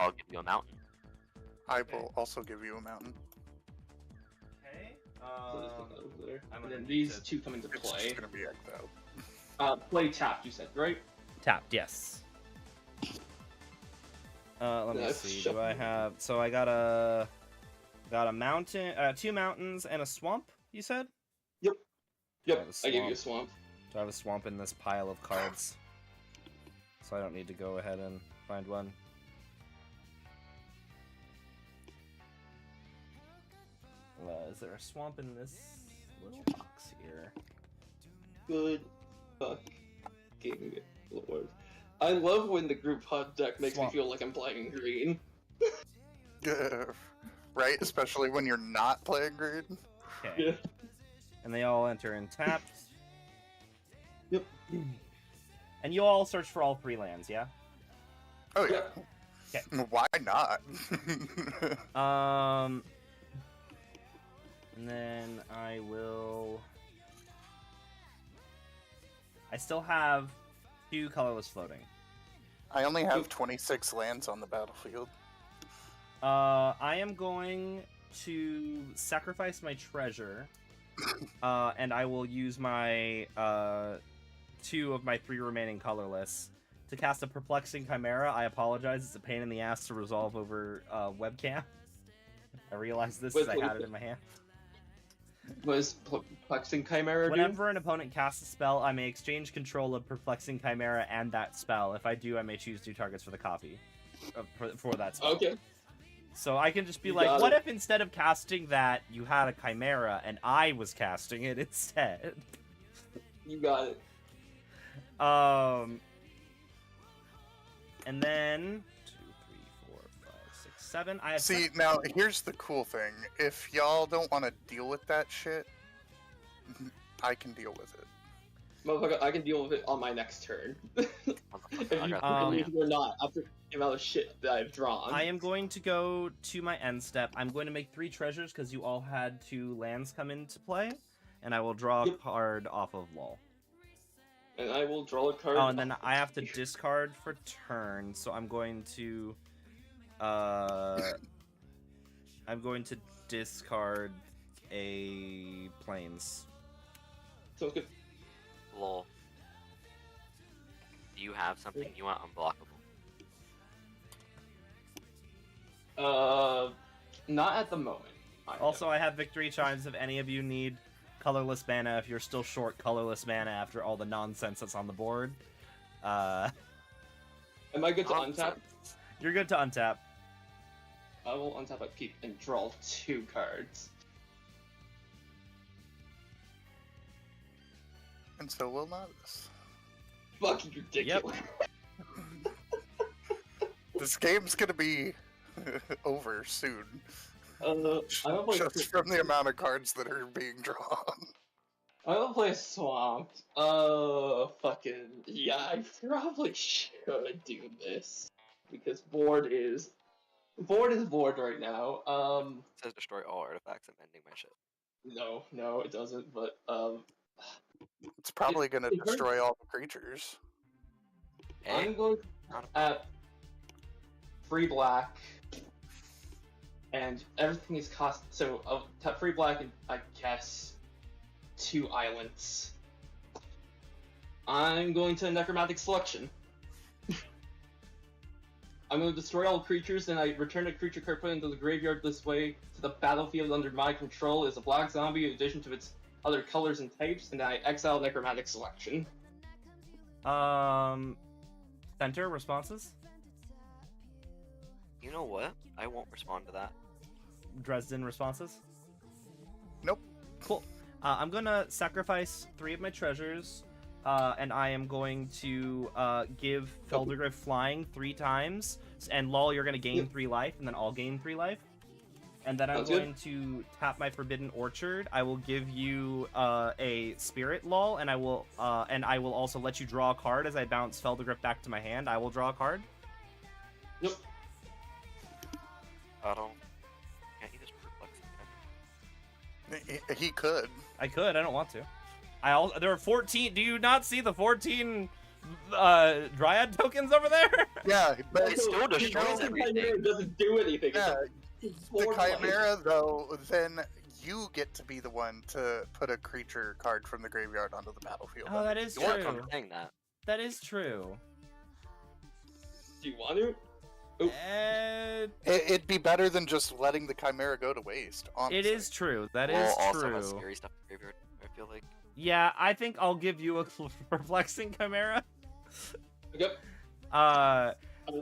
I'll give you a mountain. I will also give you a mountain. Okay. So just put that over there. I'm And gonna then need these to- 2 come into It's play. just gonna be exiled. Play tapped, you said, right? Tapped, yes. Let me Yeah, see. shuffle. Do I have? So I got a mountain, 2 mountains and a swamp. You said? Yep, have a I gave you a swamp. Do I have a swamp in this pile of cards? So I don't need to go ahead and find one. Is there a swamp in this little box here? Good. fucking lord. I love when the group HUD deck makes Swamp. me feel like I'm playing green. Right, especially when you're not playing green. Okay. Yeah. And they all enter in tapped. Yep. And you all search for all 3 lands, yeah? Oh yeah. Okay. Why not? And then I will... I still have 2 colorless floating. I only have 26 lands on the battlefield. I am going to sacrifice my treasure, and I will use my 2 of my 3 remaining colorless to cast a Perplexing Chimera. I apologize, it's a pain in the ass to resolve over webcam. I realized this as I had it in my hand. What does Perplexing Chimera do? Whenever an opponent casts a spell, I may exchange control of Perplexing Chimera and that spell. If I do, I may choose 2 targets for the copy for that spell. Okay. So I can just be You like, got what it. if instead of casting that, you had a Chimera and I was casting it instead? You got it. And then 2, 3, 4, 5, 6, 7. I have See, now here's the cool thing. If y'all don't want to deal with that shit, I can deal with it. Motherfucker, I can deal with it on my next turn. If you Um, believe it or not, after the amount of shit that I've drawn. I am going to go to my end step. I'm going to make 3 treasures because you all had 2 lands come into play, and I will draw a Yep. card off of LOL. And I will draw a card. Oh, and then I have to discard for turn, so I'm going to discard a plains. Sounds good. Lol. Do you have something you want unblockable? Not at the moment. Also, I have victory chimes if any of you need colorless mana, if you're still short colorless mana after all the nonsense that's on the board. Am I good to untap? You're good to untap. I will untap upkeep and draw 2 cards. And so will Novice. Fucking ridiculous. This game's gonna be over soon. I don't play. Just from the amount of cards that are being drawn. I don't play Swamp. Fucking yeah. I probably should do this because board is bored right now. It says destroy all artifacts. I'm ending my shit. No, it doesn't. But It's probably gonna it hurts. destroy all the creatures. Hey, I'm going not at 3 black, and everything is cost. So I'll tap 3 black and I guess 2 islands. I'm going to Necromantic Selection. I'm going to destroy all creatures, then I return a creature card put into the graveyard this way to the battlefield under my control as a black zombie in addition to its other colors and types, and I exile Necromantic Selection. Center responses? You know what? I won't respond to that. Dresden responses? Nope. Cool. I'm gonna sacrifice 3 of my treasures, and I am going to give Feldergriff flying 3 times, and lol, you're gonna gain 3 life, and then I'll gain 3 life. And then I'm Sounds good. going to tap my Forbidden Orchard. I will give you a Spirit lol, and I will also let you draw a card as I bounce Feldergriff back to my hand. I will draw a card. Yep. I don't. Can't you just perplex He could. I could. I don't want to. There are 14. Do you not see the 14 Dryad tokens over there? Yeah, but It still destroys everything. It doesn't do anything. yeah, It's the 4 life. Chimera though, then you get to be the one to put a creature card from the graveyard onto the battlefield. Oh, that is You are true. saying that. That is true. Do you want to? It'd be better than just letting the Chimera go to waste. Honestly. It is true. That Lol is also has true. scary stuff in the graveyard. I feel like. Yeah, I think I'll give you a perplexing chimera. Yep.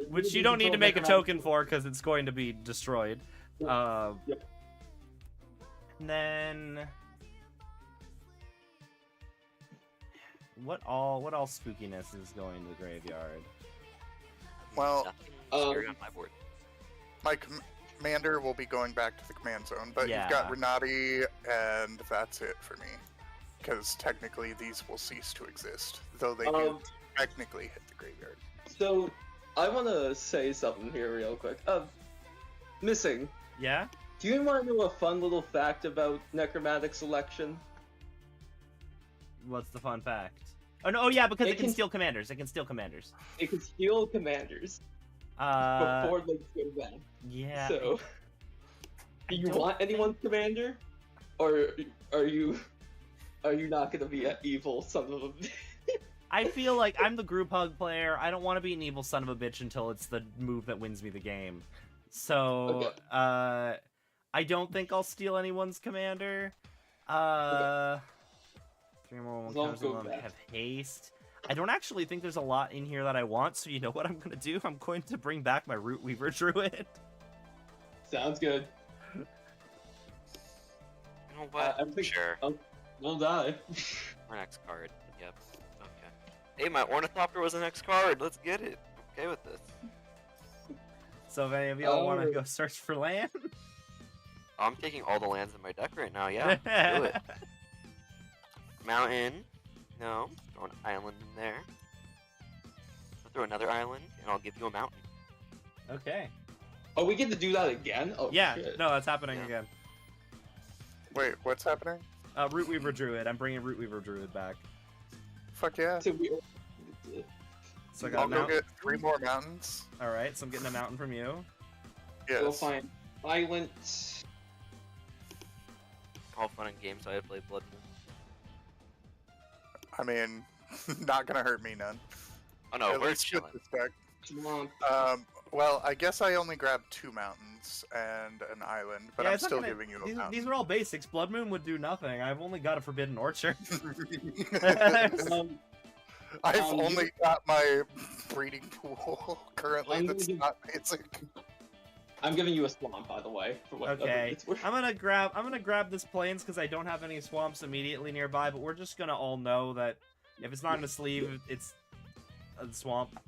Which you don't need to make a token for because it's going to be destroyed. Yep. And then What all spookiness is going to the graveyard? Well, Nothing scary on my board. my commander will be going back to the command zone, but Yeah. you've got Renati, and that's it for me. Because technically these will cease to exist, though they do technically hit the graveyard. So, I want to say something here real quick. Missing. Yeah. Do you want to know a fun little fact about necromantic selection? What's the fun fact? Oh no! Oh yeah, because It it can can- steal commanders. It can steal commanders. It can steal commanders before they go back. Yeah. So, do you don't want anyone's commander, or are you not gonna be an evil son of a bitch? I feel like I'm the group hug player. I don't want to be an evil son of a bitch until it's the move that wins me the game. So, I don't think I'll steal anyone's commander. 3 more As long counters as go and back. have haste. I don't actually think there's a lot in here that I want, so you know what I'm gonna do? I'm going to bring back my Root Weaver Druid. Sounds good. You know what? I think Sure. We'll die. Our next card. Yep. Okay. Hey, my Ornithopter was the next card. Let's get it. I'm okay with this. So if any of y'all want to Oh. go search for land, I'm taking all the lands in my deck right now. Yeah. Do it. Mountain. No. Throw an island in there. I'll throw another island, and I'll give you a mountain. Okay. Oh, we get to do that again? Oh, Yeah. shit. No, that's happening Yeah. again. Wait, what's happening? Root Weaver Druid. I'm bringing Root Weaver Druid back. Fuck yeah. So we- So I got I'll a go mountain. get 3 more mountains. All right. So I'm getting a mountain from you. We'll Yes. find island. All fun and games. I play Blood Moon. I mean, not gonna hurt me none. Oh no, At we're least with chilling. this deck. Swamp. Well, I guess I only grabbed 2 mountains and an island, but Yeah, I'm it's not still gonna- giving you a These mountain. are all basics. Blood Moon would do nothing. I've only got a Forbidden Orchard. I've Um, only got my breeding pool currently I'm that's gonna- not basic. I'm giving you a swamp, by the way. For whatever Okay. it's worth. I'm gonna grab this plains because I don't have any swamps immediately nearby. But we're just gonna all know that if it's not in a sleeve, it's a swamp.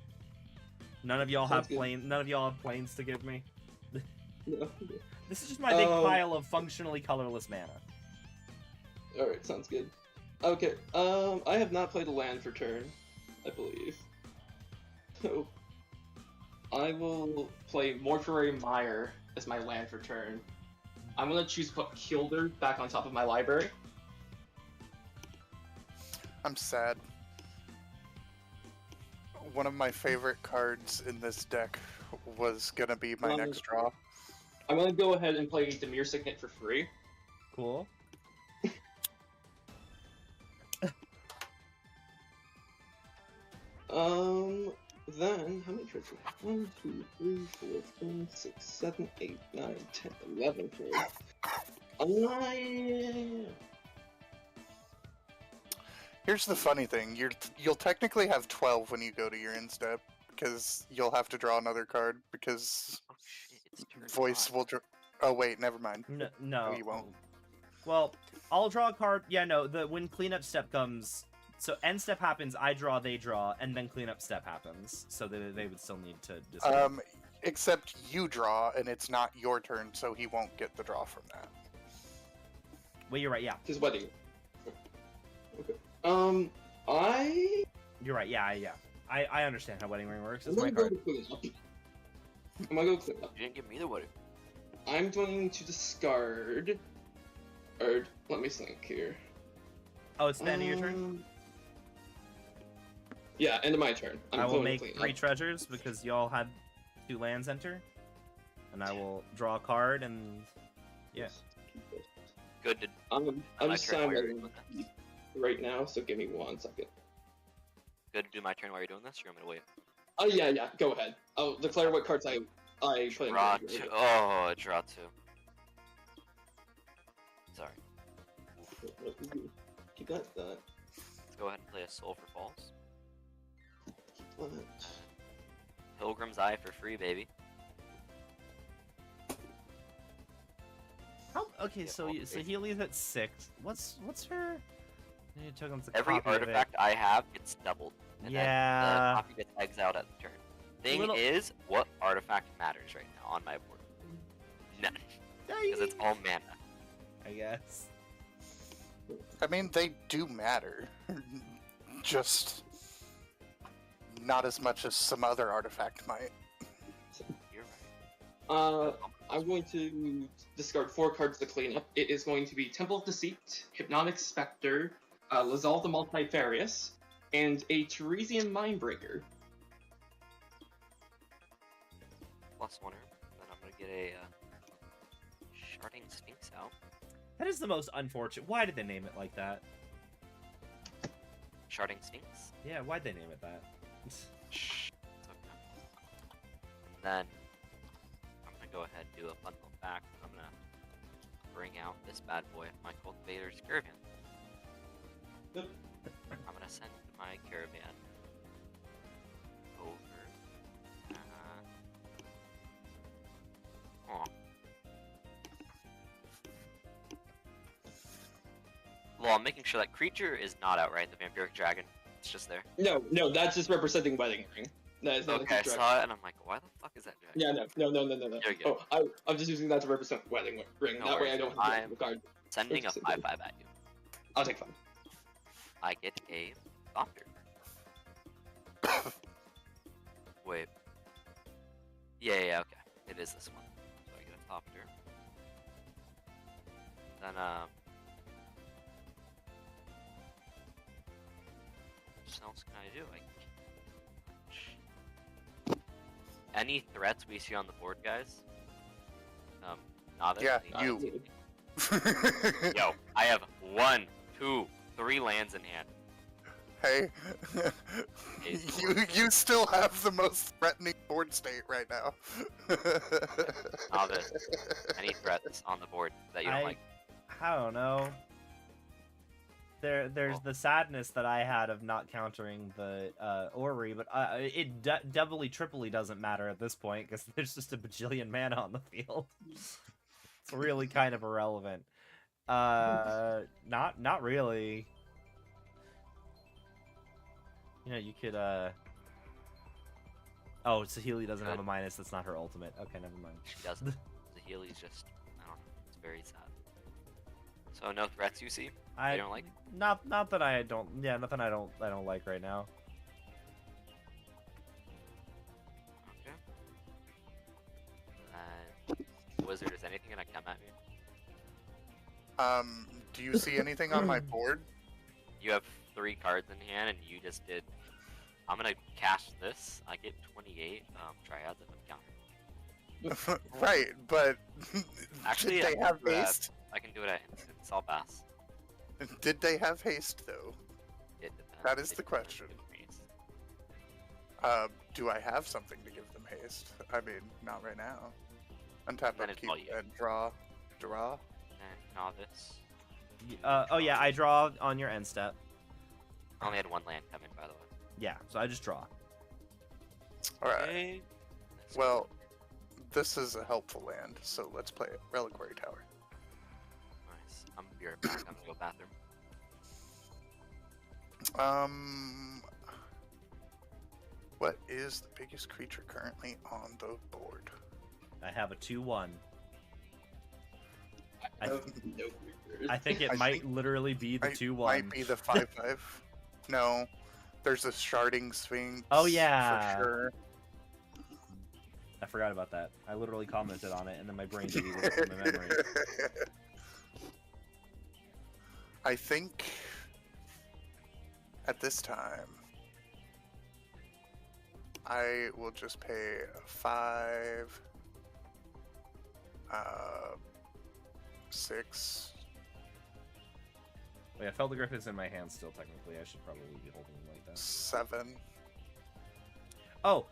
None of y'all have Sounds good. None of y'all have plains to give me. No. This is just my big Oh. pile of functionally colorless mana. Alright, sounds good. Okay, I have not played a land for turn, I believe. So, I will play Mortuary Mire as my land for turn. I'm gonna choose to put Kilder back on top of my library. I'm sad. One of my favorite cards in this deck was gonna be my next draw. I'm gonna go ahead and play Demir Signet for free. Cool. Then, how many cards? 1, 2, 3, 4, 5, 6, 7, 8, 9, 10, 11 cards. Here's the funny thing: you'll technically have 12 when you go to your end step, because you'll have to draw another card because Oh shit, it's turn voice 5. will. Oh wait, never mind. No. you won't. Well, I'll draw a card. Yeah, no. When cleanup step comes, so end step happens, I draw, they draw, and then cleanup step happens. So they would still need to discard. Except you draw, and it's not your turn, so he won't get the draw from that. Well, you're right. Yeah, His wedding. Okay. you're right. Yeah. I understand how Wedding Ring works. I'm It's my gonna go card. clean up. I'm gonna go clean up. You didn't give me the wedding. I'm going to discard. Or let me think here. Oh, it's the end of your turn. Yeah, end of my turn. I'm I will going make to clean 3 up. treasures because y'all had 2 lands enter, and I will draw a card and yeah. Good to I'm my turn while you're signing doing this. right now, so give me 1 second. Good to do my turn while you're doing this, or I'm gonna wait. Oh yeah, go ahead. I'll declare what cards I put in. Draw my 2. graveyard. Oh, draw 2. Sorry. Keep that. Let's go ahead and play a Soul for Falls. Keep that. Pilgrim's Eye for free, baby. Okay, Yeah, so all so basic. Healy's at 6. What's her? You took him to Every copy of it. artifact artifact I have gets doubled. And then Yeah. the copy gets exiled at the turn. Thing Little- is, what artifact matters right now on my board? None. Because it's all mana. I guess. I mean, they do matter. Just not as much as some other artifact might. You're right. I'm going to discard 4 cards to clean up. It is going to be Temple of Deceit, Hypnotic Spectre, Lazal the Multifarious, and a Teresian Mindbreaker. +1. Then I'm gonna get a Sharding Sphinx out. That is the most unfortunate. Why did they name it like that? Sharding Sphinx. Yeah, why'd they name it that? Shh. It's okay. And then I'm gonna go ahead and do a bundle back. I'm gonna bring out this bad boy, my Cultivator's Caravan. Yep. I'm gonna send my caravan over. Oh. Well, I'm making sure that creature is not outright the Vampiric Dragon. It's just there. No, that's just representing Wedding Ring. That is not Okay, I a dragon. saw it and I'm like, why the fuck is that dragon? Yeah, no. You're good. Oh, I'm just using that to represent Wedding Ring. No that way I worries. don't have I'm the card. Sending a 5/5 at you. I'll take 5. I get a Thopter. Wait. Yeah, okay. It is this one. So I get a Thopter. Then, what else can I do? Any threats we see on the board, guys? Novice? Yeah, any- you. Yo, I have 1, 2, 3 lands in hand. Hey, It's you still have the most threatening board state right now. Novice. Any threats on the board that you don't like? I don't know. There's Well. the sadness that I had of not countering the Ori, but it doubly, triply doesn't matter at this point because there's just a bajillion mana on the field. It's really kind of irrelevant. Not really. You know, you could Oh, Saheeli doesn't have a minus. That's not her ultimate. Okay, never mind. She doesn't. Saheeli's just, I don't know. It's very sad. So no threats you see? I You don't like? Not that I don't. Yeah, nothing I don't like right now. Okay. Wizard, is anything gonna come at me? Do you see anything on my board? You have 3 cards in hand, and you just did. I'm gonna cast this. I get 28 triads if I'm counter. Right, but Actually, did they have haste? I can do it at instant. It's all pass. Did they have haste though? It depends. That is It the question. depends. Do I have something to give them haste? I mean, not right now. Untap, Then it's upkeep, all you. and draw. And novice. Oh yeah, I draw on your end step. I only had 1 land come in, by the way. Yeah, so I just draw. Alright, Okay. well, this is a helpful land, so let's play it. Reliquary Tower. Nice. I'm gonna be right back. I'm gonna go bathroom. What is the biggest creature currently on the board? I have a 2/1. I, No I think it I might think- literally be the Might 2/1. be the 5/5. No, there's a Sharding Sphinx. Oh, yeah. For sure. I forgot about that. I literally commented on it, and then my brain deleted it from my memory. I think at this time I will just pay 5, 6. Oh, yeah, Feldegriff is in my hand still, technically. I should probably be holding it like that. 7. Oh,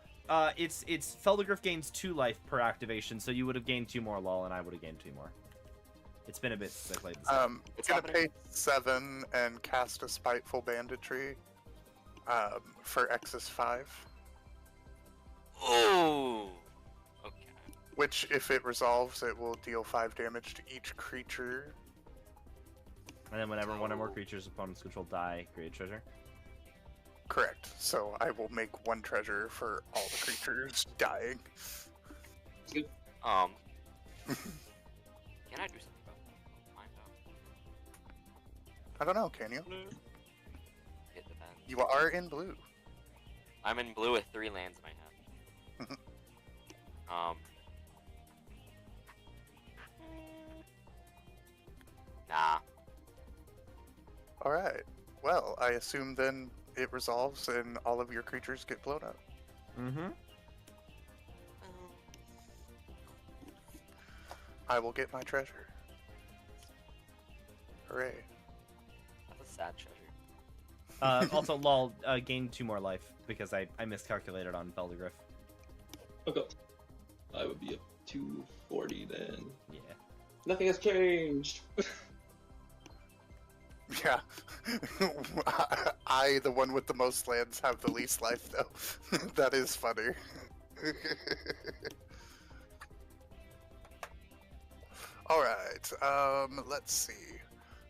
it's Feldegriff gains 2 life per activation, so you would have gained 2 more, lol, and I would have gained 2 more. It's been a bit since I played this. What's Gonna happening? pay 7 and cast a Spiteful Banditry for X's 5. Oh. Okay. Which, if it resolves, it will deal 5 damage to each creature. And then whenever one or more creatures opponents control die, create treasure. Correct. So I will make 1 treasure for all the creatures dying. Can I do something about mine though? I don't know, can you? It depends. You are in blue. I'm in blue with 3 lands in my hand. Nah. Alright. Well, I assume then it resolves and all of your creatures get blown up. Mm-hmm. I will get my treasure. Hooray. That's a sad treasure. Also, lol, gain 2 more life because I miscalculated on Beldegriff. Okay. I would be up 240 then. Yeah. Nothing has changed. Yeah. I, the one with the most lands, have the least life, though. That is funny. Alright, let's see.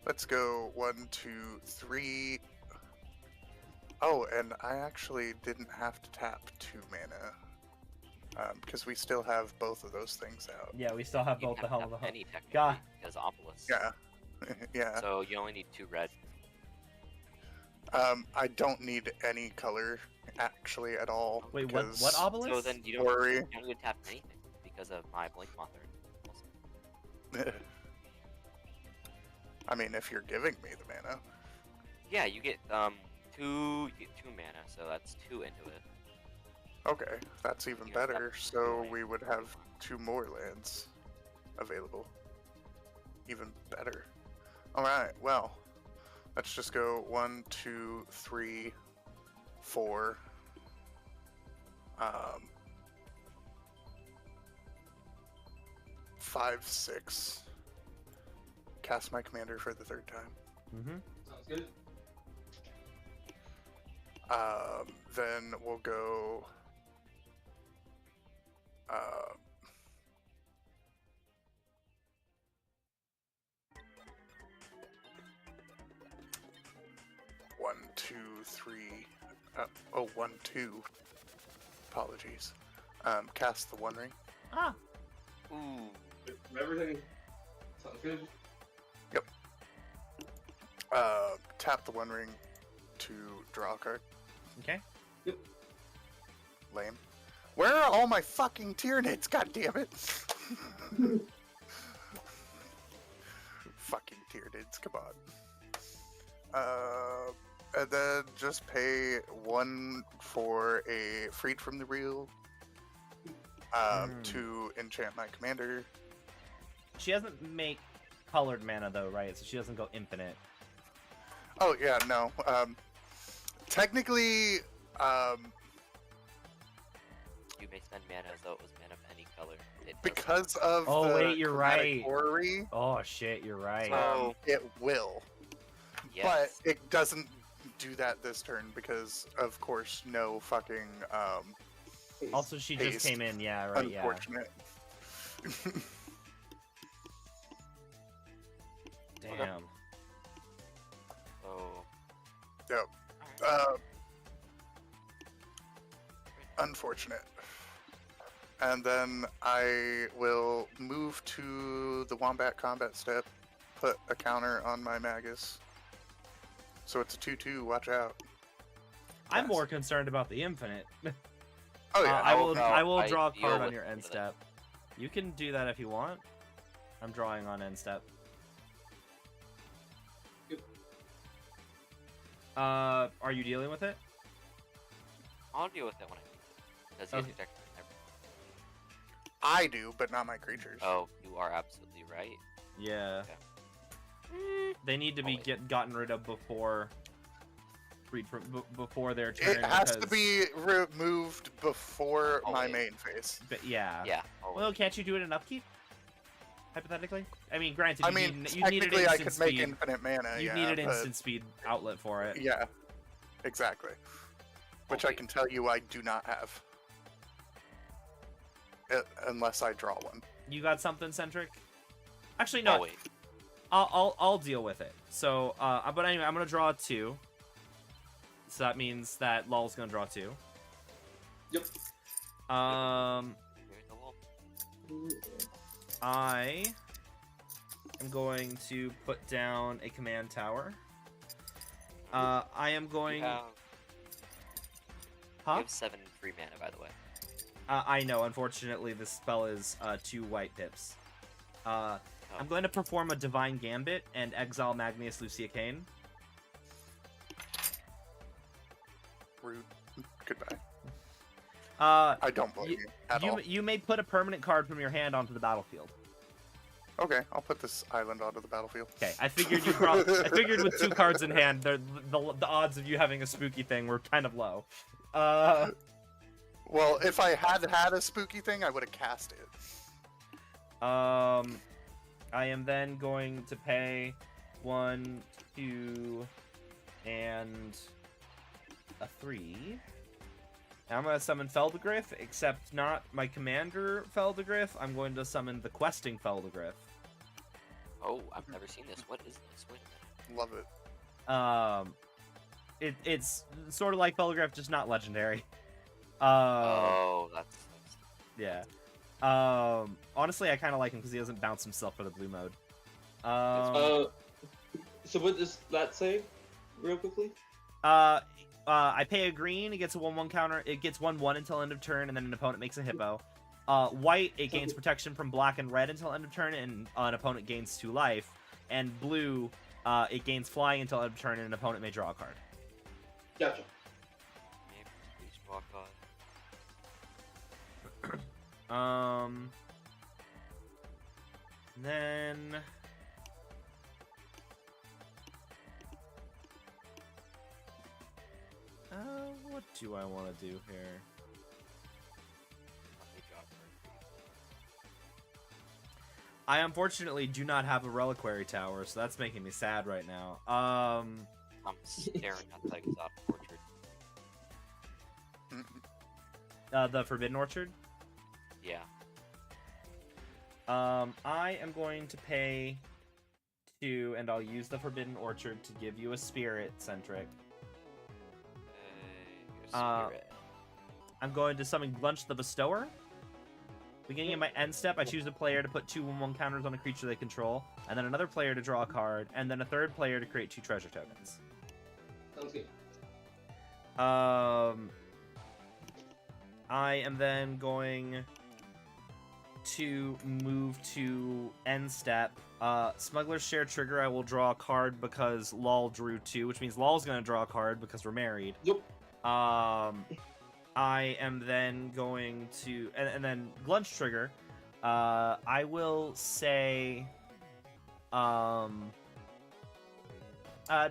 Let's go 1, 2, 3. Oh, and I actually didn't have to tap 2 mana. Because we still have both of those things out. Yeah, we still have You both the can Helm have of the any technically, God. because Obelisk. Yeah. Yeah. So you only need 2 red. I don't need any color, actually, at all. Wait, what because- obelisk? So then you don't, Worry. you don't even tap anything because of my Blink Moth also. I mean, if you're giving me the mana. Yeah, you get 2 mana, so that's 2 into it. Okay, that's even Yeah, better. that's So really we would have 2 more lands available. Even better. Alright, well, let's just go 1, 2, 3, 4. 5, 6. Cast my commander for the 3rd time. Mm-hmm. Sounds good. Then we'll go. One, two, three. Oh, 1, 2. Apologies. Cast the One Ring. Ah. Ooh. Everything sounds good. Tap the One Ring to draw a card. Okay. Lame. Where are all my fucking Tyranids? God damn it! Fucking Tyranids, come on. And then just pay 1 for a Freed from the Real. To enchant my commander. She doesn't make colored mana though, right? So she doesn't go infinite. Oh yeah, no. Technically, You may spend mana as though it was mana of any color. It does because of Oh, the wait, you're chromatic right. orrery, Oh shit, you're right. it will. yes. But it doesn't do that this turn because, of course, no fucking Also, she just haste. came in. Yeah, right. Yeah. Unfortunate. Damn. Oh. Yep. Unfortunate. And then I will move to the Wombat combat step, put a counter on my Magus. So it's a 2/2, watch out. I'm Yes. more concerned about the infinite. Oh yeah, I will. no, I will I draw a deal card on with your end that. step. You can do that if you want. I'm drawing on end step. Are you dealing with it? I'll deal with it when I need it. Does he Okay. protect I do, but not my creatures. Oh, you are absolutely right. Yeah. Okay. They need to be wait. gotten rid of before. Before their turn. It has to because- be removed before Oh, my wait. main phase. But yeah. Yeah. I'll Well, wait. can't you do it in upkeep? Hypothetically. I mean, granted. I You mean, need, you needed technically I instant could make speed. infinite mana, You yeah, need an but- instant speed outlet for it. Yeah, exactly. Which I wait. can tell you I do not have. Unless I draw one. You got something, Centric? Actually, Oh, no. wait. I'll deal with it. So, but anyway, I'm gonna draw 2. so that means that Lol's gonna draw 2. Yep. Here's the wall. I am going to put down a command tower. I am going. You Huh? have 7 free mana, by the way. I know. Unfortunately, this spell is 2 white pips. I'm going to perform a Divine Gambit and exile Magnius Lucia Kane. Rude. Goodbye. Uh, I don't blame you at all. you may put a permanent card from your hand onto the battlefield. Okay, I'll put this island onto the battlefield. Okay, I figured I figured with 2 cards in hand, the odds of you having a spooky thing were kind of low. Well, if I had had a spooky thing, I would have cast it. I am then going to pay 1, 2, and a 3. Now I'm going to summon Feldegriff, except not my commander Feldegriff. I'm going to summon the questing Feldegriff. Oh, I've never seen this. What is this? Wait a minute. Love it. It's sort of like Feldegriff, just not legendary. Oh, that's Yeah. Honestly, I kind of like him because he doesn't bounce himself for the blue mode. So what does that say, real quickly? I pay a green, it gets a 1/1 counter, it gets 1/1 until end of turn, and then an opponent makes a hippo. White, it gains protection from black and red until end of turn, and an opponent gains 2 life. And blue, it gains flying until end of turn, and an opponent may draw a card. Gotcha. maybe please walk on. Then what do I want to do here? Let me draw a card for you. I unfortunately do not have a reliquary tower, so that's making me sad right now. I'm staring at the exotic orchard. The Forbidden Orchard. Yeah. I am going to pay 2, and I'll use the Forbidden Orchard to give you a spirit, Centric. Your spirit. I'm going to summon Glunch the Bestower. Beginning of my end step, I choose a player to put 2 1/1 counters on a creature they control, and then another player to draw a card, and then a third player to create 2 treasure tokens. Sounds good. I am then going to move to end step. Smuggler's Share trigger, I will draw a card because Lol drew 2, which means Lol's going to draw a card because we're married. Yep. I am then going to... And then Glunch trigger, I will say...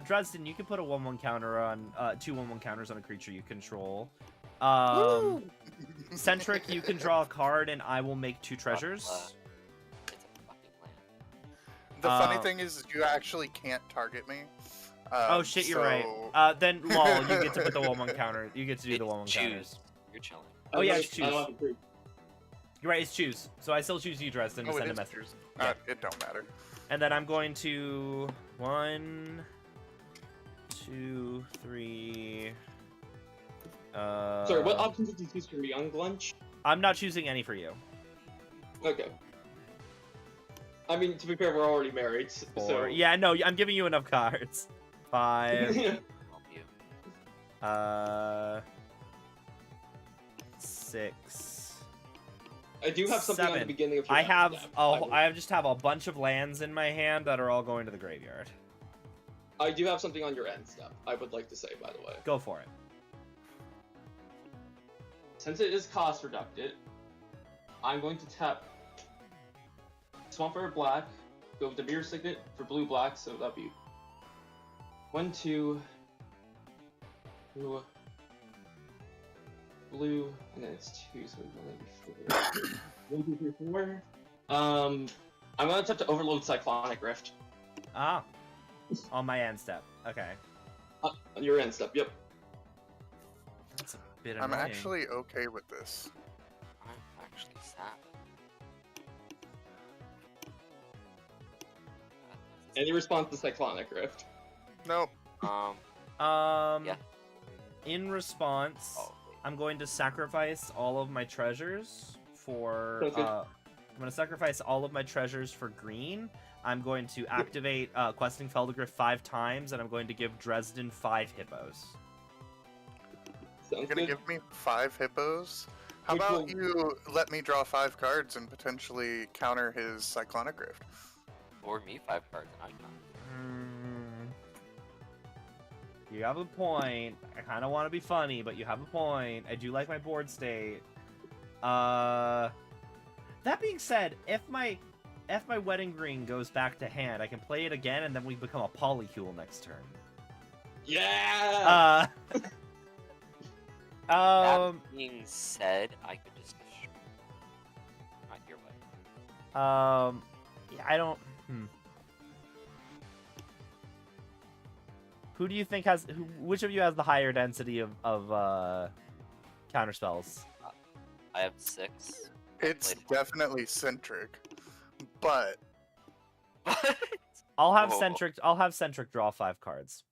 Dresden, you can put a 1/1 counter on... 2 1/1 counters on a creature you control. Centric, you can draw a card, and I will make 2 treasures. It's a fucking land. The funny thing is, you actually can't target me. Oh shit, you're so- right. Then Lol, you get to put the 1/1 counter. You get to do the 1/1 Choose. counters. You're chilling. Oh yeah, it's it's choose. You're right, it's choose. So I still choose you, Dresden, to Oh, send it a is message. yours. Yeah. It don't matter. And then I'm going to 1, 2, 3. Sorry, what options did you choose for me on Glunch? I'm not choosing any for you. Okay. I mean, to be fair, we're already married, 4. so... Yeah, no, I'm giving you enough cards. 5. Help you. 6. I do have something on the 7. beginning of your I have hand. I just have a bunch of lands in my hand that are all going to the graveyard. I do have something on your end step, I would like to say, by the way. Go for it. Since it is cost reducted, I'm going to tap Swamp for black, go with the Mirror Signet for blue black, so that'd be 1, 2, blue, and then it's 2, so it's gonna be 4. 1, 2, 3, 4. I'm gonna attempt to overload Cyclonic Rift. Ah. On my end step. Okay. On your end step, yep. That's a bit I'm annoying. actually okay with this. I'm actually sad. Any response to Cyclonic Rift? Nope. Yeah. In response, Oh, I'm going to sacrifice all of my treasures for. Okay. I'm going to sacrifice all of my treasures for green. I'm going to activate Questing Feldegriff 5 times, and I'm going to give Dresden 5 hippos. Sounds You're gonna good. give me 5 hippos? How Which about will- you let me draw 5 cards and potentially counter his Cyclonic Rift? Or me 5 cards and I count. You have a point. I kind of want to be funny, but you have a point. I do like my board state. That being said, if my Wedding Ring goes back to hand, I can play it again, and then we become a Polycule next turn. Yeah. That being said, I could just destroy. Not your way. Yeah, I don't. Who do you think has? Which of you has the higher density of counter spells? I have 6. It's Played- definitely Centric, but What? I'll have Whoa. Centric. I'll have Centric draw 5 cards.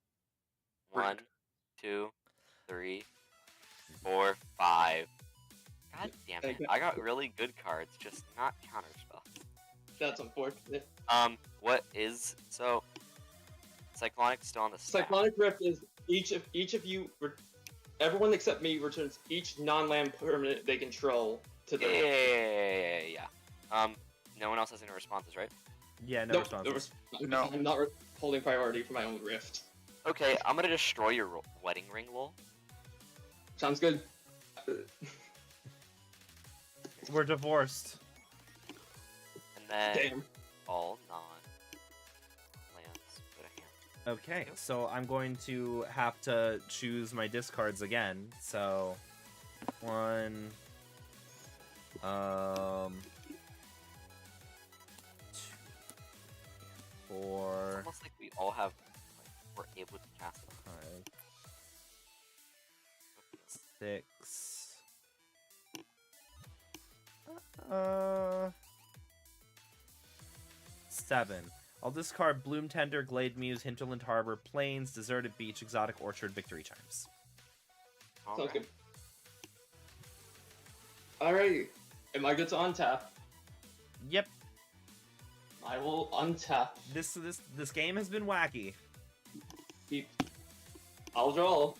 1, 2, 3, 4, 5. God damn it! Okay. I got really good cards, just not counter spells. That's unfortunate. What is so? Cyclonic's still on the stack. Cyclonic Rift is each of you, everyone except me returns each non-land permanent they control to Yeah, their. no one else has any responses, right? Yeah, no Nope, responses. No. I'm not holding priority for my own rift. Okay, I'm gonna destroy your wedding ring, lol. Sounds good. We're divorced. And then Damn. all non-lands put a hand. Okay, so I'm going to have to choose my discards again. So, 1, 2, 4, It's almost like we all have, like, we're able to cast them. 5, 6. 7. I'll discard Bloom Tender, Glade Muse, Hinterland Harbor, Plains, Deserted Beach, Exotic Orchard, Victory Chimes. Sounds Alright. good. Alrighty. Am I good to untap? Yep, I will untap. this game has been wacky. I'll draw.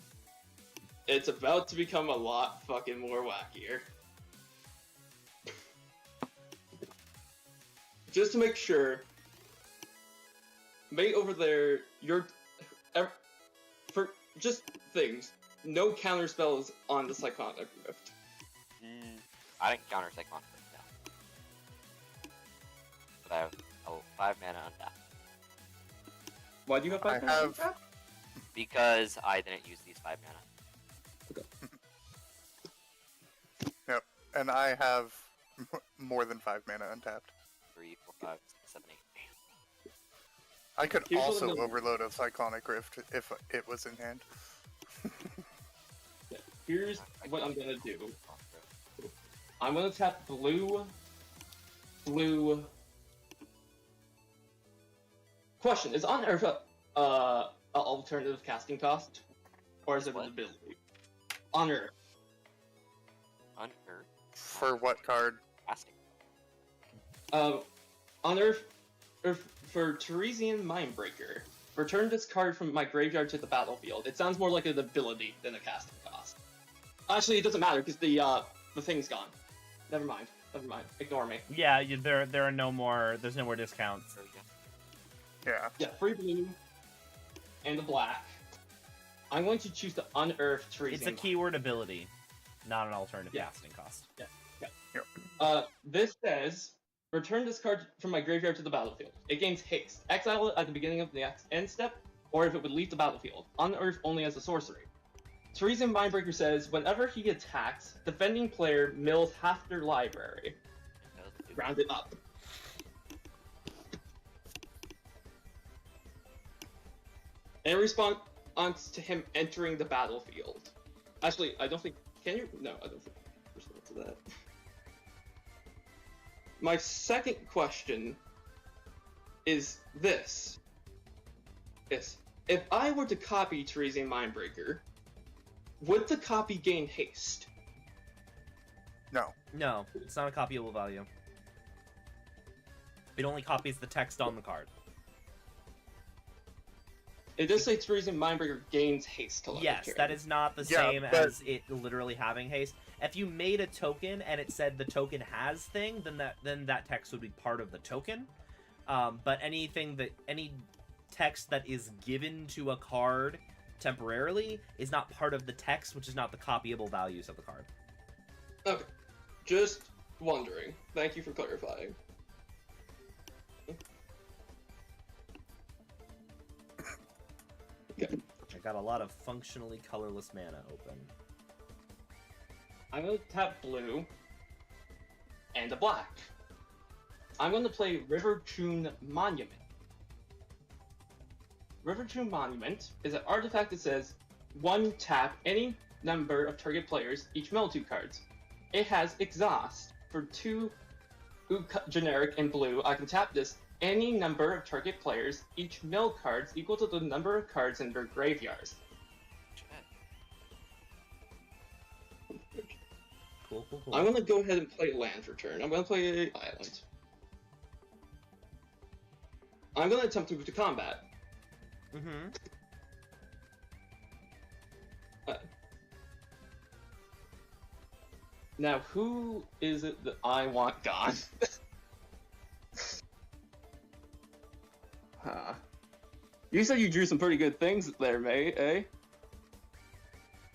It's about to become a lot fucking more wackier. Just to make sure, mate over there, for just things, no counter spells on the Cyclonic Rift. I didn't counter Cyclonic right now. But I have 5 mana on that. Why do you have I 5 mana? have Because I didn't use these 5 mana. and I have more than 5 mana untapped. 3, 4, 5, 6, 7, 8. I could Here's what also I'm gonna- overload a Cyclonic Rift if it was in hand. Here's what I'm gonna do. I'm gonna tap blue. Question: is on Earth a alternative casting cost, or is it What? an ability? On Earth. Unearth For what card? casting. On Earth, for Teresian Mindbreaker, return this card from my graveyard to the battlefield. It sounds more like an ability than a casting cost. Actually, it doesn't matter because the thing's gone. Never mind. Ignore me. Yeah, there are no more. There's no more discounts. There we go. Yeah. Yeah, free blue and the black. I'm going to choose to unearth Teresian. It's a keyword ability, not an alternative Yeah. casting cost. This says, return this card from my graveyard to the battlefield. It gains haste. Exile it at the beginning of the next end step, or if it would leave the battlefield. Unearth only as a sorcery. Teresian Mindbreaker says, whenever he attacks, defending player mills half their library. Round it up. In response to him entering the battlefield. Actually, I don't think... Can you? No, I don't think respond to that. My second question is this. If I were to copy Teresian Mindbreaker, would the copy gain haste? No. No, it's not a copyable value. It only copies the text on the card. It does say Treason Mindbreaker gains haste to level Yes, carry. that is not the Yeah, same but- as it literally having haste. If you made a token and it said the token has thing, then that text would be part of the token. But any text that is given to a card temporarily is not part of the text, which is not the copyable values of the card. Okay. Just wondering. Thank you for clarifying. Okay. I got a lot of functionally colorless mana open. I'm going to tap blue and a black. I'm going to play River Tune Monument. River Tune Monument is an artifact that says 1 tap any number of target players, each mill 2 cards. It has exhaust for 2 generic and blue. I can tap this any number of target players, each mill cards equal to the number of cards in their graveyards. Cool, cool, cool. I'm gonna go ahead and play land for turn. I'm gonna play island. I'm gonna attempt to move to combat. Mm-hmm. Now, who is it that I want gone? Huh. You said you drew some pretty good things there, mate, eh?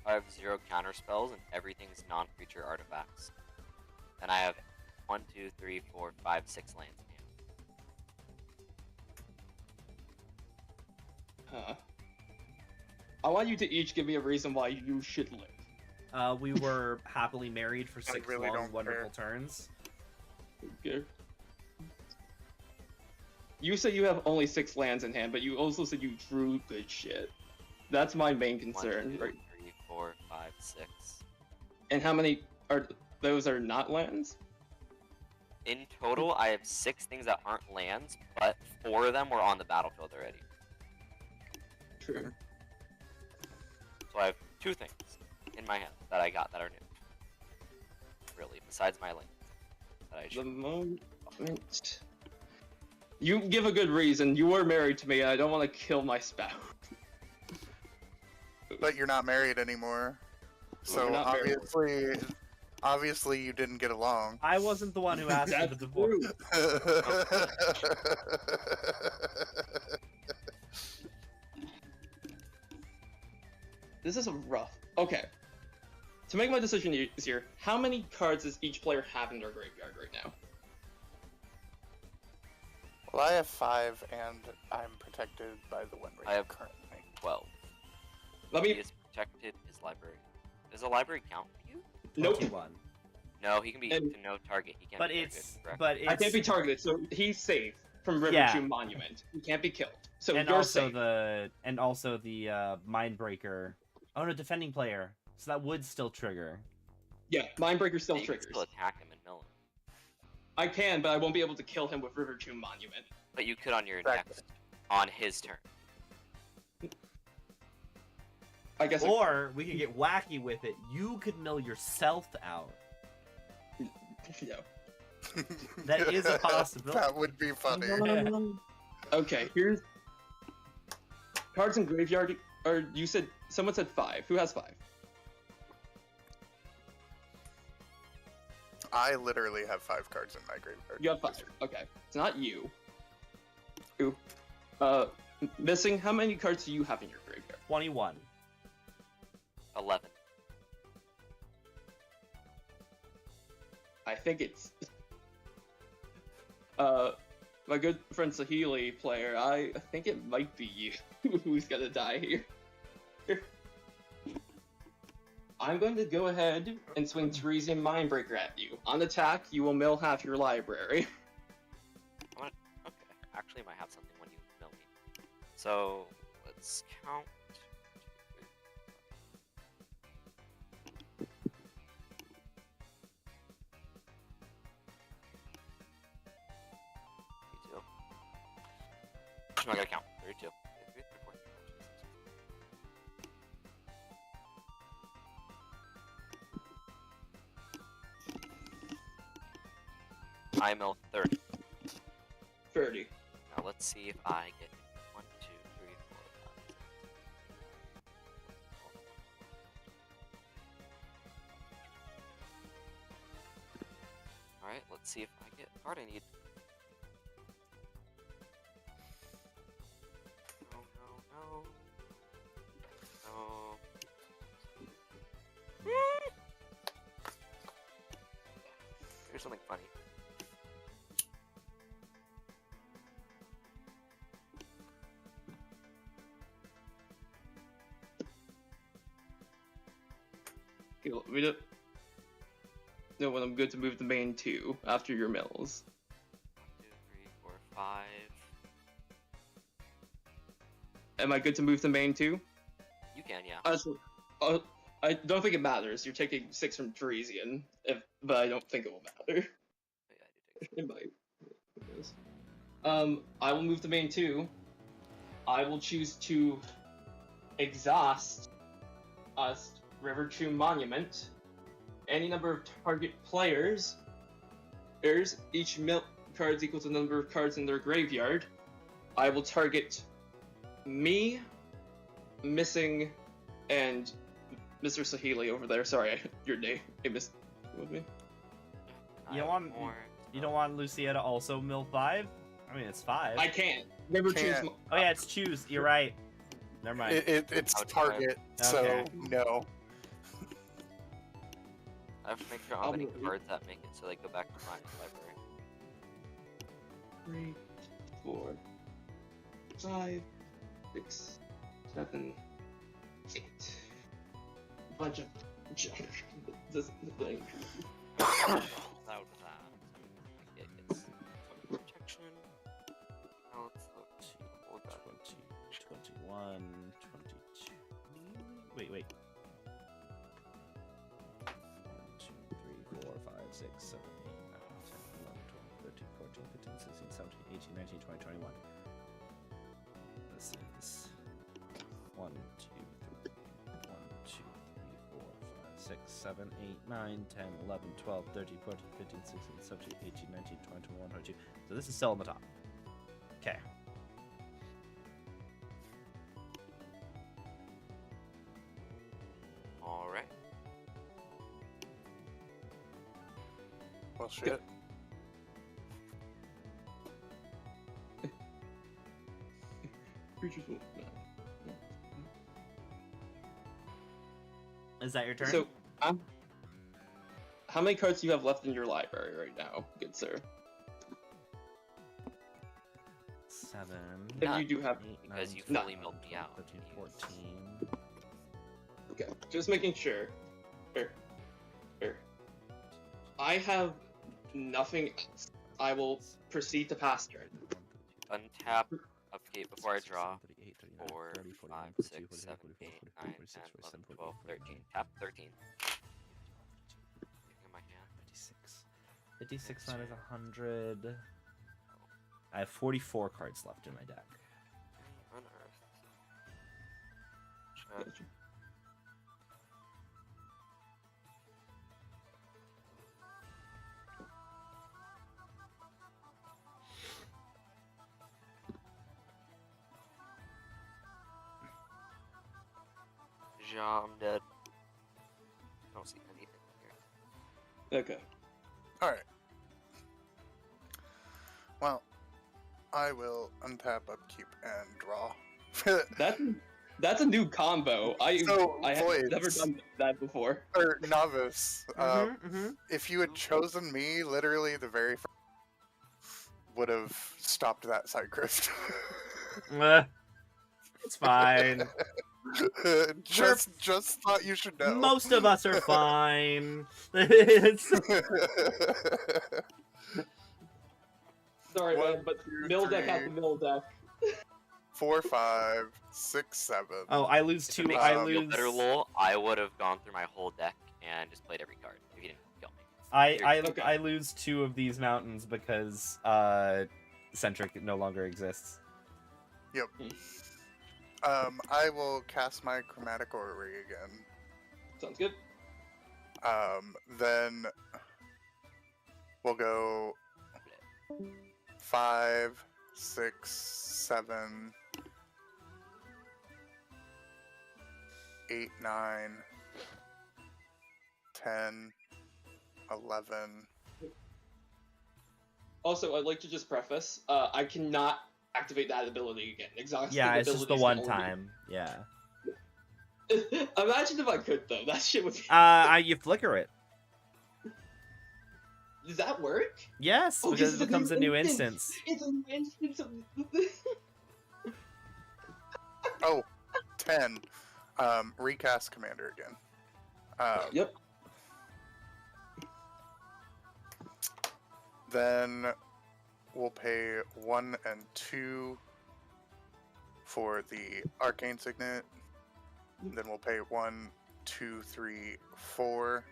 I have 0 counter spells and everything's non-creature artifacts. And I have 1, 2, 3, 4, 5, 6 lands in hand. Huh. I want you to each give me a reason why you should live. We were happily married for 6 really long, don't wonderful care. turns. Okay. You said you have only 6 lands in hand, but you also said you drew good shit. That's my main 1, concern. 2, Right? 3, 4, 5, 6. And how many are those are not lands? In total, I have 6 things that aren't lands, but 4 of them were on the battlefield already. True. So I have 2 things in my hand that I got that are new. Really, besides my land. That I The should. moment. You give a good reason. You were married to me, and I don't want to kill my spouse. But you're not married anymore. So You're not married. obviously you didn't get along. I wasn't the one who asked for the That's divorce. true. This is a rough. Okay. To make my decision easier, how many cards does each player have in their graveyard right now? Well, I have 5, and I'm protected by the one I have currently. 12. Let He me. is protected his library. Does a library count for you? Nope. 21. No, he can be And- to no target. He can't But be targeted, it's correct? but I can't it's be targeted, so he's safe from River Yeah. Tomb Monument. He can't be killed. So and you're also safe. the Mindbreaker. Oh no, defending player. So that would still trigger. Yeah, Mindbreaker still you can triggers. still attack him and mill him. I can, but I won't be able to kill him with River Tomb Monument. But you could on your Exactly. next, on his turn. I guess. Or we could get wacky with it. You could mill yourself out. Yeah. That is a possibility. That would be funny. Okay, here's cards in graveyard. Or you said someone said 5. Who has 5? I literally have 5 cards in my graveyard. You have 5. Okay, it's not you. Who? Missing. How many cards do you have in your graveyard? 21. 11. I think it's. My good friend Sahili player. I think it might be you who's gonna die here. I'm going to go ahead and swing Teresian Mindbreaker at you. On attack, you will mill half your library. Okay, actually, I might have something when you mill me. So let's count. No, I gotta count. 32. I mill 30. 30. Now let's see if I get 1, 2, 3, 4, 5. Alright, let's see if I get the card I need. No, no, no. No. Here's something funny. Okay, let me know when I'm good to move to main 2 after your mills. 1, 2, 3, 4, 5. Am I good to move to main 2? You can, yeah. I don't think it matters. You're taking 6 from Teresian, but I don't think it will matter. Oh, yeah, I do take It might. Who knows? I will move to main 2. I will choose to exhaust River Tomb Monument. Any number of target players, each cards equal to the number of cards in their graveyard. I will target me, Missing, and Mr. Sahili over there. Sorry, your name. Hey, Miss. With me? You don't want Lucia to also mill 5? I mean, it's 5. I can't. River Can't. Tomb's. Oh yeah, it's choose. You're right. Never mind. It's target, so Okay. no. I have to make sure I don't have any cards that make it so they go back to my library. 3, 4, 5, 6, 7, 8. Bunch of junk. This thing. Out of that. It gets some protection. Now let's look. Hold that. 20, 21, 22. Wait. 1, 2, 3, 4, 5, 6, 7, 8, 9, 10, 11, 12, 13, 14, 15, 16, 17, 18, 19, 20, 21. This is 1, 2, 3, 1, 2, 3, 4, 5, 6, 7, 8, 9, 10, 11, 12, 13, 14, 15, 16, 17, 18, 19, 20, 21, 22. So this is still on the top. Okay. Alright. Well, shit. Creatures will. Is that your turn? So, how many cards do you have left in your library right now, good sir? 7. If you do have. 8, Because 9, you 10, fully milled me out. 13, 14. Okay, just making sure. Here. I have nothing else. I will proceed to pass turn. Untap, update before I draw. 4, 5, 6, 7, 8, 9, 10, 11, 12, 13. Tap 13. In my hand. 56. 56 minus 100. I have 44 cards left in my deck. Unearthed. Check. Ja, I'm dead. I don't see anything here. Okay. Alright. Well, I will untap, upkeep, and draw. That's a new combo. I have Voids, never done that before. or novice. Mm-hmm. If you had chosen me, literally the very first would have stopped that Cycryst. It's fine. just thought you should know. Most of us are fine. It's... Sorry, One, man, but two, mill deck has three. the mill deck. 4, 5, 6, 7. Oh, I lose If it 2. makes I you feel lose. better, lol, I would have gone through my whole deck and just played every card if you didn't kill me. Okay. I lose 2 of these mountains because Centric no longer exists. Yep. I will cast my Chromatic Orrery again. Sounds good. Then we'll go 5, 6, 7, 8, 9, 10, 11. Also, I'd like to just preface, I cannot activate that ability again. Exhaustive Yeah, it's just the abilities one can only time. Yeah. be- Imagine if I could, though. That shit would be... You flicker it. Does that work? Yes, Oh, because this it is becomes a new instance. It's a new instance of... Oh, 10. Recast commander again. Yep. Then we'll pay 1 and 2 for the arcane signet. Then we'll pay 1, 2, 3, 4,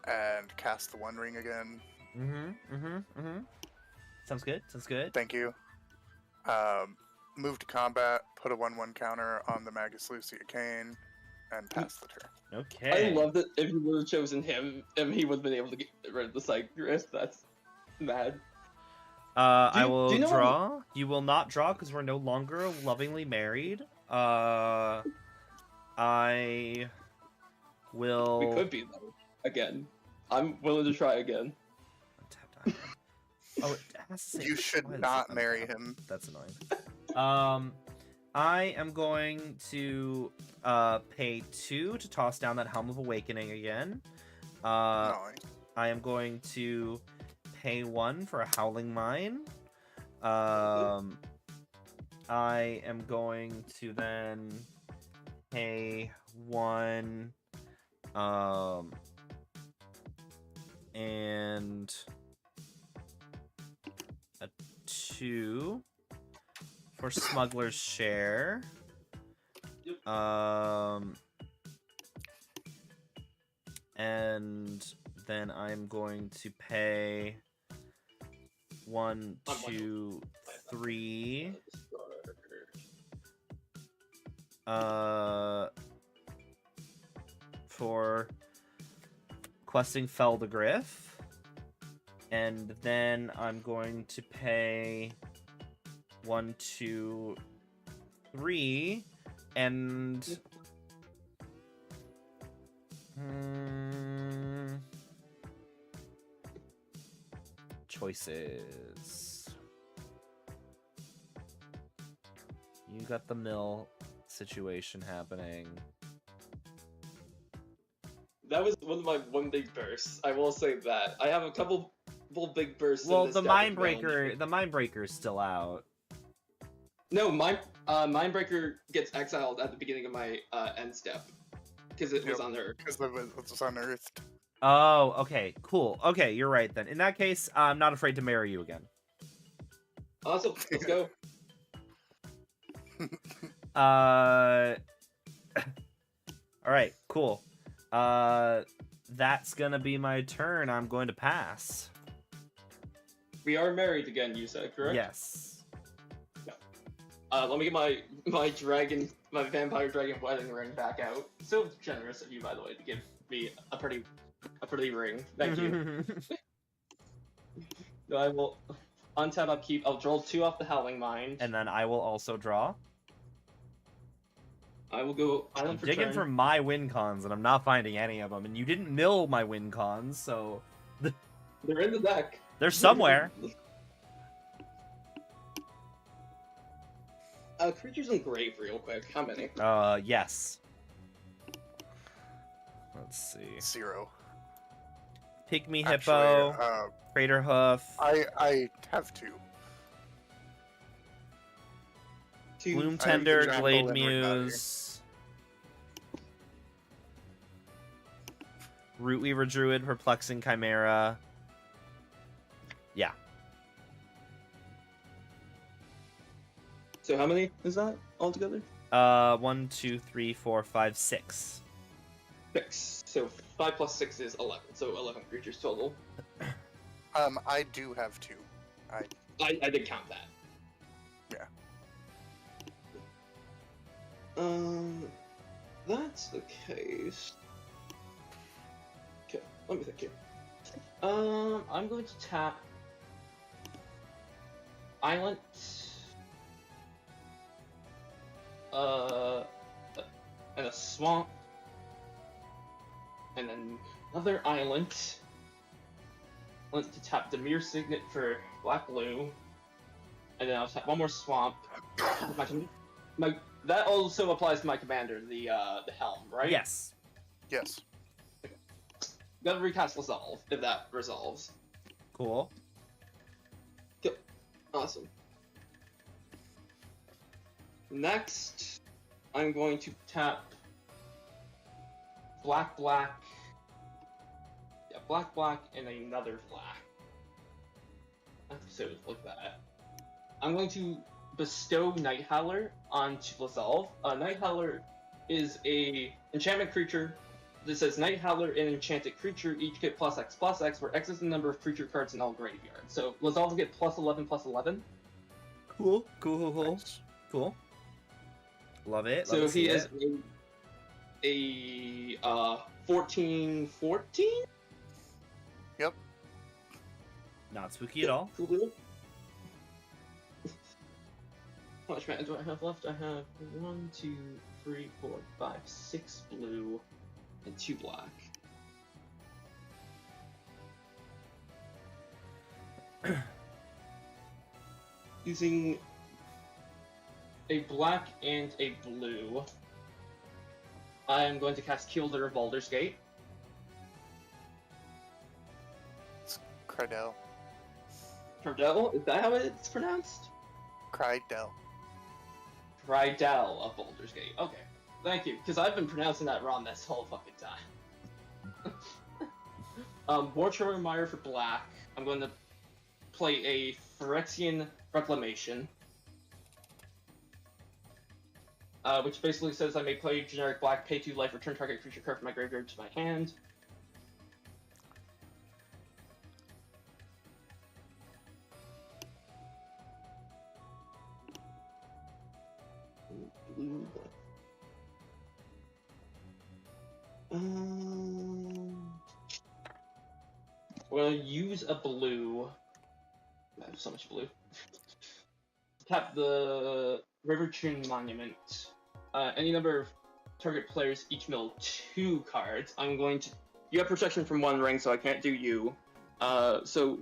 and cast the One Ring again. Sounds good. Sounds good. Thank you. Move to combat. Put a 1/1 counter on the Magus Lucia Kane, and pass the turn. Okay. I love that if you would have chosen him, he would have been able to get rid of the Cypress. That's mad. I do will you know draw. You will not draw because we're no longer lovingly married. I will. We could be, though. Again. I'm willing to try again. Oh, it has to say. You should why does not it marry untapped? him. That's annoying. I am going to pay 2 to toss down that Helm of Awakening again. Nice. I am going to pay 1 for a Howling Mine. I am going to then pay 1 and a 2 for Smuggler's Share. And then I'm going to pay 1, 2, 3. For questing Feldegriff. And then I'm going to pay 1, 2, 3, and choices. You got the mill situation happening. That was one of my one big bursts. I will say that. I have a couple big bursts. Well, in this the deck as well. Mindbreaker is still out. No, Mindbreaker gets exiled at the beginning of my end step because it was on Earth. Because it was unearthed. Oh, okay, cool. Okay, you're right then. In that case, I'm not afraid to marry you again. Awesome, let's go. All right, cool. That's gonna be my turn. I'm going to pass. We are married again, you said, correct? Yes. Let me get my vampire dragon wedding ring back out. So generous of you, by the way, to give me a pretty ring. Thank you. So I will untap upkeep. I'll draw 2 off the Howling Mind. And then I will also draw. I will go I'm island for digging turn. for my win cons, and I'm not finding any of them. And you didn't mill my win cons, so They're in the deck. they're somewhere. Creatures in grave, real quick. How many? Yes. Let's see. 0. Pygmy Actually, Hippo, Crater Hoof, I have 2. 2. Bloom I Tender, have Glade Jackal and Ringmatter. Muse, Rootweaver Druid, Perplexing Chimera. Yeah. So how many is that altogether? 1, 2, 3, 4, 5, 6. 6. So 5 plus 6 is 11. So 11 creatures total. I do have 2. I did count that. Yeah. That's the case. Okay, let me think here. I'm going to tap Island. And a swamp. And then another island. I want to tap the mirror signet for black blue. And then I'll tap one more swamp. That also applies to my commander, the helm, right? Yes. Yes. Gotta recast resolve if that resolves. Cool. Yep. Awesome. Next, I'm going to tap black, yeah, black, and another black. So like that. I'm going to bestow Night Howler onto Resolve. Night Howler is a enchantment creature. This says Night Howler, an enchanted creature, each get +X, where X is the number of creature cards in all graveyards. So Resolve will get +11. Cool. Cool. Love it. So he is a 14/14. Not spooky at all. Cool. How much mana do I have left? I have 1, 2, 3, 4, 5, 6 blue, and 2 black. Using a black and a blue, I am going to cast Keelder of Baldur's Gate. It's Crydell. Crydell? Is that how it's pronounced? Crydell. Crydell of Baldur's Gate. Okay. Thank you, because I've been pronouncing that wrong this whole fucking time. Warcharger Mire for black. I'm going to play a Phyrexian Reclamation. Which basically says I may play generic black, pay 2 life, return target creature card from my graveyard to my hand. Blue. We'll use a blue. I have so much blue. Tap the River Tune Monument. Any number of target players each mill 2 cards. I'm going to. You have protection from 1 ring, so I can't do you. So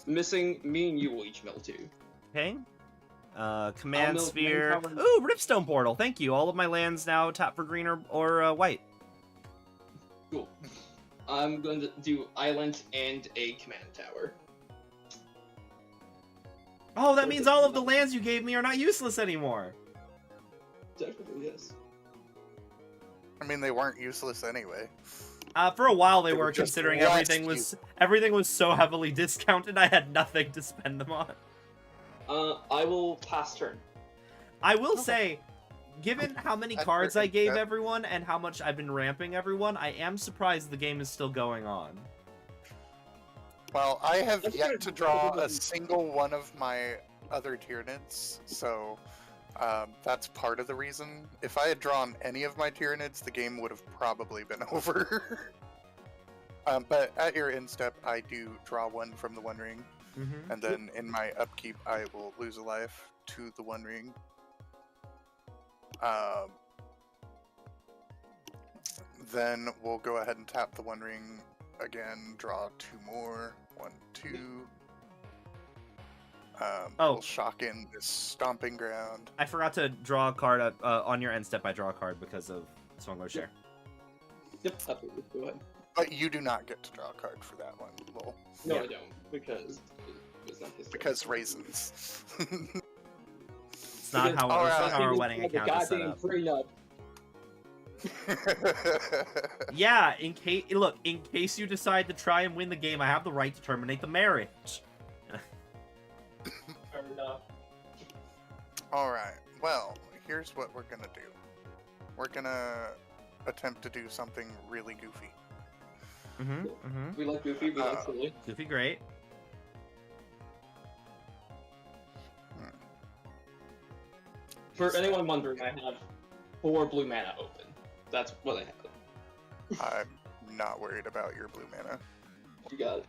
missing me and you will each mill 2. Okay. Command mill Sphere. main Ooh, Ripstone Portal. Thank you. All of my lands now tap for green or white. Cool. I'm going to do island and a command tower. Oh, that means all of the lands you gave me are not useless anymore. Technically, yes. I mean, they weren't useless anyway. For a while they They were were, just considering less everything was so heavily discounted I had nothing to spend them on. I will pass turn. I will say, given how many cards I gave that. everyone and how much I've been ramping everyone, I am surprised the game is still going on. Well, I have That's yet good. to draw a single one of my other Tyranids, so that's part of the reason. If I had drawn any of my Tyranids, the game would have probably been over. But at your instep, I do draw 1 from the 1 ring, and then in my upkeep, I will lose a life to the 1 ring. Then we'll go ahead and tap the 1 ring again, draw 2 more. 1, 2. We'll shock in this Stomping Ground. I forgot to draw a card on your end step. I draw a card because of Swunglow Share. Yep, absolutely. Go ahead. But you do not get to draw a card for that one, lol. No, Yeah. I don't, because it's not his Because raisins. It's not how, All it's not right. how our wedding account is set up. Prenup. Yeah, in case you decide to try and win the game, I have the right to terminate the marriage. Fair enough. Alright, well, here's what we're gonna do. We're gonna attempt to do something really goofy. We like Goofy, we like Silly. Goofy, great. For anyone wondering, I have 4 blue mana open. That's what I have. I'm not worried about your blue mana. You got it.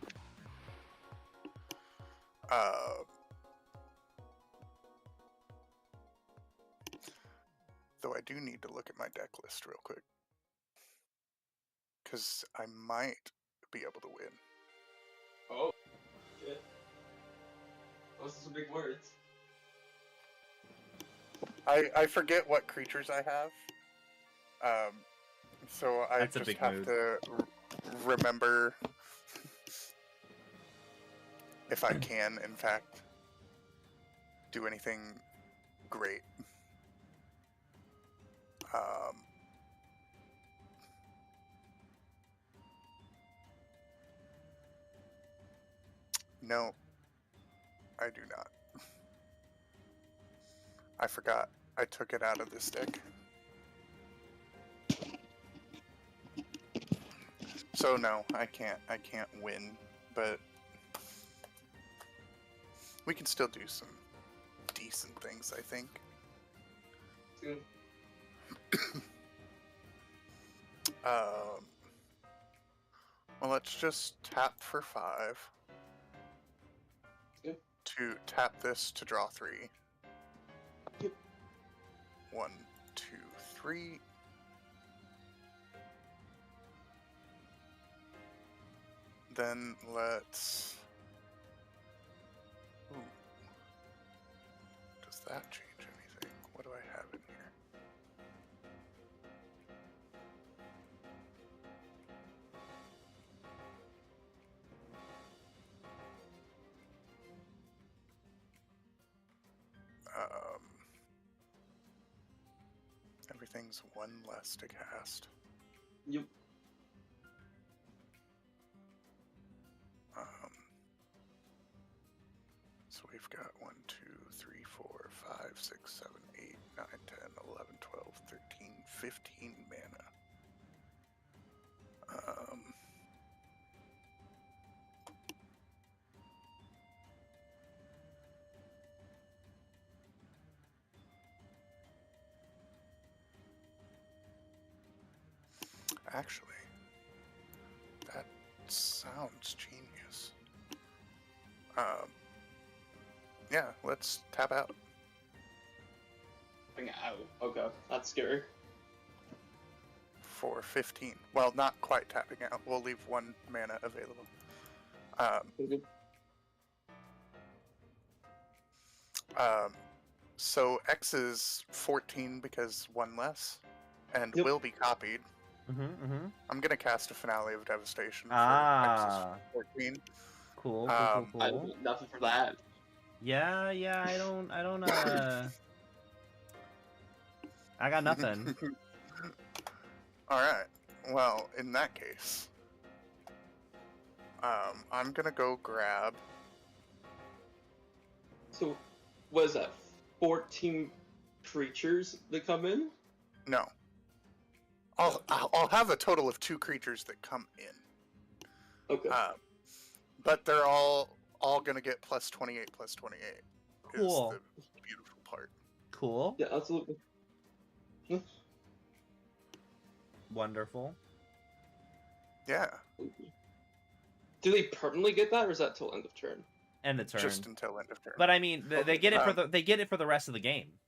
Though I do need to look at my deck list real quick. Because I might be able to win. Oh, shit. Those are some big words. I forget what creatures I have. So I That's a just big have move. to remember if I can, in fact, do anything great. No, I do not. I forgot. I took it out of this deck. So no, I can't win, but we can still do some decent things, I think. Good. Well, let's just tap for 5. Yep. To tap this to draw 3. Yep. 1, 2, 3. Then let's. Ooh. Does that change anything? What do I have in here? Everything's 1 less to cast. Yep. So we've got 1, 2, 3, 4, 5, 6, 7, 8, 9, 10, 11, 12, 13, 15 mana. Actually, that sounds genius. Yeah, let's tap out. Ow. Okay, that's scary. For 15. Well, not quite tapping out. We'll leave 1 mana available. Good. So X is 14 because 1 less, and Yep. will be copied. Mm-hmm. I'm gonna cast a Finale of Devastation for Ah. X is 14. Cool. Um, I nothing for that. Yeah. I don't. I got nothing. Alright. Well, in that case, I'm gonna go grab. So, what is that? 14 creatures that come in? No. I'll have a total of 2 creatures that come in. Okay. But they're all gonna get plus 28, plus 28. Cool. Is the beautiful part. Cool. Yeah, absolutely. Wonderful. Yeah, Do they permanently get that, or is that till end of turn? End of turn. just until end of turn. But I mean, they Okay. get it for the rest of the game.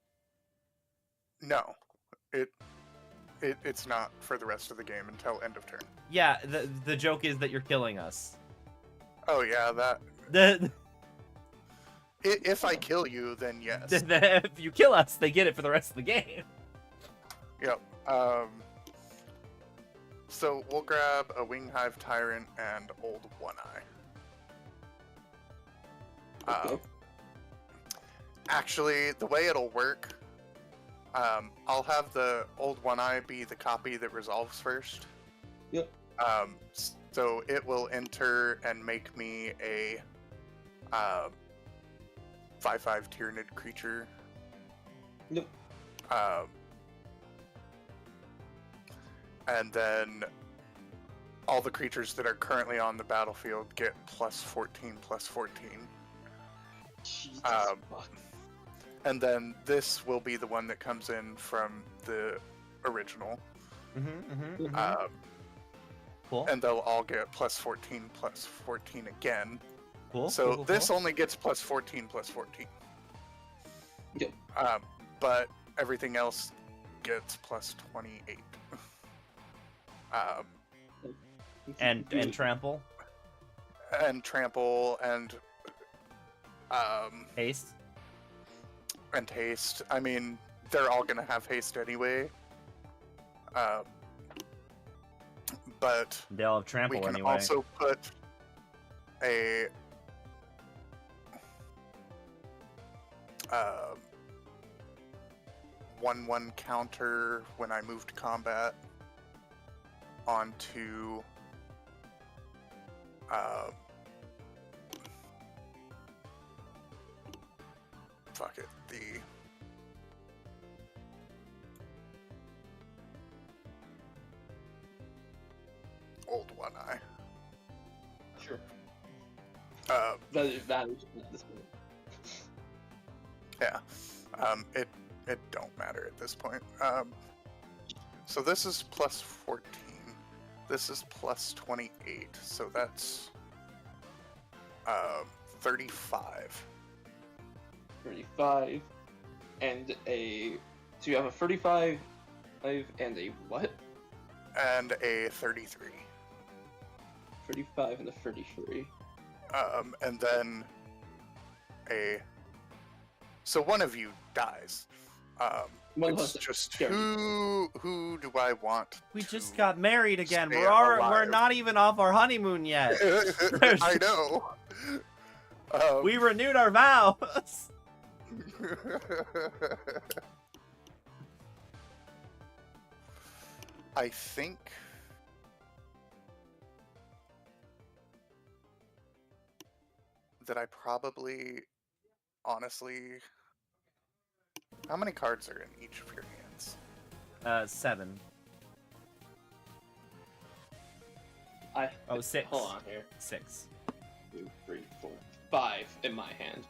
No, it's not for the rest of the game until end of turn. Yeah. The joke is that you're killing us. Oh yeah, that. The If I kill you, then yes. if you kill us, they get it for the rest of the game. Yep. So we'll grab a Winghive Tyrant and Old One-Eye. Okay. Actually, the way it'll work, I'll have the Old One-Eye be the copy that resolves first. Yep. So it will enter and make me a 5/5 Tyrannid creature. Yep. And then all the creatures that are currently on the battlefield get plus 14, plus 14. Jesus fuck. And then this will be the one that comes in from the original. Cool. And they'll all get plus 14 again. Cool. So cool, this cool. only gets plus 14 plus 14. Yep. But everything else gets plus 28. And trample, And trample haste. and haste. I mean, they're all gonna have haste anyway. But They'll have trample we can anyway. also put a 1/1 counter when I move to combat onto fuck it, the old one eye. Sure. Uh, That is at this point. Yeah. It don't matter at this point. So this is plus 14. This is plus 28. So that's 35. 35 and a. So you have a 35 and a what? And a 33. 35 and a 33. And then a. So one of you dies. One of It's us- just yeah. who do I want? We to just got married again. stay We're alive? not even off our honeymoon yet. I know. We renewed our vows. I think that I probably, honestly, how many cards are in each of your hands? 7. Oh, 6. Hold on here. 6. 2, 3, 4, 5 in my hand.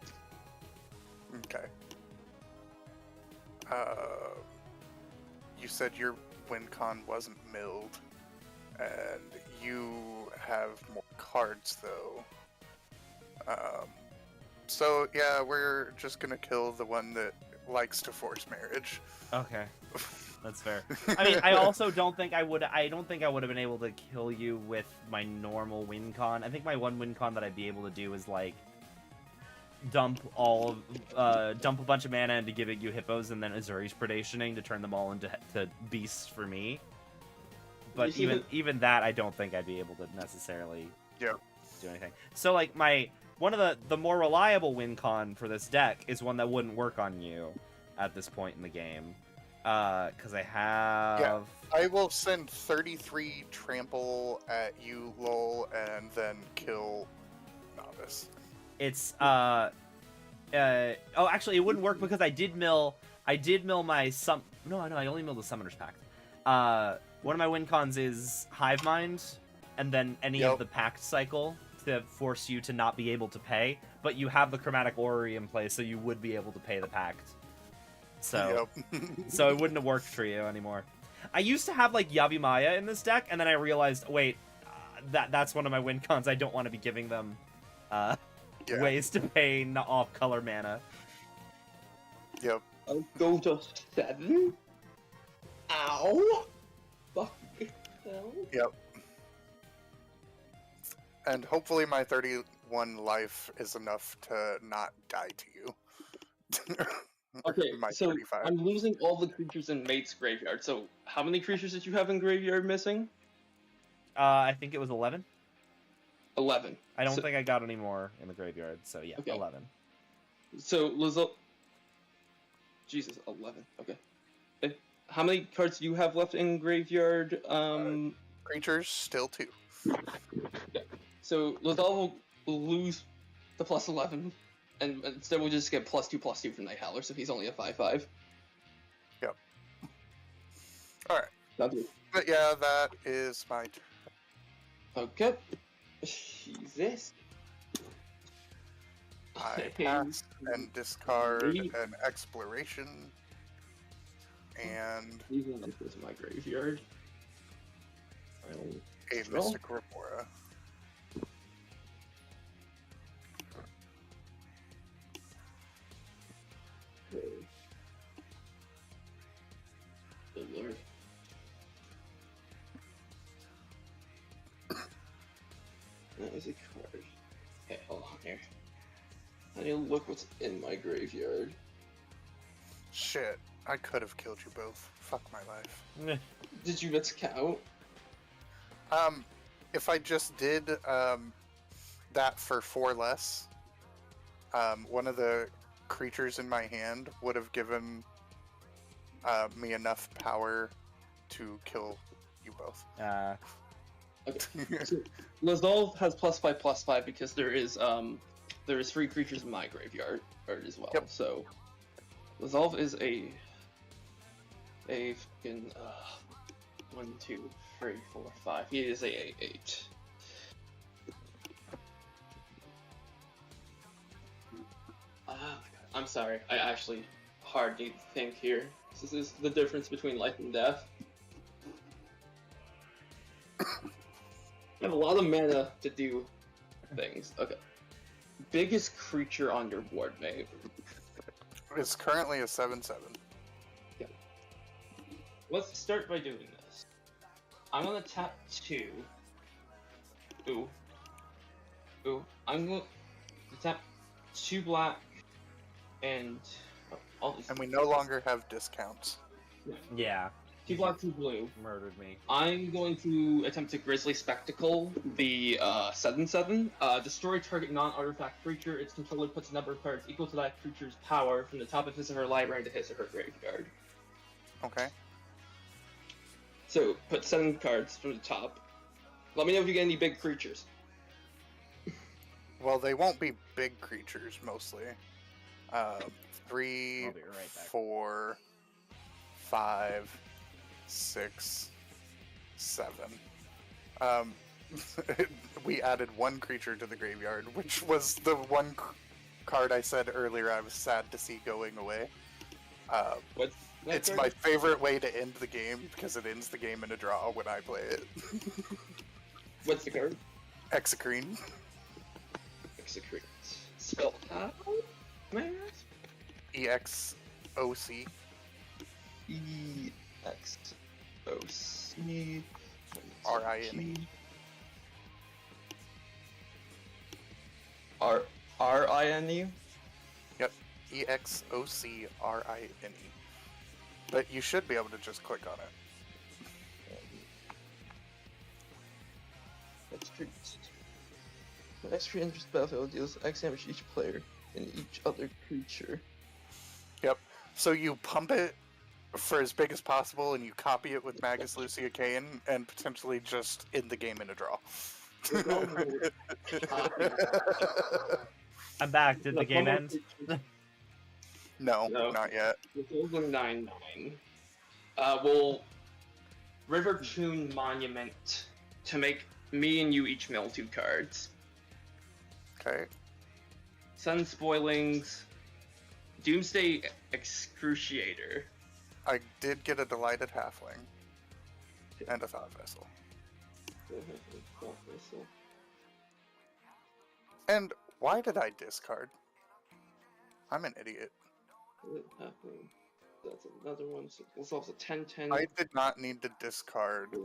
Okay. You said your win con wasn't milled, and you have more cards though. So yeah, we're just gonna kill the one that likes to force marriage. Okay. That's fair. I mean, I also don't think I would. I don't think I would have been able to kill you with my normal win con. I think my one win con that I'd be able to do is like dump a bunch of mana into giving you hippos, and then Azuri's predationing to turn them all into beasts for me. But even that, I don't think I'd be able to necessarily do anything. So like one of the more reliable win con for this deck is one that wouldn't work on you at this point in the game. Because I have... Yeah, I will send 33 trample at you, lol, and then kill Novice. It's, oh, actually, it wouldn't work because I did mill my No, I only milled the Summoner's Pact. One of my win cons is Hive Mind, and then any of the Pact cycle to force you to not be able to pay, but you have the Chromatic Orrery in place, so you would be able to pay the Pact. So, so it wouldn't have worked for you anymore. I used to have like Yavimaya in this deck, and then I realized, wait, that's one of my win cons. I don't want to be giving them ways to pay off color mana. Yep. I'll go to 7. Ow! Fuck. Yep. And hopefully my 31 life is enough to not die to you. Okay, My so 35. I'm losing all the creatures in Mate's graveyard. So how many creatures did you have in graveyard missing? I think it was 11. 11. I don't think I got any more in the graveyard, so yeah, Okay. 11. So Jesus, 11. Okay. How many cards do you have left in graveyard? Creatures, still 2. Yeah. So Lizal will lose the plus 11, and instead we'll just get +2/+2 from Night Howler, so he's only a 5/5. Yep. Alright. That'll do. But yeah, that is my turn. Okay. Jesus. I pass and discard an exploration. And These are like this in my graveyard. a Mystic Remora. me look what's in my graveyard. Shit, I could have killed you both. Fuck my life. Did you miss count? If I just did that for 4 less, one of the creatures in my hand would have given me enough power to kill you both. Okay. So, Resolve has +5/+5 because there is 3 creatures in my graveyard as well. Yep. So Resolve is a fucking 1, 2, 3, 4, 5. He is a 8. I'm sorry. I actually hard need to think here. This is the difference between life and death. I have a lot of mana to do things. Okay. Biggest creature on your board, mate. It's currently a 7/7. Let's start by doing this. I'm gonna tap 2. Ooh. I'm gonna tap 2 black and all these. And we no longer have discounts. Yeah, 2 black, 2 blue. murdered me. I'm going to attempt to Grizzly Spectacle the 7/7. Destroy target non-artifact creature. Its controller puts a number of cards equal to that creature's power from the top of his or her library to his or her graveyard. Okay. So put 7 cards from the top. Let me know if you get any big creatures. Well, they won't be big creatures mostly. 3, I'll be right back. 4, 5, 6, 7. We added 1 creature to the graveyard, which was the one card I said earlier I was sad to see going away. What's that It's card? my favorite way to end the game because it ends the game in a draw when I play it. What's the card? Execrene. Execrate. Spelltable? Can I ask? EXOC. EXOC. RINE. RINE? Yep. EXOCRINE. But you should be able to just click on it. Execrate. When execrate enters the battlefield, deals X damage to each player and each other creature. Yep. So you pump it for as big as possible and you copy it with Magus Lucia Kane and potentially just end the game in a draw. I'm back. Did the game end? No, No. not yet. It's over 9/9. We'll River Tune Monument to make me and you each mill 2 cards. Okay. Sun Spoilings, Doomsday Excruciator. I did get a Delighted Halfling and a Thought Vessel. And why did I discard? I'm an idiot. That's another one. So it's also 10/10. I did not need to discard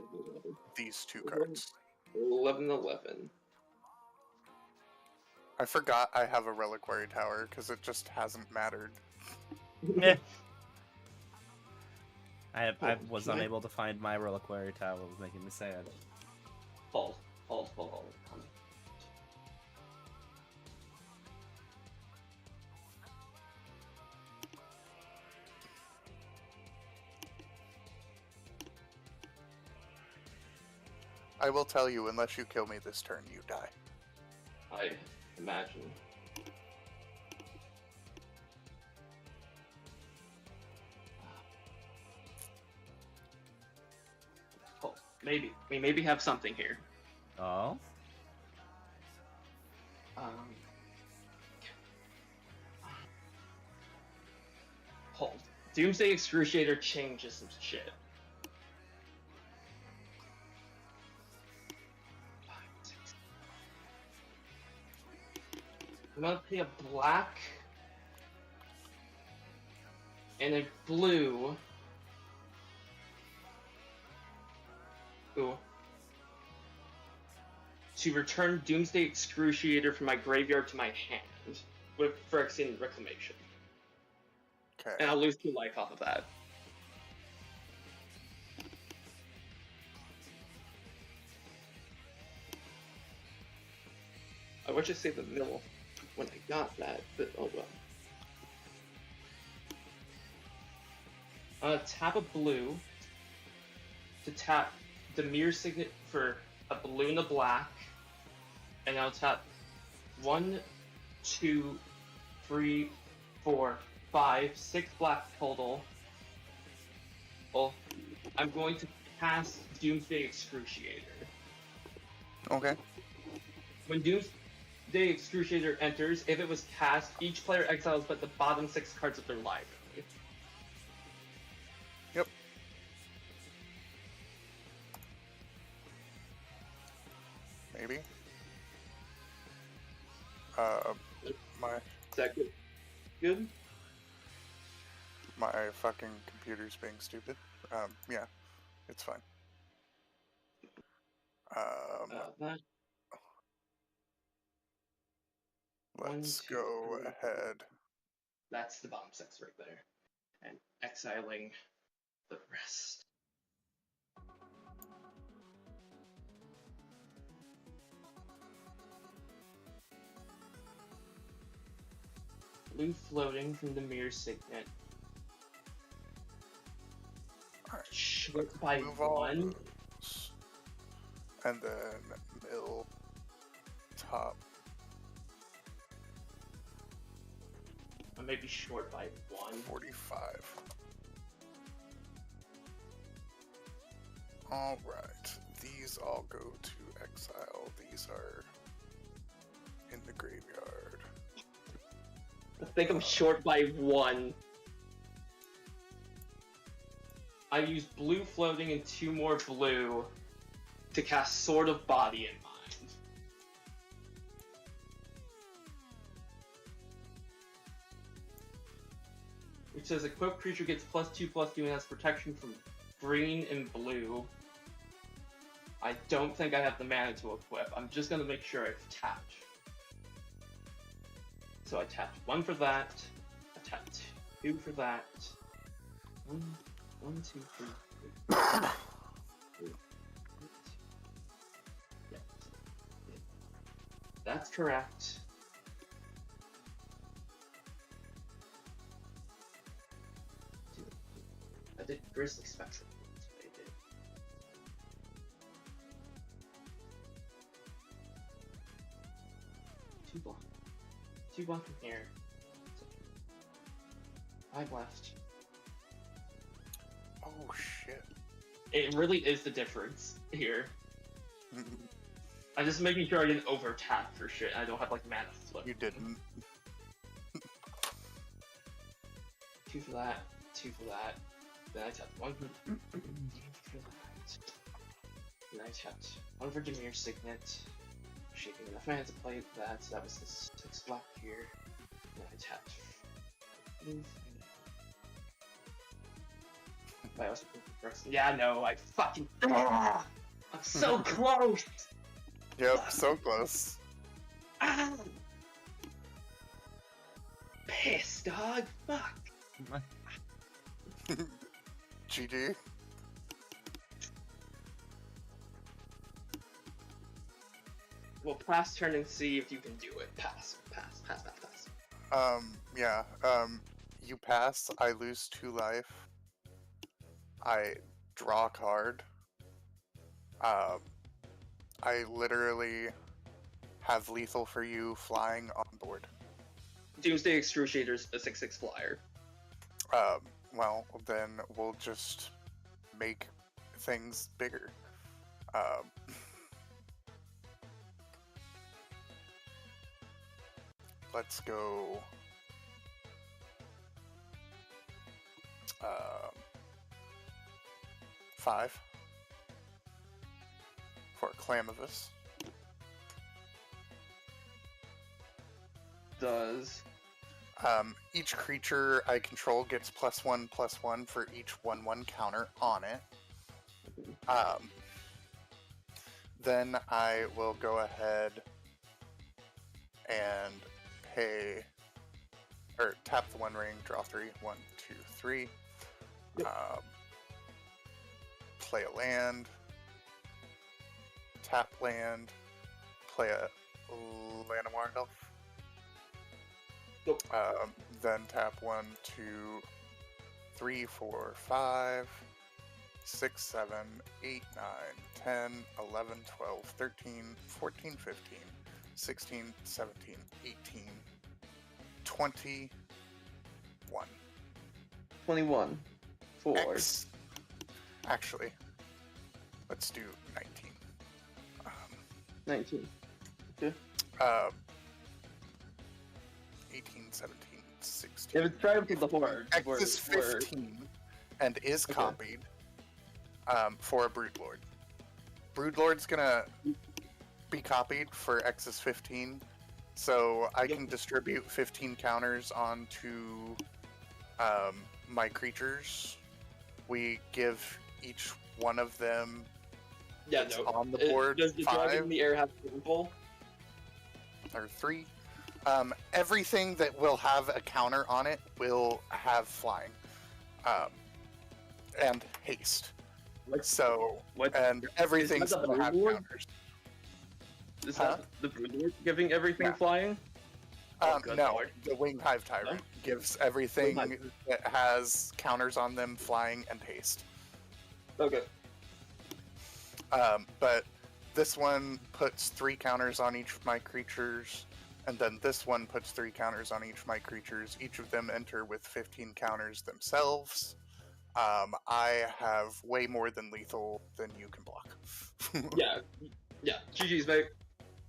these 2 cards. 11/11. I forgot I have a Reliquary Tower because it just hasn't mattered. Meh. I was unable to find my Reliquary Tower. It was making me sad. Hold. I will tell you, unless you kill me this turn, you die. I imagine. Oh, maybe. We maybe have something here. Oh? Hold. Doomsday Excruciator changes some shit. 5, 6. I'm gonna pay a black and a blue. Ooh. To return Doomsday Excruciator from my graveyard to my hand. with Phyrexian Reclamation. Okay. And I'll lose 2 life off of that. I wish I saved the middle when I got that, but oh well. Tap a blue to tap the mirror signet for a blue and a black, and I'll tap 1, 2, 3, 4, 5, 6 black total. Well, I'm going to cast Doomsday Excruciator. Okay. When Doomsday Excruciator enters, if it was cast, each player exiles but the bottom 6 cards of their library. Yep. Maybe. My Is that good? Good? my fucking computer's being stupid. Yeah, it's fine. That. Let's 1, 2, go 3, ahead. That's the bottom 6 right there. And exiling the rest. Blue floating from the mirror signet. Alright, Short by move all 1. those. And then mill top. I may be short by 1. 45. Alright, these all go to exile. These are in the graveyard. I think I'm short by 1. I used blue floating and 2 more blue to cast Sword of Body in Mind. Which says equipped creature gets +2/+2 and has protection from green and blue. I don't think I have the mana to equip. I'm just gonna make sure I've tapped. So I tapped 1 for that. I tapped 2 for that. 1, 2, 3, 4. Yeah. That's correct. I did Grizzly Spectrum. That's what I did. Two block from here. 5 left. Oh shit. It really is the difference here. I'm just making sure I didn't over tap for shit. I don't have like mana flip. You didn't. 2 for that. 2 for that. Then I tapped 1 for that. Then I tapped 1 for Demir Signet. Shaping enough mana to play that, so that was the 6 black here. Then I tapped blue. I also put the first. Yeah, no, I fucking. I'm so close! Yep, so close. Ah! Piss, dog. Fuck. GG. Well, pass turn and see if you can do it. Pass. Yeah, you pass, I lose 2 life. I draw a card. I literally have lethal for you flying on board. Doomsday Excruciator's a 6/6 flyer. Well, then we'll just make things bigger. Let's go. 5 for Clamavus. Does. Each creature I control gets +1/+1 for each 1/1 counter on it. Then I will go ahead and pay or tap the One Ring, draw 3. 1, 2, 3. Yep. Play a land. Tap land. Play a Llanowar Elf. Nope. Then tap 1, 2, 3, 4, 5, 6, 7, 8, 9, 10, 11, 12, 13, 14, 15, 16, 17, 18, 21. 21. 4. X. Actually, let's do 19. 19. 18, 17, 16. If it's right with the word. X is 15 and is Okay. copied for a Broodlord. Broodlord's gonna be copied for X is 15, so I can distribute 15 counters onto my creatures. We give each one of them Yeah, that's no. on the board Does the 5 dragon in the air have trample? or 3. Everything that will have a counter on it will have flying and haste. What? So, What? and everything's Is that the gonna have Broodlord? counters. Is Huh? that the Broodlord giving everything Yeah. flying? Oh, good No, lord. the Winged Hive Tyrant gives everything that has counters on them flying and haste. Okay. But this one puts 3 counters on each of my creatures, and then this one puts 3 counters on each of my creatures. Each of them enter with 15 counters themselves. I have way more than lethal than you can block. Yeah. Yeah. GG's, mate.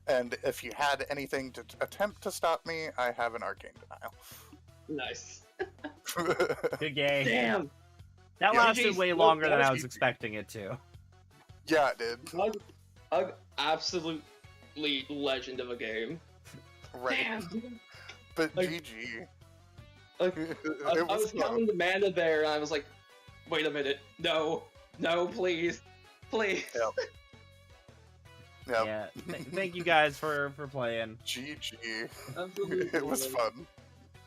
And if you had anything to attempt to stop me, I have an Arcane Denial. Nice. Good game. Damn. That Yeah. lasted GG's, way that longer than was I was easy. expecting it to. Yeah, it did. Absolutely legend of a game. Right. Damn. But Like- GG. Like, It I was was close. counting the mana there, and I was like, wait a minute. No. No, please. Please. Yep. Yep. Yeah. Thank you guys for playing. GG. Absolutely. It was fun.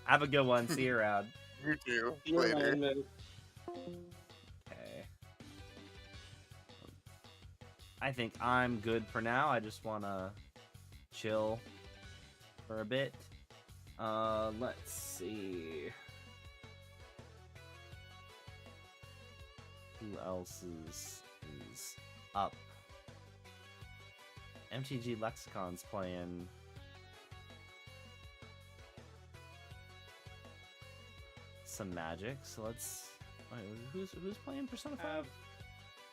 Have a good one. See you around. You too. You're Later. mine, man. Okay. I think I'm good for now. I just want to chill for a bit. Let's see. Who else is up? MTG Lexicon's playing. Some Magic, so let's. Wait, who's playing Persona 5? Have a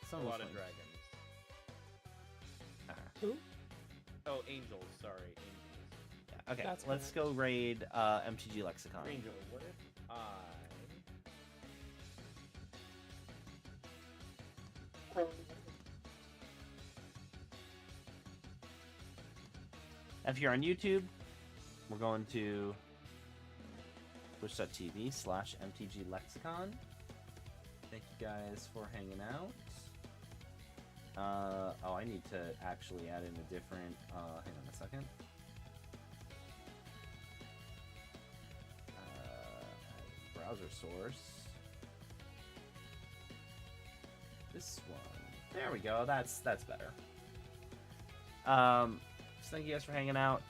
Someone's lot of playing. dragons. Who? Oh, angels. Sorry, angels. Yeah, okay, That's let's go raid MTG Lexicon. Angel, what if I... If you're on YouTube, we're going to twitch.tv/MTGLexicon. Thank you guys for hanging out. Oh, I need to actually add in a different, hang on a second. Browser source. This one. There we go. That's better. So thank you guys for hanging out.